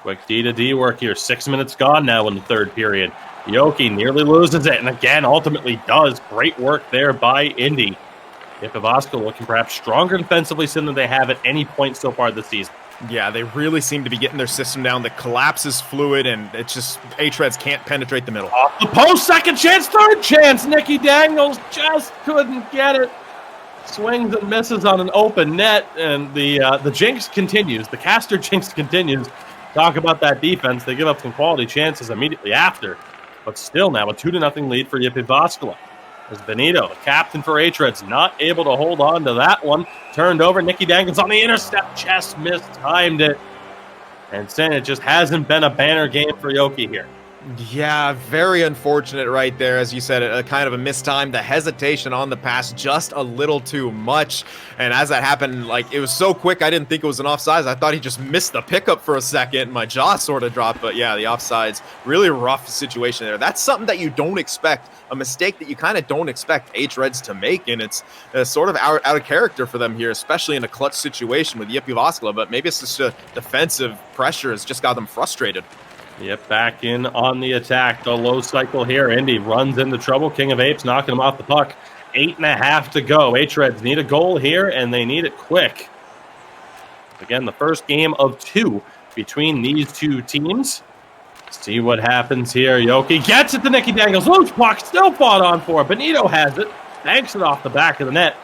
Quick D-to-D work here. 6 minutes gone now in the third period. Yoki nearly loses it, and again, ultimately does. Great work there by Indy. Jyväskylä looking perhaps stronger defensively than they have at any point so far this season. Yeah, they really seem to be getting their system down. The collapse is fluid, and it's just hREDS can't penetrate the middle. Off the post, second chance, third chance. Nicky Dangles just couldn't get it. Swings and misses on an open net, and the jinx continues. The caster jinx continues. Talk about that defense. They give up some quality chances immediately after. But still now a 2-0 lead for Jyväskylä. As Benito, the captain for hREDS, not able to hold on to that one. Turned over. Nicky Dangles on the intercept. Just mistimed it. And saying it just hasn't been a banner game for Yoki here. Yeah, very unfortunate right there. As you said, a kind of a mistime. The hesitation on the pass just a little too much. And as that happened, it was so quick, I didn't think it was an offsides. I thought he just missed the pickup for a second. My jaw sort of dropped. But yeah, the offsides, really rough situation there. That's something that you don't expect. A mistake that you kind of don't expect hREDS to make. And it's sort of out of character for them here, especially in a clutch situation with Jyväskylä. But maybe it's just a defensive pressure has just got them frustrated. Yep, back in on the attack. The low cycle here. Indy runs into trouble. King of Apes knocking him off the puck. 8.5 to go. hREDS need a goal here, and they need it quick. Again, the first game of 2 between these two teams. See what happens here. Yoki gets it to Nicky Dangles. Loose puck, still fought on for. Benito has it. Banks it off the back of the net.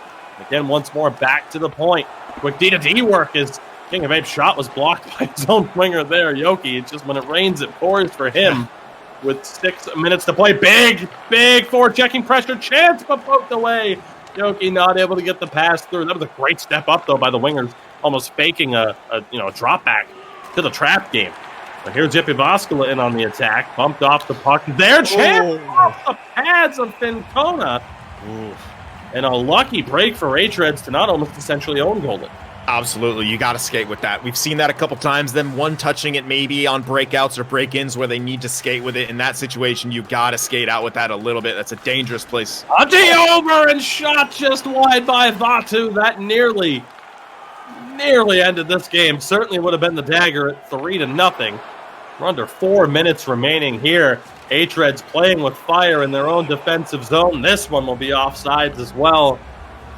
Again, once more, back to the point. Quick D-to-D work is... King of Apes' shot was blocked by his own winger there, Yoki. It's just when it rains, it pours for him. With 6 minutes to play, big forward-checking pressure chance, but poked away. Yoki not able to get the pass through. That was a great step up, though, by the wingers, almost faking a drop back to the trap game. But here's Jyväskylä in on the attack, bumped off the puck. Their chance off the pads of Fincona. And a lucky break for hREDS to not almost essentially own goal it. Absolutely. You got to skate with that. We've seen that a couple times, them one-touching it maybe on breakouts or break-ins where they need to skate with it. In that situation, you got to skate out with that a little bit. That's a dangerous place. Ante over and shot just wide by Vatu. That nearly ended this game. Certainly would have been the dagger at 3-0. We're under 4 minutes remaining here. hREDS playing with fire in their own defensive zone. This one will be offsides as well.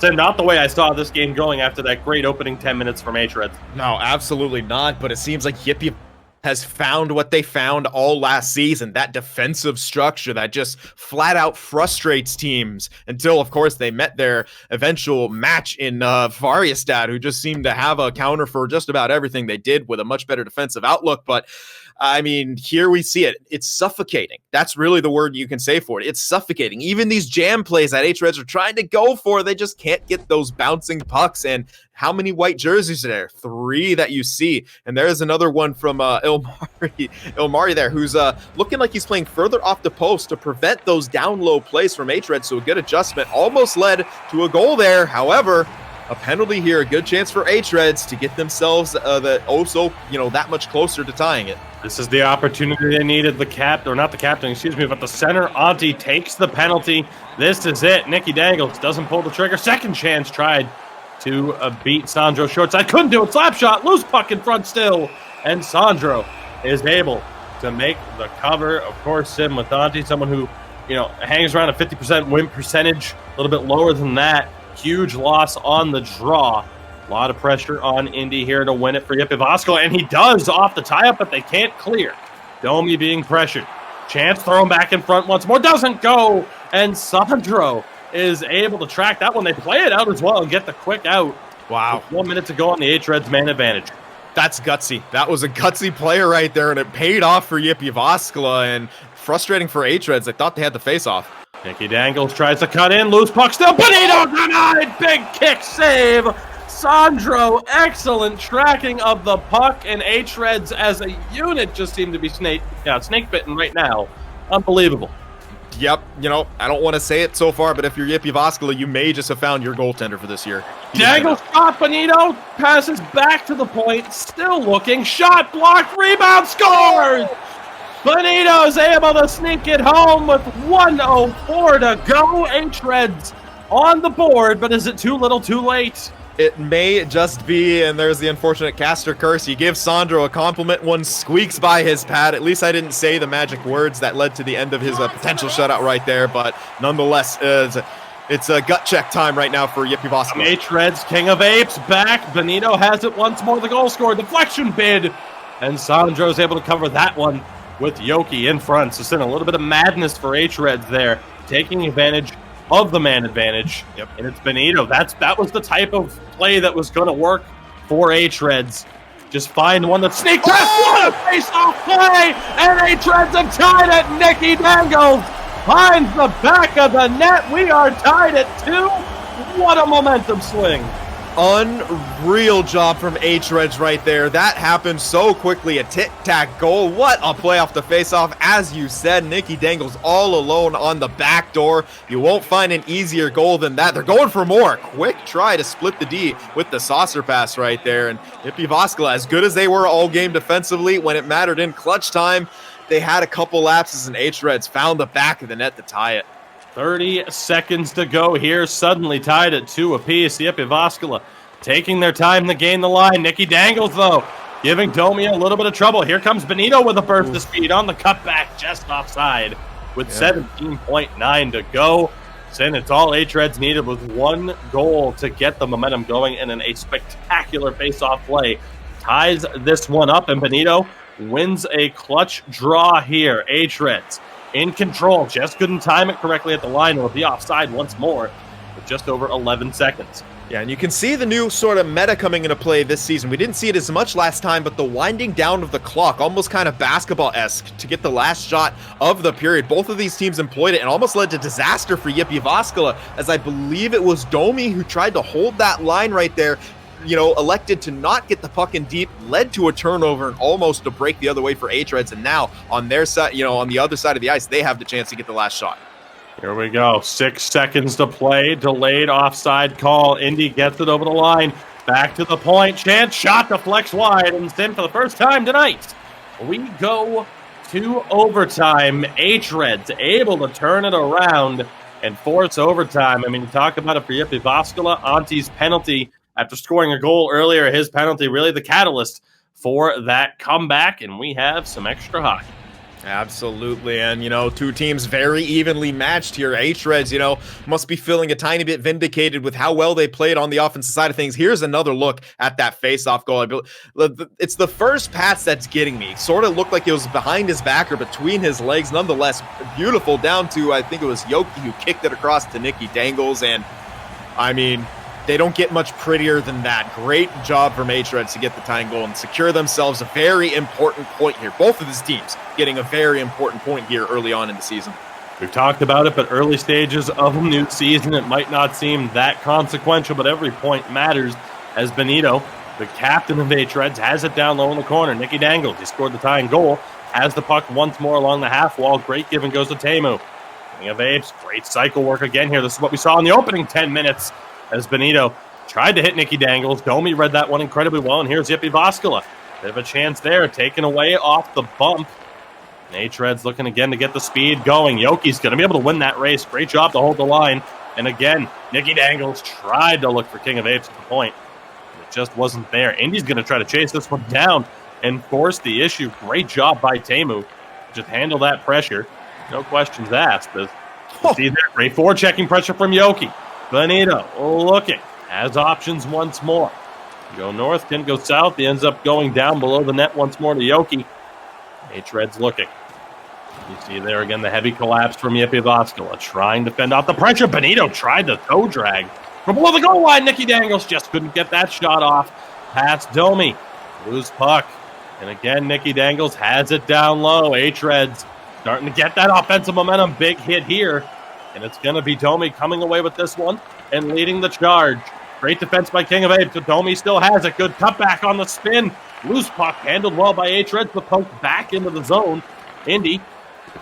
So not the way I saw this game going after that great opening 10 minutes from hREDS. No, absolutely not. But it seems like Yippee has found what they found all last season, that defensive structure that just flat out frustrates teams until, of course, they met their eventual match in Variestad, who just seemed to have a counter for just about everything they did with a much better defensive outlook. But I mean, here we see it. It's suffocating. That's really the word you can say for it. It's suffocating. Even these jam plays that hREDS are trying to go for, they just can't get those bouncing pucks. And how many white jerseys are there? 3 that you see. And there's another one from Ilmari there, who's looking like he's playing further off the post to prevent those down low plays from hREDS. So a good adjustment almost led to a goal there. However, a penalty here, a good chance for hREDS to get themselves that much closer to tying it. This is the opportunity they needed. The center, Antti, takes the penalty. This is it. Nicky Dangles doesn't pull the trigger. Second chance tried to beat Sandro short side. Couldn't do it. Slap shot, loose puck in front still. And Sandro is able to make the cover. Of course, Sim with Antti, someone who, hangs around a 50% win percentage, a little bit lower than that. Huge loss on the draw. A lot of pressure on Indy here to win it for Jyväskylä, and he does off the tie-up, but they can't clear. Domi being pressured. Chance thrown back in front once more. Doesn't go, and Sandro is able to track that one. They play it out as well and get the quick out. Wow. With 1 minute to go on the hREDS man advantage. That's gutsy. That was a gutsy player right there, and it paid off for Jyväskylä, and frustrating for hREDS. They thought they had the face-off. Nicky Dangles tries to cut in. Loose puck still. Benito denied. Big kick save. Sandro, excellent tracking of the puck. And hREDS as a unit just seem to be snake bitten right now. Unbelievable. Yep. I don't want to say it so far, but if you're Jyväskylä, you may just have found your goaltender for this year. Dangles shot. Benito passes back to the point. Still looking. Shot blocked. Rebound. Scores. Benito's able to sneak it home with 1:04 to go. hREDS on the board, but is it too little too late? It may just be, and there's the unfortunate caster curse. You give Sandro a compliment, one squeaks by his pad. At least I didn't say the magic words that led to the end of his potential shutout right there, but nonetheless, it's a gut check time right now for Jyväskylä. hREDS, King of Apes, back. Benito has it once more. The goal scored, deflection bid, and Sandro's able to cover that one with Yoki in front. So it's in a little bit of madness for hREDS there, taking advantage of the man advantage. Yep. And it's Benito. That was the type of play that was going to work for hREDS. Just find one that sneaked past. What a face-off play! And hREDS have tied it. Nicky Dangles finds the back of the net. We are tied at 2. What a momentum swing. Unreal job from hREDS right there. That happened so quickly. A tic-tac goal. What a play off the face-off. As you said, Nicky Dangles all alone on the back door. You won't find an easier goal than that. They're going for more. Quick try to split the D with the saucer pass right there. And Jyväskylä, as good as they were all game defensively, when it mattered in clutch time, they had a couple lapses, and hREDS found the back of the net to tie it. 30 seconds to go here. Suddenly tied at 2 apiece. Jyväskylä taking their time to gain the line. Nicky Dangles, though, giving Domi a little bit of trouble. Here comes Benito with a burst of speed on the cutback, just offside, with 17.9 to go. And it's all hREDS needed with 1 goal to get the momentum going, and then a spectacular face-off play ties this one up, and Benito wins a clutch draw here. hREDS in control, just couldn't time it correctly at the line. It'll be offside once more with just over 11 seconds. Yeah, and you can see the new sort of meta coming into play this season. We didn't see it as much last time, but the winding down of the clock, almost kind of basketball-esque, to get the last shot of the period. Both of these teams employed it and almost led to disaster for Jyväskylä, as I believe it was Domi who tried to hold that line right there, elected to not get the puck in deep, led to a turnover and almost a break the other way for hREDS. And now on their side, on the other side of the ice, they have the chance to get the last shot. Here we go. 6 seconds to play. Delayed offside call. Indy gets it over the line. Back to the point. Chance shot deflects wide. And Sim for the first time tonight. We go to overtime. hREDS able to turn it around and force overtime. I mean, talk about it for Jyväskylä. Antti's penalty after scoring a goal earlier. His penalty really the catalyst for that comeback. And we have some extra hockey. Absolutely, and two teams very evenly matched here. hREDS, must be feeling a tiny bit vindicated with how well they played on the offensive side of things. Here's another look at that face-off goal. It's the first pass that's getting me. Sort of looked like it was behind his back or between his legs. Nonetheless, beautiful down to, I think it was Yoki who kicked it across to Nicky Dangles, and I mean, they don't get much prettier than that. Great job from hREDS to get the tying goal and secure themselves a very important point here. Both of these teams getting a very important point here early on in the season. We've talked about it, but early stages of a new season, it might not seem that consequential, but every point matters as Benito, the captain of hREDS, has it down low in the corner. Nicky Dangles, he scored the tying goal, has the puck once more along the half wall. Great give and goes to Teemu. King of Apes, great cycle work again here. This is what we saw in the opening 10 minutes as Benito tried to hit Nicky Dangles. Domi read that one incredibly well, and here's Jyväskylä. Bit of a chance there, taken away off the bump. hREDS looking again to get the speed going. Yoki's going to be able to win that race. Great job to hold the line. And again, Nicky Dangles tried to look for King of Apes at the point. It just wasn't there. Indy's going to try to chase this one down and force the issue. Great job by Teemu. Just handle that pressure. No questions asked. See there, great forechecking pressure from Yoki. Benito looking. Has options once more. Go north, didn't go south. He ends up going down below the net once more to Yoki. hREDS looking. You see there again the heavy collapse from Jyväskylä trying to fend off the pressure. Benito tried to toe drag from below the goal line. Nicky Dangles just couldn't get that shot off. Past Domi. Loose puck. And again, Nicky Dangles has it down low. hREDS starting to get that offensive momentum. Big hit here. And it's going to be Domi coming away with this one and leading the charge. Great defense by King of Apes. Domi still has it. Good cutback on the spin. Loose puck handled well by hREDS, but poked back into the zone. Indy,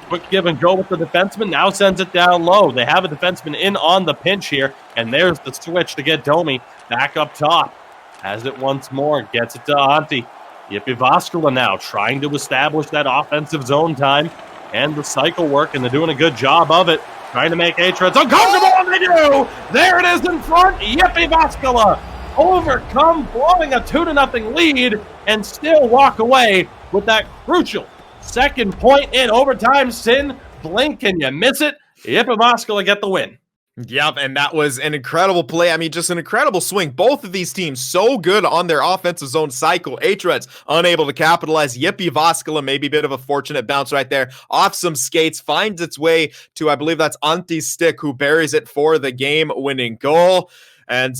quick give and go with the defenseman, now sends it down low. They have a defenseman in on the pinch here, and there's the switch to get Domi back up top. Has it once more, gets it to Antti. Jyväskylä now trying to establish that offensive zone time and the cycle work, and they're doing a good job of it. Trying to make hREDS uncomfortable, and they do! There it is in front, Jyväskylä overcome, blowing a 2-0 lead, and still walk away with that crucial second point in overtime. Sin, blink and you miss it. Jyväskylä get the win. Yep, and that was an incredible play. I mean, just an incredible swing. Both of these teams so good on their offensive zone cycle. hREDS unable to capitalize. Jyväskylä, maybe a bit of a fortunate bounce right there. Off some skates, finds its way to, I believe that's Antti's stick, who buries it for the game-winning goal. And,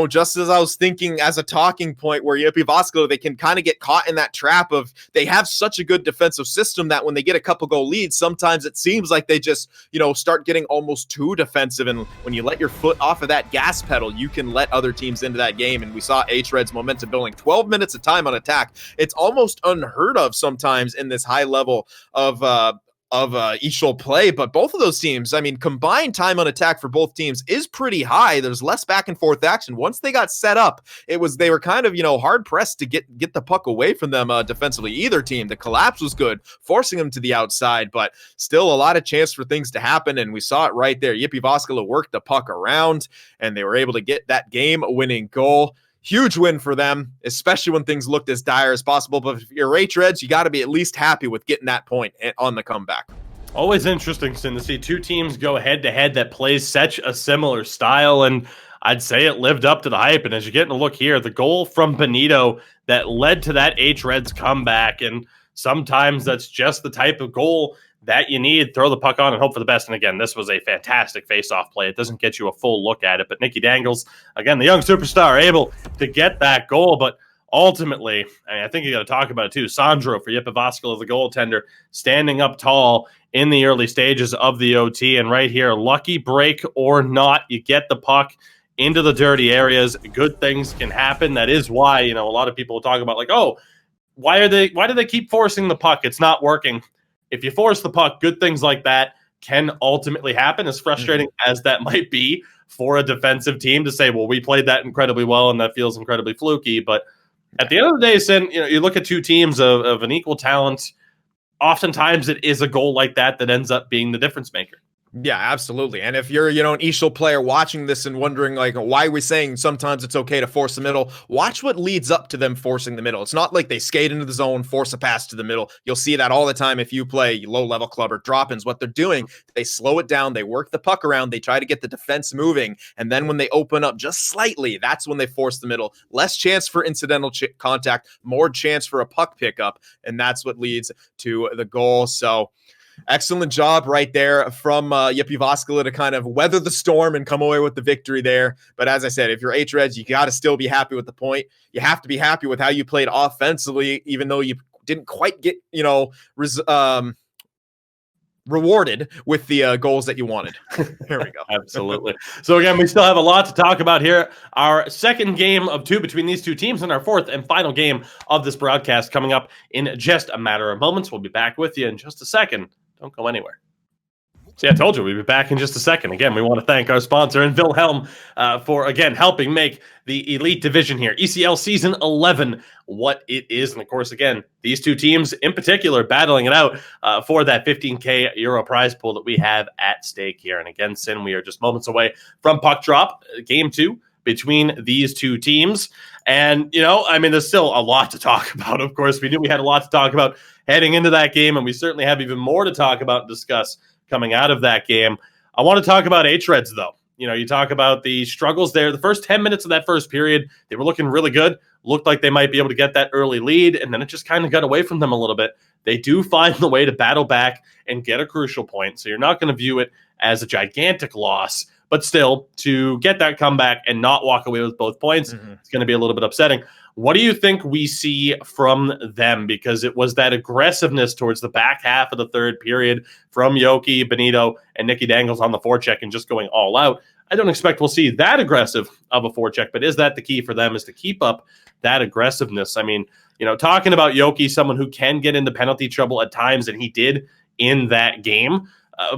just as I was thinking as a talking point where Jyväskylä, they can kind of get caught in that trap of they have such a good defensive system that when they get a couple goal leads, sometimes it seems like they just, start getting almost too defensive. And when you let your foot off of that gas pedal, you can let other teams into that game. And we saw hREDS momentum building 12 minutes of time on attack. It's almost unheard of sometimes in this high level of EASHL play, but both of those teams, I mean, combined time on attack for both teams is pretty high. There's less back and forth action. Once they got set up, they were kind of, hard pressed to get the puck away from them defensively. Either team, the collapse was good, forcing them to the outside, but still a lot of chance for things to happen. And we saw it right there. Jyväskylä worked the puck around and they were able to get that game-winning goal. Huge win for them, especially when things looked as dire as possible. But if you're hREDS, you got to be at least happy with getting that point on the comeback. Always interesting, Sin, to see two teams go head-to-head that plays such a similar style, and I'd say it lived up to the hype. And as you're getting a look here, the goal from Benito that led to that hREDS comeback, and sometimes that's just the type of goal that you need. Throw the puck on and hope for the best. And again, this was a fantastic face-off play. It doesn't get you a full look at it, but Nicky Dangles, again, the young superstar, able to get that goal. But ultimately, I think you got to talk about it too. Sandro for Jyväskylä, the goaltender, standing up tall in the early stages of the OT. And right here, lucky break or not, you get the puck into the dirty areas. Good things can happen. That is why, a lot of people talk about like, oh, why do they keep forcing the puck? It's not working. If you force the puck, good things like that can ultimately happen. As frustrating as that might be for a defensive team to say, well, we played that incredibly well and that feels incredibly fluky. But at the end of the day, Sin, you look at two teams of an equal talent, oftentimes it is a goal like that ends up being the difference maker. Yeah, absolutely. And if you're, an EASHL player watching this and wondering, like, why are we saying sometimes it's okay to force the middle? Watch what leads up to them forcing the middle. It's not like they skate into the zone, force a pass to the middle. You'll see that all the time if you play low-level club or drop-ins. What they're doing, they slow it down, they work the puck around, they try to get the defense moving, and then when they open up just slightly, that's when they force the middle. Less chance for incidental contact, more chance for a puck pickup, and that's what leads to the goal. So, Excellent job right there from Jyväskylä to kind of weather the storm and come away with the victory there. But as I said, if you're hREDS, you got to still be happy with the point. You have to be happy with how you played offensively, even though you didn't quite get, rewarded with the goals that you wanted. There we go. Absolutely. So again, we still have a lot to talk about here. Our second game of two between these two teams and our fourth and final game of this broadcast coming up in just a matter of moments. We'll be back with you in just a second. Don't go anywhere. See, I told you we'd be back in just a second. Again, we want to thank our sponsor and Wilhelm for, again, helping make the Elite Division here, ECL Season 11, what it is. And, of course, again, these two teams in particular battling it out for that 15K euro prize pool that we have at stake here. And, again, Sin, we are just moments away from puck drop, game 2 between these two teams. And, there's still a lot to talk about, of course. We knew we had a lot to talk about heading into that game, and we certainly have even more to talk about and discuss coming out of that game. I want to talk about hREDS, though. You talk about the struggles there. The first 10 minutes of that first period, they were looking really good. Looked like they might be able to get that early lead, and then it just kind of got away from them a little bit. They do find the way to battle back and get a crucial point, so you're not going to view it as a gigantic loss. But still, to get that comeback and not walk away with both points, it's going to be a little bit upsetting. What do you think we see from them? Because it was that aggressiveness towards the back half of the third period from Yoki, Benito, and Nicky Dangles on the forecheck and just going all out. I don't expect we'll see that aggressive of a forecheck, but is that the key for them, is to keep up that aggressiveness? Talking about Yoki, someone who can get into penalty trouble at times, and he did in that game.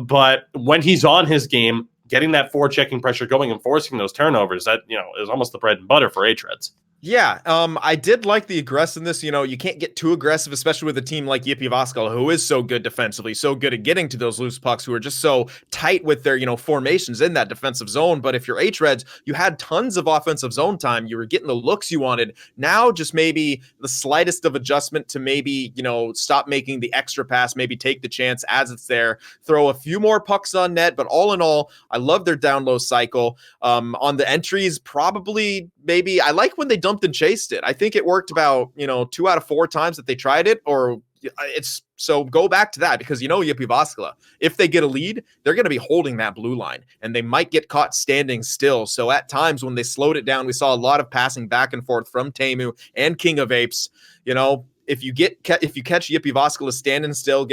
But when he's on his game, getting that forechecking pressure going and forcing those turnovers, that, is almost the bread and butter for hREDS. Yeah, I did like the aggressiveness. You can't get too aggressive, especially with a team like Jyväskylä, who is so good defensively, so good at getting to those loose pucks, who are just so tight with their, formations in that defensive zone. But if you're hREDS, you had tons of offensive zone time. You were getting the looks you wanted. Now, just maybe the slightest of adjustment to maybe, stop making the extra pass, maybe take the chance as it's there, throw a few more pucks on net. But all in all, I love their down low cycle. On the entries, probably, maybe, I like when they dumped and chased it. I think it worked about, 2 out of 4 times that they tried it, or it's so go back to that, because Jyväskylä, if they get a lead, they're going to be holding that blue line and they might get caught standing still. So at times when they slowed it down, we saw a lot of passing back and forth from Teemu and King of Apes. If you catch Jyväskylä standing still,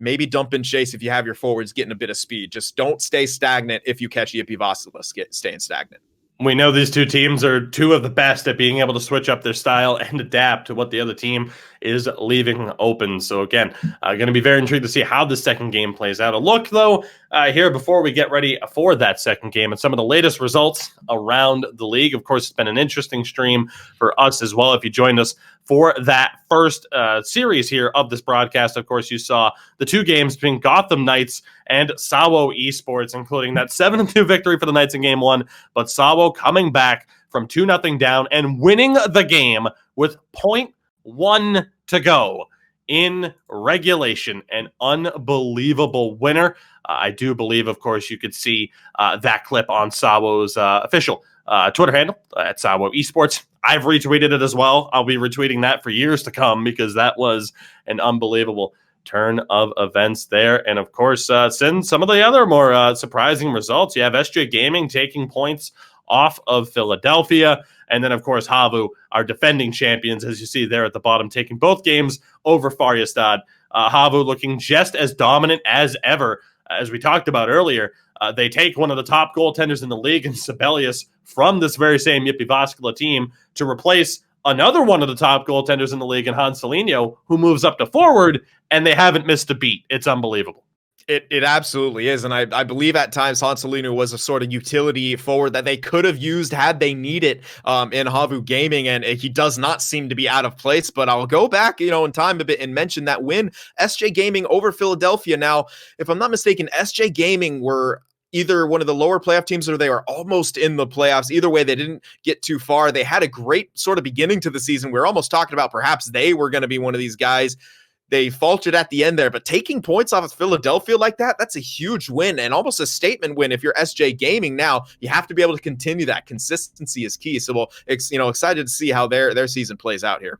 maybe dump and chase if you have your forwards getting a bit of speed. Just don't stay stagnant if you catch Jyväskylä staying stagnant. We know these two teams are two of the best at being able to switch up their style and adapt to what the other team is leaving open. So again, going to be very intrigued to see how the second game plays out. A look, though, here before we get ready for that second game and some of the latest results around the league. Of course, it's been an interesting stream for us as well. If you joined us for that first series here of this broadcast, of course, you saw the two games between Gotham Knights and SAWO Esports, including that 7-2 victory for the Knights in game 1, but SAWO coming back from 2-0 down and winning the game with 0.1 to go in regulation. An unbelievable winner. I do believe, of course, you could see that clip on SAWO's official Twitter handle at SAWO Esports. I've retweeted it as well. I'll be retweeting that for years to come, because that was an unbelievable turn of events there. And of course, some of the other more surprising results. You have SJ Gaming taking points off of Philadelphia. And then, of course, Havu, our defending champions, as you see there at the bottom, taking both games over Färjestad. Havu looking just as dominant as ever. As we talked about earlier, they take one of the top goaltenders in the league in Sibelius from this very same Jyväskylä team to replace another one of the top goaltenders in the league in Hans Celinho, who moves up to forward, and they haven't missed a beat. It's unbelievable. It absolutely is. And I believe at times Hans Celinho was a sort of utility forward that they could have used had they needed in Havu Gaming. And he does not seem to be out of place. But I'll go back, in time a bit and mention that win, SJ Gaming over Philadelphia. Now, if I'm not mistaken, SJ Gaming were either one of the lower playoff teams or they were almost in the playoffs. Either way, they didn't get too far. They had a great sort of beginning to the season. We were almost talking about perhaps they were going to be one of these guys. They faltered at the end there, but taking points off of Philadelphia like that, that's a huge win and almost a statement win. If you're SJ Gaming now, you have to be able to continue that. Consistency is key. So, excited to see how their season plays out here.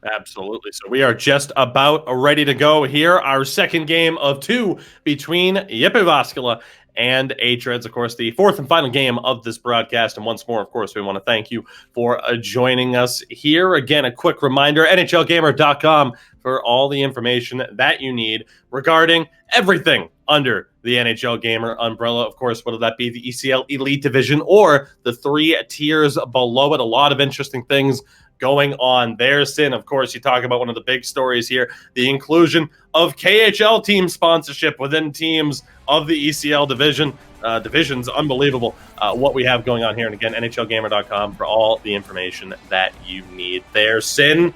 Absolutely. So we are just about ready to go here. Our second game of two between Jyväskylä and hREDS, of course, the fourth and final game of this broadcast. And once more, of course, we want to thank you for joining us here. Again, a quick reminder, NHLgamer.com for all the information that you need regarding everything under the NHL Gamer umbrella. Of course, whether that be the ECL Elite division or the 3 tiers below it. A lot of interesting things going on there. Sin, of course, you talk about one of the big stories here, the inclusion of KHL team sponsorship within teams of the ECL divisions. Unbelievable what we have going on here. And again, NHLgamer.com for all the information that you need there. Sin,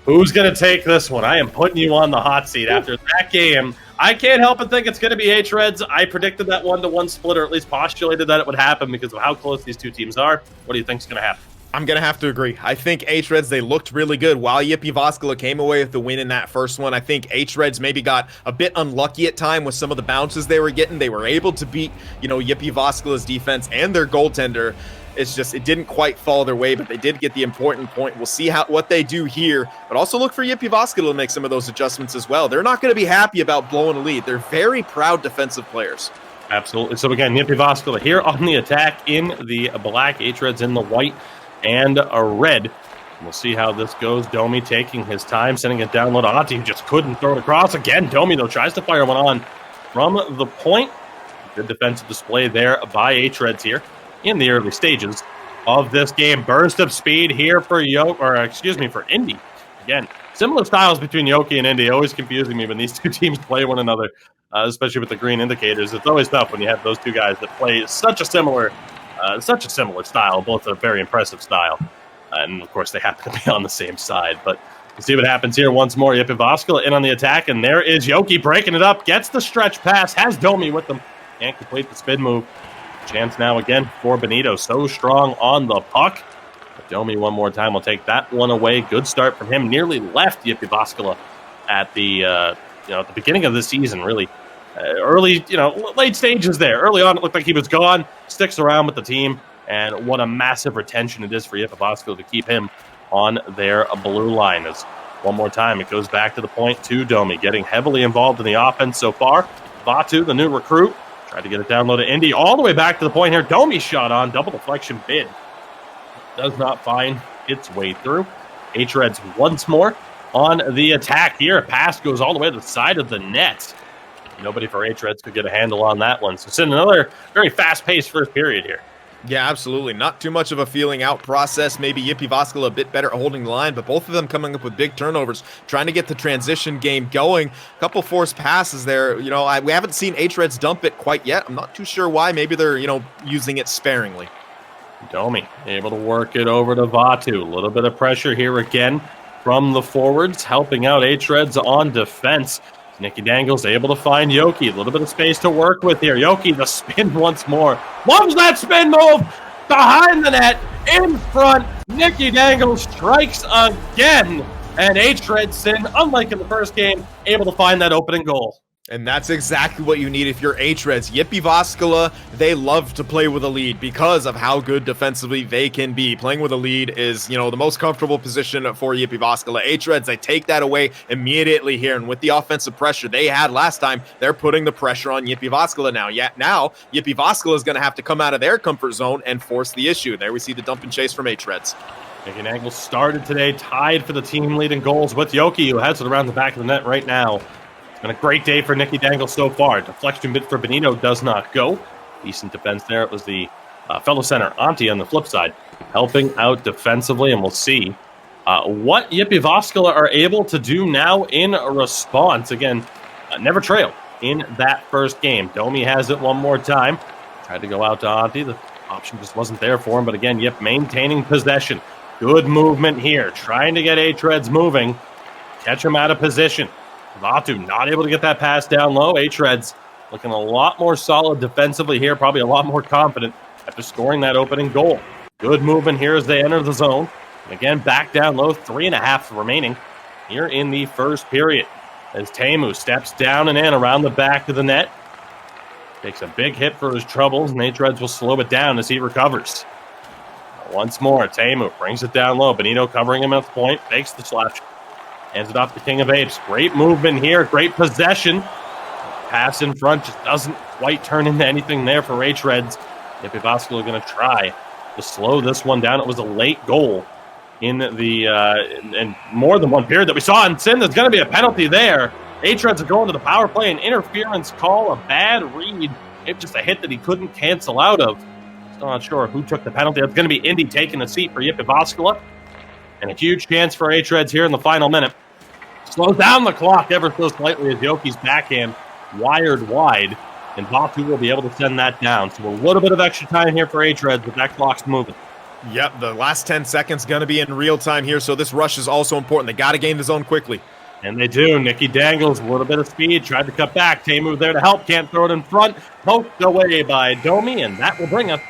who's going to take this one? I am putting you on the hot seat after that game. I can't help but think it's going to be hREDS. I predicted that 1-1 split, or at least postulated that it would happen because of how close these two teams are. What do you think is going to happen? I'm going to have to agree. I think hREDS, they looked really good. While Jyväskylä came away with the win in that first one, I think hREDS maybe got a bit unlucky at time with some of the bounces they were getting. They were able to beat, Jyväskylä's defense and their goaltender. It's just, it didn't quite fall their way, but they did get the important point. We'll see what they do here, but also look for Jyväskylä to make some of those adjustments as well. They're not going to be happy about blowing a lead. They're very proud defensive players. Absolutely. So again, Jyväskylä here on the attack in the black, hREDS in the white and a red. We'll see how this goes. Domi taking his time, sending it down low to Antti, who just couldn't throw it across. Again, Domi, though, tries to fire one on from the point. Good defensive display there by hREDS here in the early stages of this game. Burst of speed here for for Indy. Again, similar styles between Yoki and Indy, always confusing me when these two teams play one another, especially with the green indicators. It's always tough when you have those two guys that play such a similar style, both a very impressive style. And, of course, they happen to be on the same side. But we'll see what happens here once more. Jyväskylä in on the attack, and there is Yoki breaking it up, gets the stretch pass, has Domi with them, can't complete the spin move. Chance now again for Benito, so strong on the puck. But Domi one more time will take that one away. Good start from him. Nearly left Jyväskylä at the at the beginning of the season, really. Early, late stages there. Early on, it looked like he was gone. Sticks around with the team, and what a massive retention it is for Jyväskylä to keep him on their blue line. As one more time, it goes back to the point to Domi, getting heavily involved in the offense so far. Vatu, the new recruit, tried to get it down low to Indy, all the way back to the point here. Domi shot on, double deflection bid. Does not find its way through. hREDS once more on the attack here. Pass goes all the way to the side of the net. Nobody for hREDS could get a handle on that one. So it's another very fast-paced first period here. Yeah, absolutely. Not too much of a feeling out process. Maybe Jyväskylä a bit better at holding the line, but both of them coming up with big turnovers, trying to get the transition game going. A couple forced passes there. We haven't seen hREDS dump it quite yet. I'm not too sure why. Maybe they're, using it sparingly. Domi able to work it over to Vatu. A little bit of pressure here again from the forwards, helping out hREDS on defense. Nicky Dangle's able to find Yoki. A little bit of space to work with here. Yoki, the spin once more. Loves that spin move! Behind the net, in front. Nicky Dangle strikes again. And hREDS, unlike in the first game, able to find that opening goal. And that's exactly what you need if you're hREDS. Jyväskylä, they love to play with a lead because of how good defensively they can be. Playing with a lead is, the most comfortable position for Jyväskylä. hREDS, they take that away immediately here. And with the offensive pressure they had last time, they're putting the pressure on Jyväskylä now. Now, Jyväskylä is going to have to come out of their comfort zone and force the issue. There we see the dump and chase from hREDS. Nicky Dangle started today, tied for the team lead in goals with Yoki, who has it around the back of the net right now. It's been a great day for Nicky Dangle so far. Deflection bid for Benito does not go. Decent defense there. It was the fellow center, Antti, on the flip side, helping out defensively, and we'll see what Jyväskylä are able to do now in response. Again, never trailed in that first game. Domi has it one more time. Tried to go out to Antti. The option just wasn't there for him, but again, maintaining possession. Good movement here, trying to get hREDS moving. Catch him out of position. Vatu not able to get that pass down low. hREDS looking a lot more solid defensively here, probably a lot more confident after scoring that opening goal. Good movement here as they enter the zone. And again, back down low, 3.5 remaining here in the first period. As Teemu steps down and in around the back of the net. Takes a big hit for his troubles, and hREDS will slow it down as he recovers. Once more, Teemu brings it down low. Benito covering him at the point, fakes the slash. Hands it off to King of Apes. Great movement here, great possession. Pass in front just doesn't quite turn into anything there for hREDS. Jyväskylä going to try to slow this one down. It was a late goal in the in more than one period that we saw. And Sin, there's going to be a penalty there. hREDS are going to the power play, an interference call, a bad read. It just a hit that he couldn't cancel out of. Still not sure who took the penalty. It's going to be Indy taking the seat for Jyväskylä. And a huge chance for hREDS here in the final minute. Slows down the clock ever so slightly as Yoki's backhand wired wide. And Vatu will be able to send that down. So a little bit of extra time here for hREDS, but that clock's moving. Yep, the last 10 seconds going to be in real time here, so this rush is also important. They got to gain the zone quickly. And they do. Nicky Dangles, a little bit of speed, tried to cut back. Teemu there to help, can't throw it in front. Poked away by Domi, and that will bring us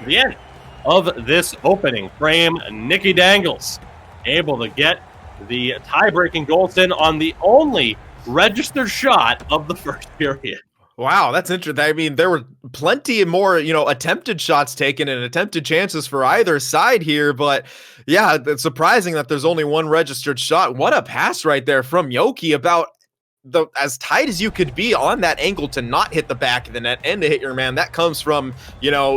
to the end of this opening frame. Nicky Dangles able to get the tie-breaking goal in on the only registered shot of the first period. Wow, that's interesting. I mean, there were plenty more, attempted shots taken and attempted chances for either side here. But yeah, it's surprising that there's only one registered shot. What a pass right there from Yoki, about as tight as you could be on that angle to not hit the back of the net and to hit your man. That comes from,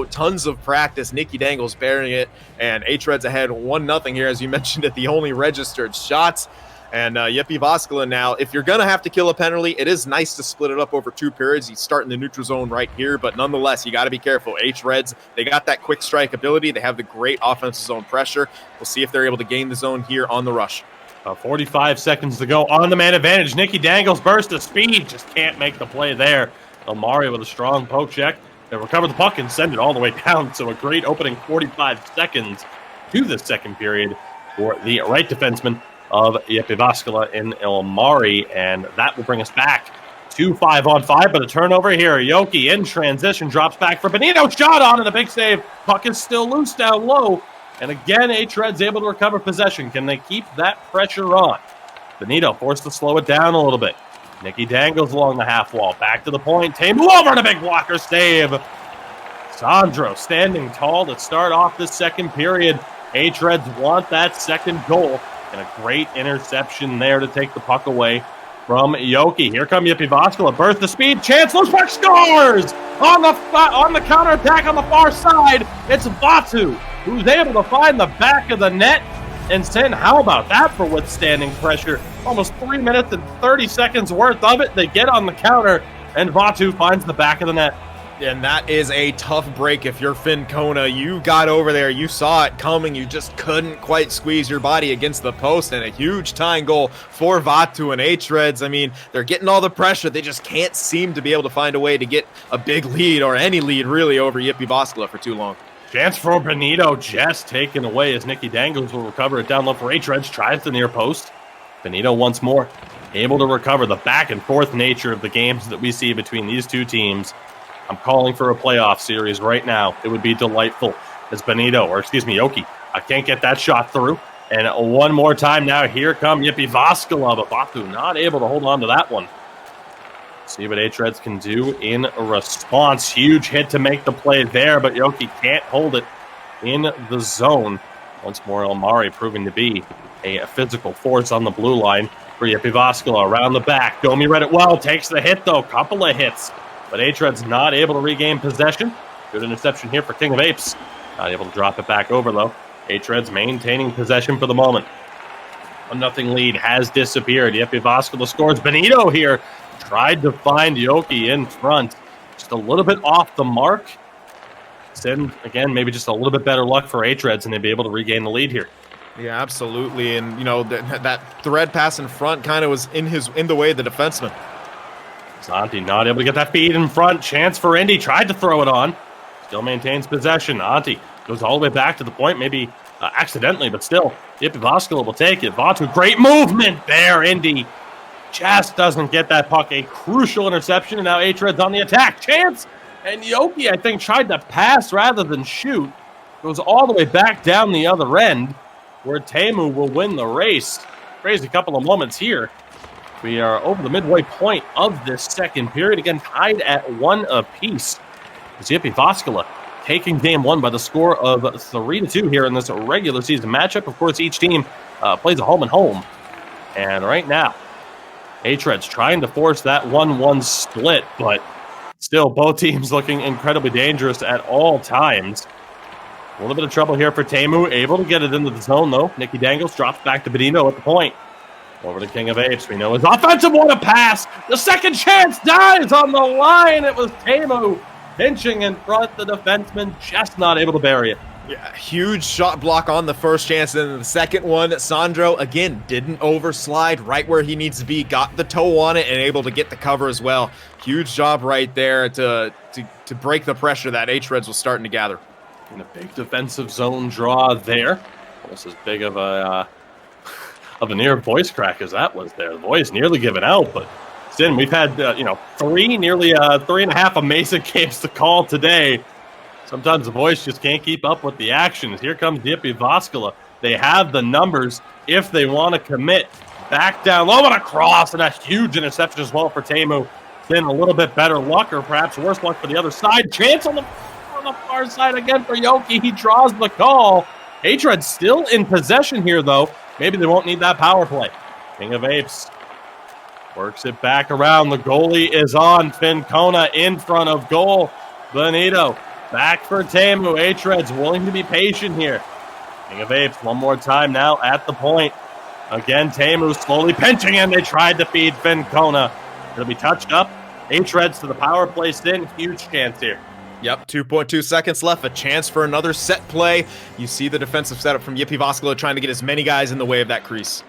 tons of practice. Nicky Dangles bearing it, and hREDS ahead 1-0 here, as you mentioned it, the only registered shots. And Jyväskylä now, if you're going to have to kill a penalty, it is nice to split it up over 2 periods. You start in the neutral zone right here, but nonetheless, you got to be careful. hREDS, they got that quick strike ability. They have the great offensive zone pressure. We'll see if they're able to gain the zone here on the rush. 45 seconds to go on the man advantage. Nicky Dangles burst of speed, just can't make the play there. Elmari with a strong poke check. They recover the puck and send it all the way down. So a great opening 45 seconds to the second period for the right defenseman of Jyväskylä in Elmari, and that will bring us back to 5-on-5, but a turnover here. Yoki in transition, drops back for Benito, shot on, and a big save. Puck is still loose down low, and again, hREDS able to recover possession. Can they keep that pressure on? Benito forced to slow it down a little bit. Nicky Dangles along the half wall, back to the point. Teemu over and a big blocker save. Sandro standing tall to start off this second period. hREDS want that second goal. And a great interception there to take the puck away from Yoki. Here come Jyväskylä. Burst the speed. Chance. Lushpak scores! On the counterattack on the far side. It's Vatu who's able to find the back of the net. And Sin, how about that for withstanding pressure? Almost 3 minutes and 30 seconds worth of it. They get on the counter, and Vatu finds the back of the net. And that is a tough break if you're Finn Kona. You got over there. You saw it coming. You just couldn't quite squeeze your body against the post. And a huge tying goal for Vatu and hREDS. I mean, they're getting all the pressure. They just can't seem to be able to find a way to get a big lead, or any lead really, over Jyväskylä for too long. Chance for Benito, just taken away as Nicky Dangles will recover it down low for hREDS. Tries the near post. Benito once more able to recover. The back and forth nature of the games that we see between these two teams. I'm calling for a playoff series right now. It would be delightful as Yoki. I can't get that shot through. And one more time now, here come Jyväskylä, but Vatu not able to hold on to that one. See what hREDS can do in response. Huge hit to make the play there, but Yoki can't hold it in the zone. Once more, Elmari proving to be a physical force on the blue line for Jyväskylä. Around the back, Domi read it well, takes the hit though, couple of hits. But hREDS not able to regain possession. Good interception here for King of Apes. Not able to drop it back over, though. hREDS maintaining possession for the moment. 1-0 lead has disappeared. Jyväskylä scores. Benito here tried to find Yoki in front. Just a little bit off the mark. Send, again, maybe just a little bit better luck for hREDS, and they'd be able to regain the lead here. Yeah, absolutely. And, that thread pass in front kind of was in the way of the defenseman. Santi not able to get that feed in front. Chance for Indy. Tried to throw it on. Still maintains possession. Antti goes all the way back to the point. Maybe accidentally, but still. Jyväskylä will take it. Vatu, great movement there. Indy just doesn't get that puck. A crucial interception. And now hREDS on the attack. Chance. And Yoki, I think, tried to pass rather than shoot. Goes all the way back down the other end, where Teemu will win the race. Crazy couple of moments here. We are over the midway point of this second period. Again, tied at 1 apiece. Jyväskylä taking game one by the score of 3-2 here in this regular season matchup. Of course, each team plays a home and home. And right now, hREDS trying to force that 1-1 split, but still both teams looking incredibly dangerous at all times. A little bit of trouble here for Teemu, able to get it into the zone though. Nicky Dangles drops back to Benito at the point. Over to King of Apes. We know his offensive, what a pass! The second chance dies on the line. It was Teemu pinching in front. The defenseman just not able to bury it. Yeah, huge shot block on the first chance, and then the second one, Sandro, again, didn't overslide right where he needs to be, got the toe on it, and able to get the cover as well. Huge job right there to break the pressure that hREDS was starting to gather. And a big defensive zone draw there. Almost as big of a near voice crack as that was there. The voice nearly given out, but Sin, we've had, nearly 3.5 amazing games to call today. Sometimes the voice just can't keep up with the action. Here comes Jyväskylä. They have the numbers if they want to commit. Back down low and a cross, and a huge interception as well for Teemu. Then a little bit better luck, or perhaps worse luck for the other side. Chance on the far side again for Yoki. He draws the call. hREDS still in possession here, though. Maybe they won't need that power play. King of Apes works it back around. The goalie is on. Fincona in front of goal. Benito back for Teemu. hREDS willing to be patient here. King of Apes one more time now at the point. Again, Teemu slowly pinching, and they tried to feed Fincona. It'll be touched up. hREDS to the power play. Sin, huge chance here. Yep, 2.2 seconds left, a chance for another set play. You see the defensive setup from Jyväskylä trying to get as many guys in the way of that crease.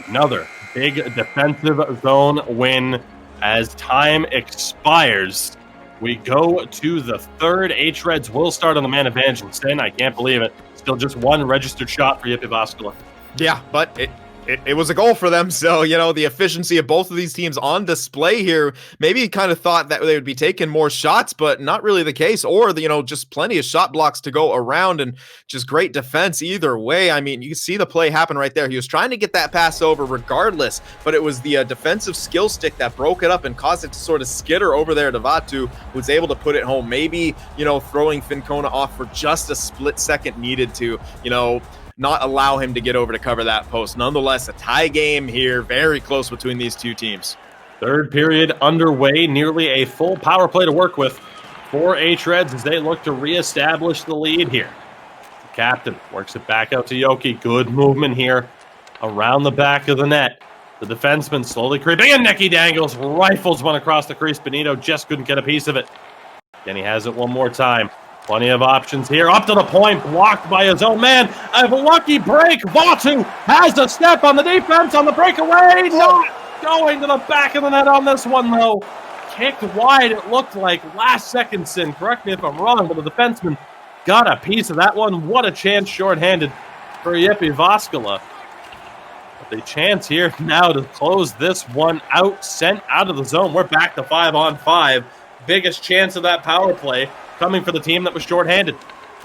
Another big defensive zone win as time expires. We go to the third. hREDS will start on the man advantage. And Sin, I can't believe it. Still just one registered shot for Jyväskylä. Yeah, but it was a goal for them. So, the efficiency of both of these teams on display here. Maybe kind of thought that they would be taking more shots, but not really the case. Or, just plenty of shot blocks to go around and just great defense either way. I mean, you can see the play happen right there. He was trying to get that pass over regardless, but it was the defensive skill stick that broke it up and caused it to sort of skitter over there to Vatu, who was able to put it home. Maybe, throwing Fincona off for just a split second needed to, not allow him to get over to cover that post. Nonetheless, a tie game here, very close between these two teams. Third period underway, nearly a full power play to work with for hREDS as they look to reestablish the lead here. The captain works it back out to Yoki. Good movement here around the back of the net. The defenseman slowly creeping in. Nicky Dangles rifles one across the crease. Benito just couldn't get a piece of it. Then he has it one more time. Plenty of options here. Up to the point, blocked by his own man. A lucky break. Vatu has a step on the defense on the breakaway. Not going to the back of the net on this one, though. Kicked wide, it looked like. Last second, Sin. Correct me if I'm wrong, but the defenseman got a piece of that one. What a chance shorthanded for Jyväskylä. But the chance here now to close this one out. Sent out of the zone. We're back to 5-on-5. Biggest chance of that power play coming for the team that was shorthanded.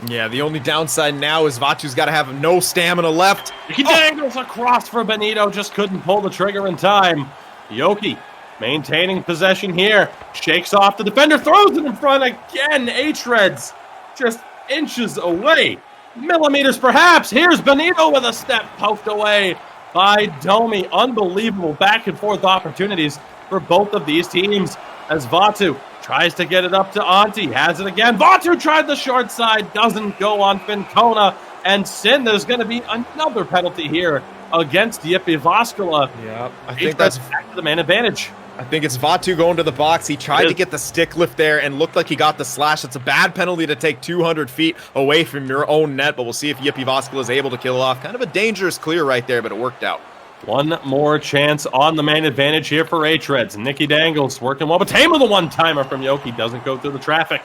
Yeah, the only downside now is Vatu's got to have no stamina left. He dangles across for Benito, just couldn't pull the trigger in time. Yoki maintaining possession here, shakes off the defender, throws it in front again. hREDS just inches away, millimeters perhaps. Here's Benito with a step poked away by Domi. Unbelievable back and forth opportunities for both of these teams as Vatu tries to get it up to Antti, has it again. Vatu tried the short side, doesn't go on Fincona. And Sin, there's going to be another penalty here against Jyväskylä. Yeah, I think that's back to the man advantage. I think it's Vatu going to the box. He tried to get the stick lift there and looked like he got the slash. It's a bad penalty to take 200 feet away from your own net, but we'll see if Jyväskylä is able to kill it off. Kind of a dangerous clear right there, but it worked out. One more chance on the man advantage here for hREDS. Nicky Dangles working well, but Teemu the one-timer from Yoki doesn't go through the traffic.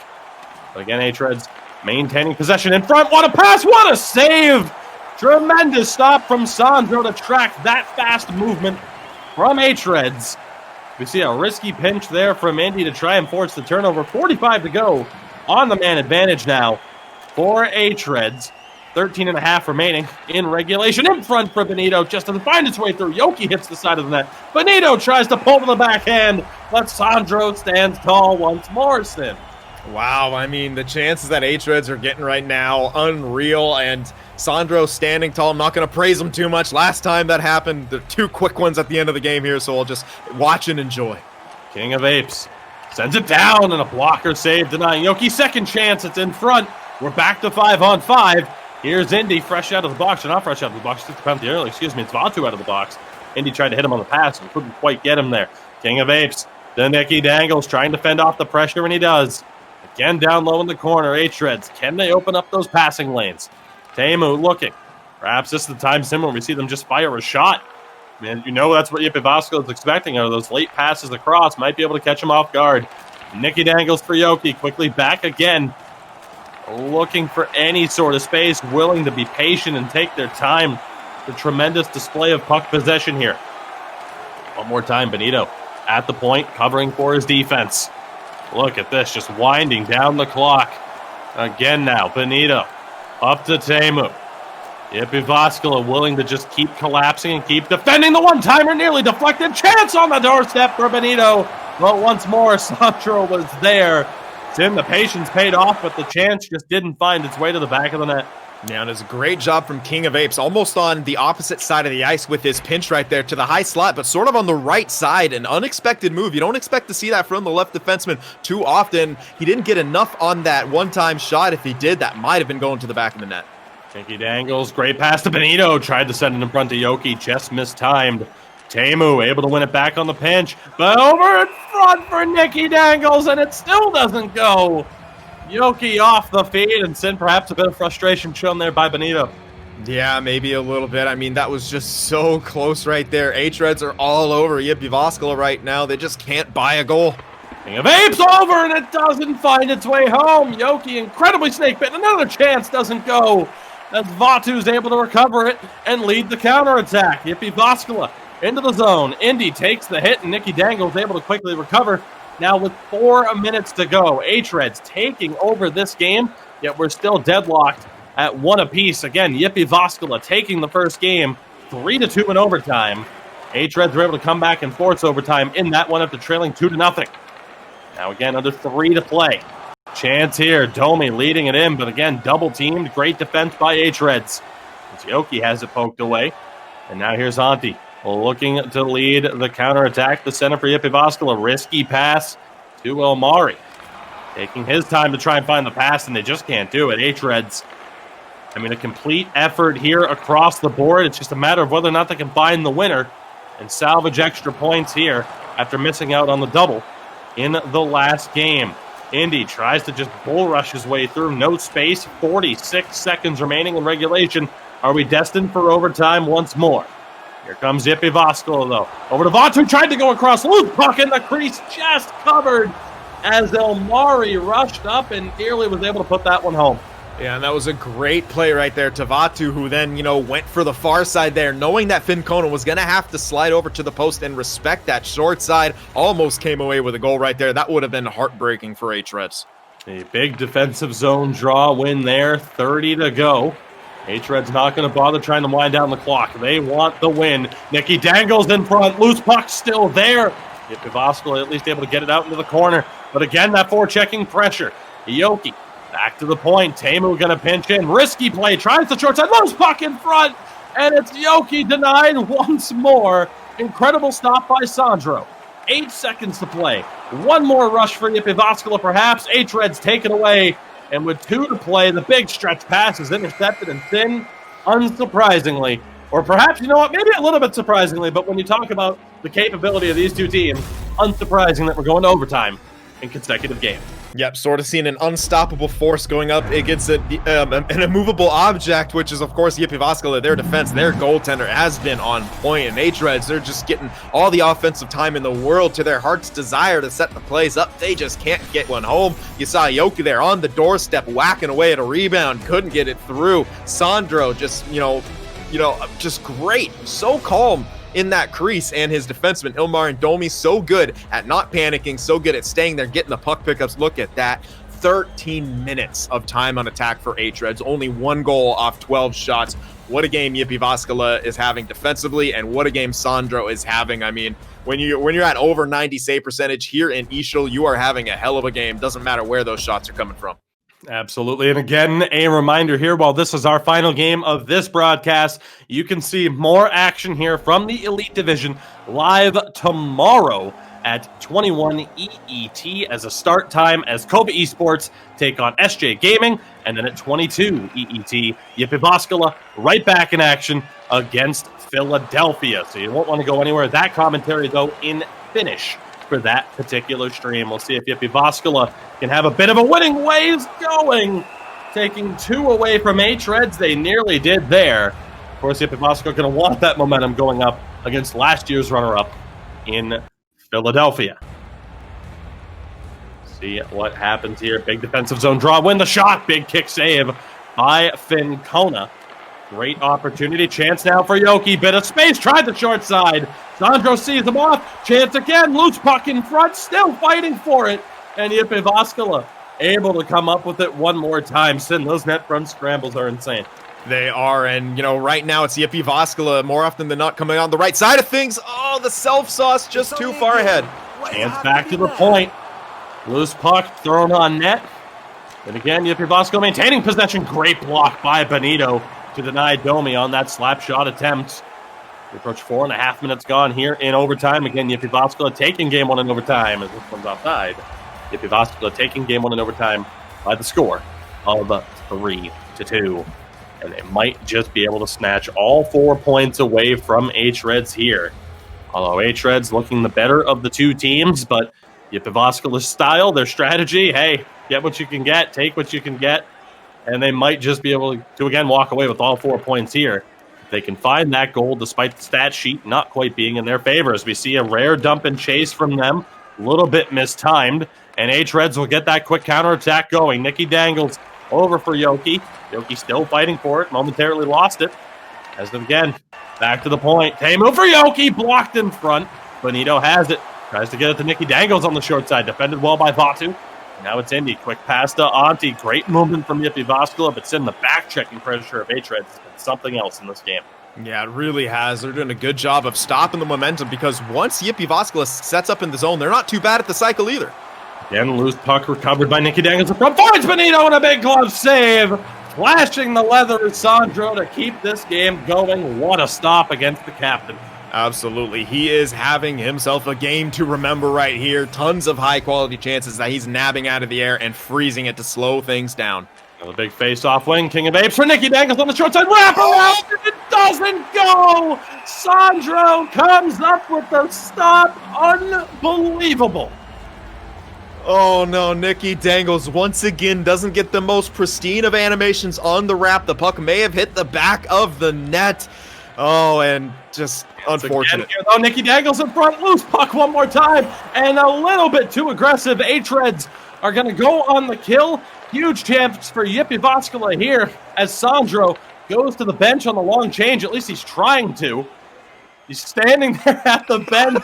But again, hREDS maintaining possession in front. What a pass! What a save! Tremendous stop from Sandro to track that fast movement from hREDS. We see a risky pinch there from Indy to try and force the turnover. 45 to go on the man advantage now for hREDS. 13.5 remaining in regulation. In front for Benito. Just doesn't find its way through. Yoki hits the side of the net. Benito tries to pull to the backhand, but Sandro stands tall once more, Sin. Wow, I mean, the chances that hREDS are getting right now, unreal, and Sandro standing tall. I'm not going to praise him too much. Last time that happened, the 2 quick ones at the end of the game here, so I'll just watch and enjoy. King of Apes sends it down, and a blocker save denying Yoki second chance. It's in front. We're back to 5-on-5. Here's Indy, fresh out of the box, or not fresh out of the box, took the penalty early, excuse me, it's Vatu out of the box. Indy tried to hit him on the pass and couldn't quite get him there. King of Apes, the Nicky Dangles trying to fend off the pressure, and he does. Again, down low in the corner, hREDS. Can they open up those passing lanes? Teemu looking. Perhaps this is the time similar. We see them just fire a shot. Man, you know that's what Jyväskylä is expecting out of those late passes across. Might be able to catch him off guard. Nicky Dangles for Yoki. Quickly back again. Looking for any sort of space. Willing to be patient and take their time. The tremendous display of puck possession here. One more time, Benito at the point, covering for his defense. Look at this, just winding down the clock. Again now, Benito up to Teemu. Jyväskylä willing to just keep collapsing and keep defending. The one-timer nearly deflected. Chance on the doorstep for Benito. But once more, Sandro was there. Tim, the patience paid off, but the chance just didn't find its way to the back of the net. Yeah, and it's a great job from King of Apes, almost on the opposite side of the ice with his pinch right there to the high slot, but sort of on the right side, an unexpected move. You don't expect to see that from the left defenseman too often. He didn't get enough on that one-time shot. If he did, that might have been going to the back of the net. Nicky Dangles, great pass to Benito, tried to send it in front of Yoki, just mistimed. Teemu able to win it back on the pinch, but over in front for Nicky Dangles, and it still doesn't go. Yoki off the feed, and send perhaps a bit of frustration shown there by Benito. Yeah, maybe a little bit. I mean, that was just so close right there. hREDS are all over Jyväskylä right now. They just can't buy a goal. King of Apes over, and it doesn't find its way home. Yoki incredibly snake-bitten. Another chance doesn't go. As Vatu's able to recover it and lead the counterattack. Jyväskylä into the zone. Indy takes the hit, and Nicky Dangles able to quickly recover. Now with 4 minutes to go, hREDS taking over this game, yet we're still deadlocked at 1 apiece. Again, Jyväskylä taking the first game, 3-2 in overtime. hREDS were able to come back and force overtime in that one after trailing 2-0. Now again, under 3 to play. Chance here, Domi leading it in, but again, double teamed. Great defense by hREDS. Yoki has it poked away. And now here's Antti looking to lead the counterattack. The center for Jyväskylä. Risky pass to Omari. Taking his time to try and find the pass, and they just can't do it. hREDS, I mean, a complete effort here across the board. It's just a matter of whether or not they can find the winner and salvage extra points here after missing out on the double in the last game. Indy tries to just bull rush his way through. No space. 46 seconds remaining in regulation. Are we destined for overtime once more? Here comes Jyväskylä, though. Over to Vatu, tried to go across. Loose puck in the crease, just covered as Omari rushed up and nearly was able to put that one home. Yeah, and that was a great play right there to Vatu, who then, went for the far side there, knowing that Finkona was going to have to slide over to the post and respect that short side. Almost came away with a goal right there. That would have been heartbreaking for hREDS. A big defensive zone draw win there, 30 to go. hREDS not going to bother trying to wind down the clock. They want the win. Nicky Dangles in front. Loose puck still there. Jyväskylä at least able to get it out into the corner. But again, that forechecking pressure. Yoki back to the point. Teemu going to pinch in. Risky play. Tries the short side. Loose puck in front. And it's Yoki denied once more. Incredible stop by Sandro. 8 seconds to play. One more rush for Jyväskylä perhaps. hREDS taken away. And with 2 to play, the big stretch pass is intercepted and thin, unsurprisingly. Or perhaps, you know what, maybe a little bit surprisingly, but when you talk about the capability of these two teams, unsurprising that we're going to overtime in consecutive games. Yep, sort of seeing an unstoppable force going up against an immovable object, which is, of course, Jyväskylä. Their defense, their goaltender has been on point, and hREDS, they're just getting all the offensive time in the world to their heart's desire to set the plays up. They just can't get one home. You saw Yoki there on the doorstep whacking away at a rebound, couldn't get it through. Sandro just, just great, so calm in that crease, and his defenseman Ilmar and Domi so good at not panicking, so good at staying there, getting the puck pickups. Look at that. 13 minutes of time on attack for hREDS. Only 1 goal off 12 shots. what a game Jyväskylä is having defensively, and what a game Sandro is having. I mean, when you're at over 90 save percentage here in EASHL, you are having a hell of a game. Doesn't matter where those shots are coming from. Absolutely. And again, a reminder here, while this is our final game of this broadcast, you can see more action here from the Elite Division live tomorrow at 21 EET as a start time as SAWO Esports take on SJ Gaming, and then at 22 EET, Jyväskylä right back in action against Philadelphia. So you won't want to go anywhere. That commentary, though, in Finnish for that particular stream. We'll see if Jyväskylä can have a bit of a winning ways going, taking 2 away from hREDS. They nearly did there. Of course, Jyväskylä going to want that momentum going up against last year's runner-up in Philadelphia. See what happens here. Big defensive zone draw. Win the shot. Big kick save by Finkona. Great opportunity. Chance now for Yoki. Bit of space. Tried the short side. Sandro sees him off. Chance again. Loose puck in front. Still fighting for it. And Jyväskylä able to come up with it one more time. Sin, those net front scrambles are insane. They are, and right now it's Jyväskylä more often than not coming on the right side of things. Oh, the self-sauce just too far ahead. Chance back to the point. Loose puck thrown on net. And again, Jyväskylä maintaining possession. Great block by Benito to deny Domi on that slap shot attempt. We approach 4.5 minutes gone here in overtime. Again, Jyväskylä taking game 1 in overtime as this one's offside. Jyväskylä taking game 1 in overtime by the score of 3-2. And they might just be able to snatch all 4 points away from hREDS here. Although hREDS looking the better of the 2 teams, but Jyväskylä's style, their strategy, hey, get what you can get, take what you can get, and they might just be able to again walk away with all 4 points here. If they can find that goal despite the stat sheet not quite being in their favor, as we see a rare dump and chase from them, a little bit mistimed, and hREDS will get that quick counterattack going. Nicky Dangles over for Yoki. Yoki still fighting for it, momentarily lost it. As again, back to the point. Teemu for Yoki, blocked in front. Benito has it. Tries to get it to Nicky Dangles on the short side. Defended well by Vatu. Now it's Indy. Quick pass to Antti. Great movement from Jyväskylä, but in the back-checking pressure of hREDS has been something else in this game. Yeah, it really has. They're doing a good job of stopping the momentum because once Jyväskylä sets up in the zone, they're not too bad at the cycle either. Again, loose puck recovered by Nicky Dangles in front. Finds Benito and a big glove save. Flashing the leather is Sandro to keep this game going. What a stop against the captain. Absolutely. He is having himself a game to remember right here. Tons of high-quality chances that he's nabbing out of the air and freezing it to slow things down. Another big face-off wing. King of Apes for Nicky Dangles on the short side. Wrap around, and it doesn't go! Sandro comes up with the stop. Unbelievable. Oh no, Nicky Dangles once again doesn't get the most pristine of animations on the wrap. The puck may have hit the back of the net. Oh, and just unfortunate. Here, though, Nicky Dangles in front, loose puck one more time, and a little bit too aggressive. hREDS are going to go on the kill. Huge chance for Jyväskylä here as Sandro goes to the bench on the long change. At least he's trying to. He's standing there at the bench,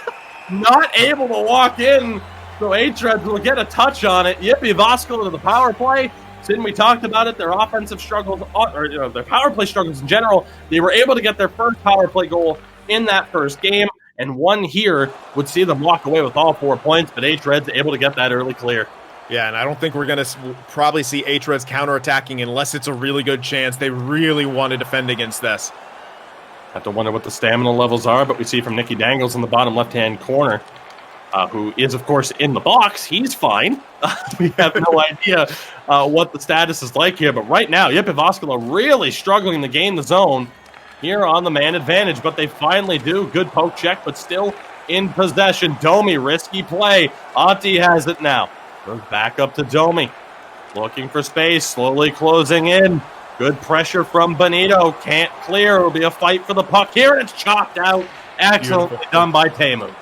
not able to walk in. So hREDS will get a touch on it. Jyväskylä to the power play. Sin, we talked about it. Their offensive struggles, or their power play struggles in general. They were able to get their first power play goal in that first game, and one here would see them walk away with all 4 points. But hREDS able to get that early clear. Yeah, and I don't think we're going to probably see hREDS counterattacking unless it's a really good chance. They really want to defend against this. Have to wonder what the stamina levels are, but we see from Nicky Dangles in the bottom left-hand corner. Who is, of course, in the box. He's fine. We have no idea what the status is like here. But right now, Jyväskylä really struggling to gain the zone here on the man advantage. But they finally do. Good poke check, but still in possession. Domi, risky play. Antti has it now. Goes back up to Domi. Looking for space, slowly closing in. Good pressure from Benito. Can't clear. It'll be a fight for the puck here, and it's chopped out. Excellently done by Teemu.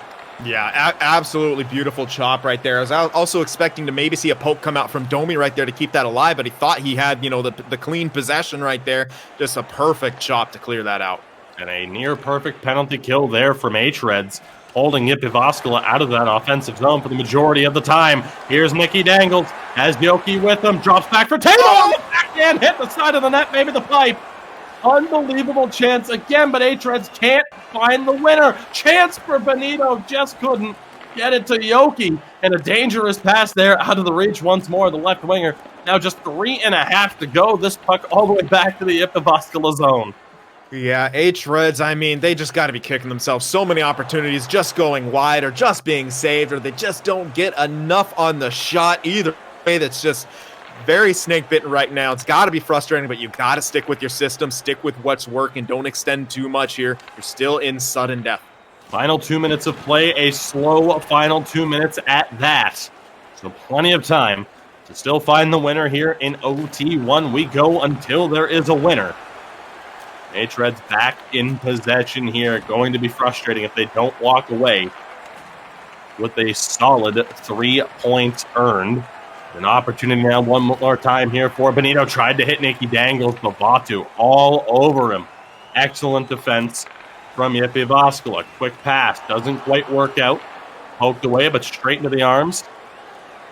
Yeah, absolutely beautiful chop right there. I was also expecting to maybe see a poke come out from Domi right there to keep that alive, but he thought he had, the clean possession right there. Just a perfect chop to clear that out. And a near-perfect penalty kill there from hREDS, holding Jyväskylä out of that offensive zone for the majority of the time. Here's Nicky Dangles, has Yoki with him, drops back for Teemu on the backhand, hit the side of the net, maybe the pipe. Unbelievable chance again, but hREDS can't find the winner. Chance for Benito, just couldn't get it to Yoki. And a dangerous pass there out of the reach once more, the left winger. Now just 3.5 to go. This puck all the way back to the Jyväskylä zone. Yeah, hREDS, I mean, they just got to be kicking themselves. So many opportunities just going wide or just being saved, or they just don't get enough on the shot either way. That's just very snake-bitten right now. It's got to be frustrating, but you got to stick with your system, stick with what's working. Don't extend too much here. You're still in sudden death. Final 2 minutes of play, a slow final 2 minutes at that. So plenty of time to still find the winner here in OT1. We go until there is a winner. hREDS back in possession here. Going to be frustrating if they don't walk away with a solid 3 points earned. An opportunity now one more time here for Benito. Tried to hit Nikki Dangles, but Batu all over him. Excellent defense from Jyväskylä. Quick pass. Doesn't quite work out. Poked away, but straight into the arms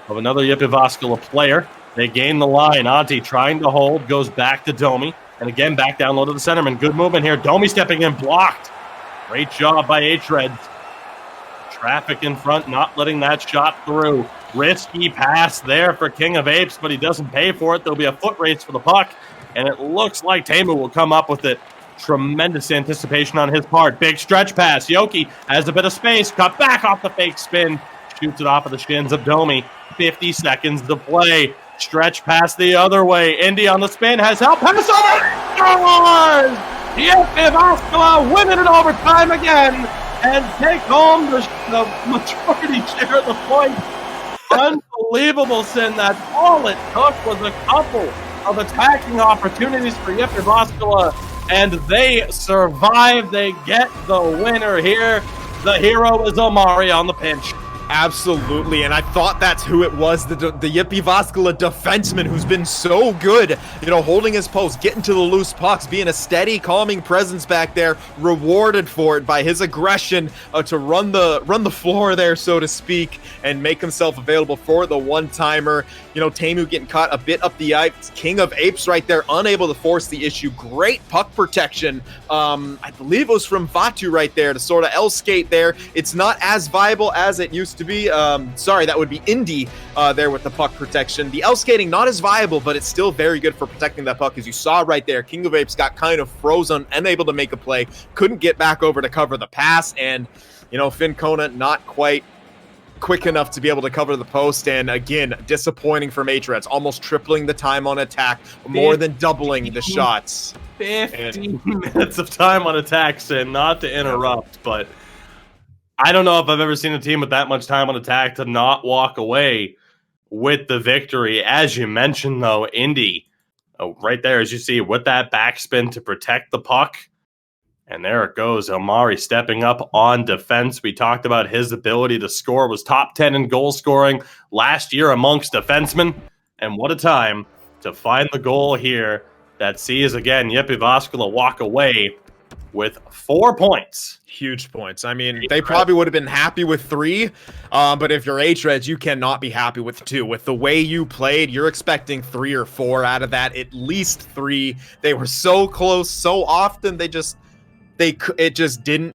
of another Jyväskylä player. They gain the line. Antti trying to hold. Goes back to Domi. And again, back down low to the centerman. Good movement here. Domi stepping in. Blocked. Great job by hREDS. Traffic in front, not letting that shot through. Risky pass there for King of Apes, but he doesn't pay for it. There'll be a foot race for the puck, and it looks like Teemu will come up with it. Tremendous anticipation on his part. Big stretch pass. Yoki has a bit of space. Cut back off the fake spin. Shoots it off of the shins of Domi. 50 seconds to play. Stretch pass the other way. Indy on the spin has help. Pass over. Scores! Jyväskylä winning it overtime again and take home the majority share of the points. Unbelievable, Sin. That's all it took was a couple of attacking opportunities for Jyväskylä, and they survive. They get the winner here. The hero is Omari on the pinch. Absolutely, and I thought that's who it was, the Jyväskylä defenseman who's been so good, holding his post, getting to the loose pucks, being a steady, calming presence back there, rewarded for it by his aggression to run the floor there, so to speak, and make himself available for the one-timer. Teemu getting caught a bit up the ice. King of Apes right there, unable to force the issue. Great puck protection. I believe it was from Vatu right there to sort of L-skate there. It's not as viable as it used to be. Sorry, that would be Indy there with the puck protection. The L-skating, not as viable, but it's still very good for protecting that puck. As you saw right there, King of Apes got kind of frozen, unable to make a play, couldn't get back over to cover the pass, and, Finn Kona not quite quick enough to be able to cover the post, and again, disappointing from hREDS, almost tripling the time on attack, more than doubling the shots. 15 minutes of time on attack, Sin, not to interrupt, but I don't know if I've ever seen a team with that much time on attack to not walk away with the victory. As you mentioned, though, Indy, right there, as you see, with that backspin to protect the puck. And there it goes. Omari stepping up on defense. We talked about his ability to score. Was top 10 in goal scoring last year amongst defensemen. And what a time to find the goal here that sees, again, Jyväskylä walk away with 4 points. Huge points. I mean, they probably would have been happy with 3, but if you're hREDS, you cannot be happy with 2. With the way you played, you're expecting 3 or 4 out of that, at least 3. They were so close so often, it just didn't.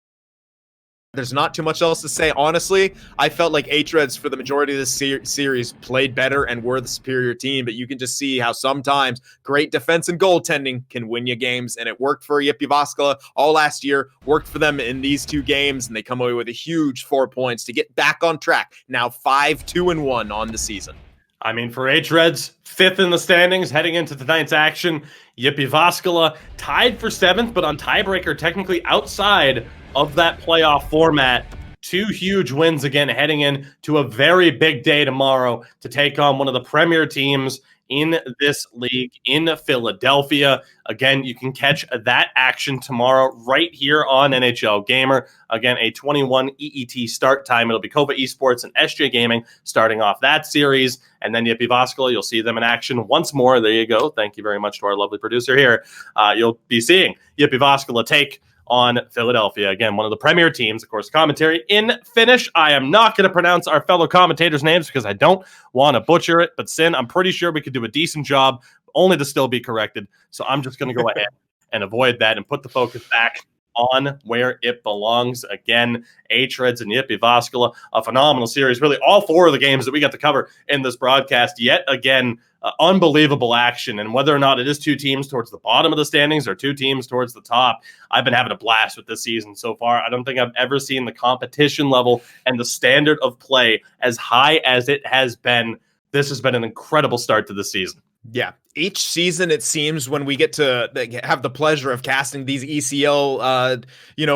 There's not too much else to say. Honestly, I felt like hREDS for the majority of this series played better and were the superior team, but you can just see how sometimes great defense and goaltending can win you games, and it worked for Jyväskylä all last year, worked for them in these 2 games, and they come away with a huge 4 points to get back on track. Now 5-2-1 on the season. I mean, for hREDS, 5th in the standings heading into tonight's action. Jyväskylä tied for 7th, but on tiebreaker, technically outside of that playoff format. 2 huge wins again, heading in to a very big day tomorrow to take on one of the premier teams in this league in Philadelphia. Again, you can catch that action tomorrow right here on NHL Gamer. Again, a 21 EET start time. It'll be SAWO Esports and SJ Gaming starting off that series. And then Jyväskylä, you'll see them in action once more. There you go. Thank you very much to our lovely producer here. You'll be seeing Jyväskylä take on Philadelphia. Again, one of the premier teams. Of course, commentary in Finnish. I am not going to pronounce our fellow commentators' names because I don't want to butcher it. But Sin, I'm pretty sure we could do a decent job, only to still be corrected. So I'm just going to go ahead and avoid that and put the focus back on where it belongs. Again, hREDS and Jyväskylä, a phenomenal series. Really, all 4 of the games that we got to cover in this broadcast, yet again, unbelievable action. And whether or not it is 2 teams towards the bottom of the standings or 2 teams towards the top, I've been having a blast with this season so far. I don't think I've ever seen the competition level and the standard of play as high as it has been. This has been an incredible start to the season. Yeah. Each season, it seems, when we get to have the pleasure of casting these ECL,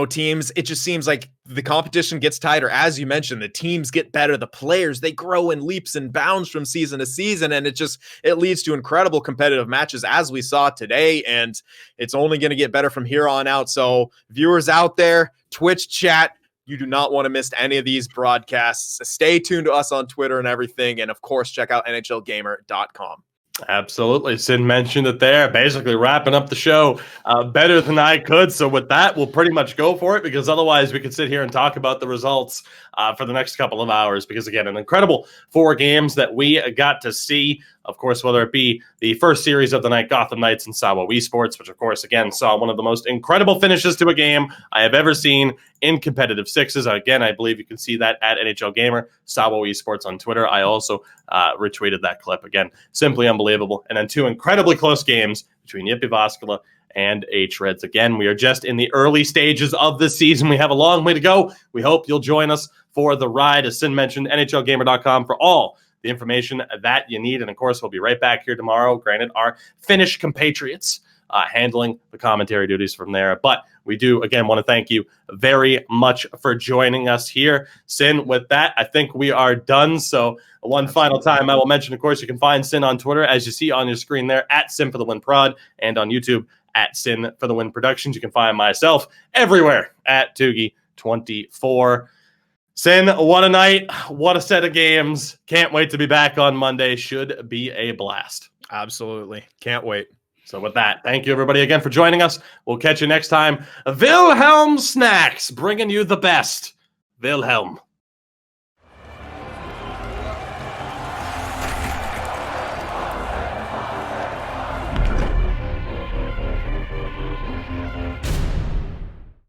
teams, it just seems like the competition gets tighter. As you mentioned, the teams get better. The players, they grow in leaps and bounds from season to season. And it leads to incredible competitive matches, as we saw today. And it's only going to get better from here on out. So viewers out there, Twitch chat, you do not want to miss any of these broadcasts. Stay tuned to us on Twitter and everything. And of course, check out NHLgamer.com. Absolutely. Sin mentioned it there, basically wrapping up the show better than I could. So with that, we'll pretty much go for it, because otherwise we could sit here and talk about the results for the next couple of hours, because again, an incredible 4 games that we got to see. Of course, whether it be the first series of the night, Gotham Knights and SAWO Esports, which of course, again, saw one of the most incredible finishes to a game I have ever seen in competitive sixes. Again, I believe you can see that at NHL Gamer, SAWO Esports on Twitter. I also retweeted that clip. Again, simply unbelievable. And then 2 incredibly close games between Jyväskylä and hREDS. Again, we are just in the early stages of this season. We have a long way to go. We hope you'll join us for the ride. As Sin mentioned, NHLgamer.com for all the information that you need. And of course, we'll be right back here tomorrow. Granted, our Finnish compatriots handling the commentary duties from there. But we do, again, want to thank you very much for joining us here. Sin, with that, I think we are done. So one final time, I will mention, of course, you can find Sin on Twitter, as you see on your screen there, at Sin for the Win Prod, and on YouTube at Sin for the Win Productions. You can find myself everywhere at Toogie24. Sin, what a night. What a set of games. Can't wait to be back on Monday. Should be a blast. Absolutely. Can't wait. So with that, thank you everybody again for joining us. We'll catch you next time. Wilhelm Snacks, bringing you the best. Wilhelm.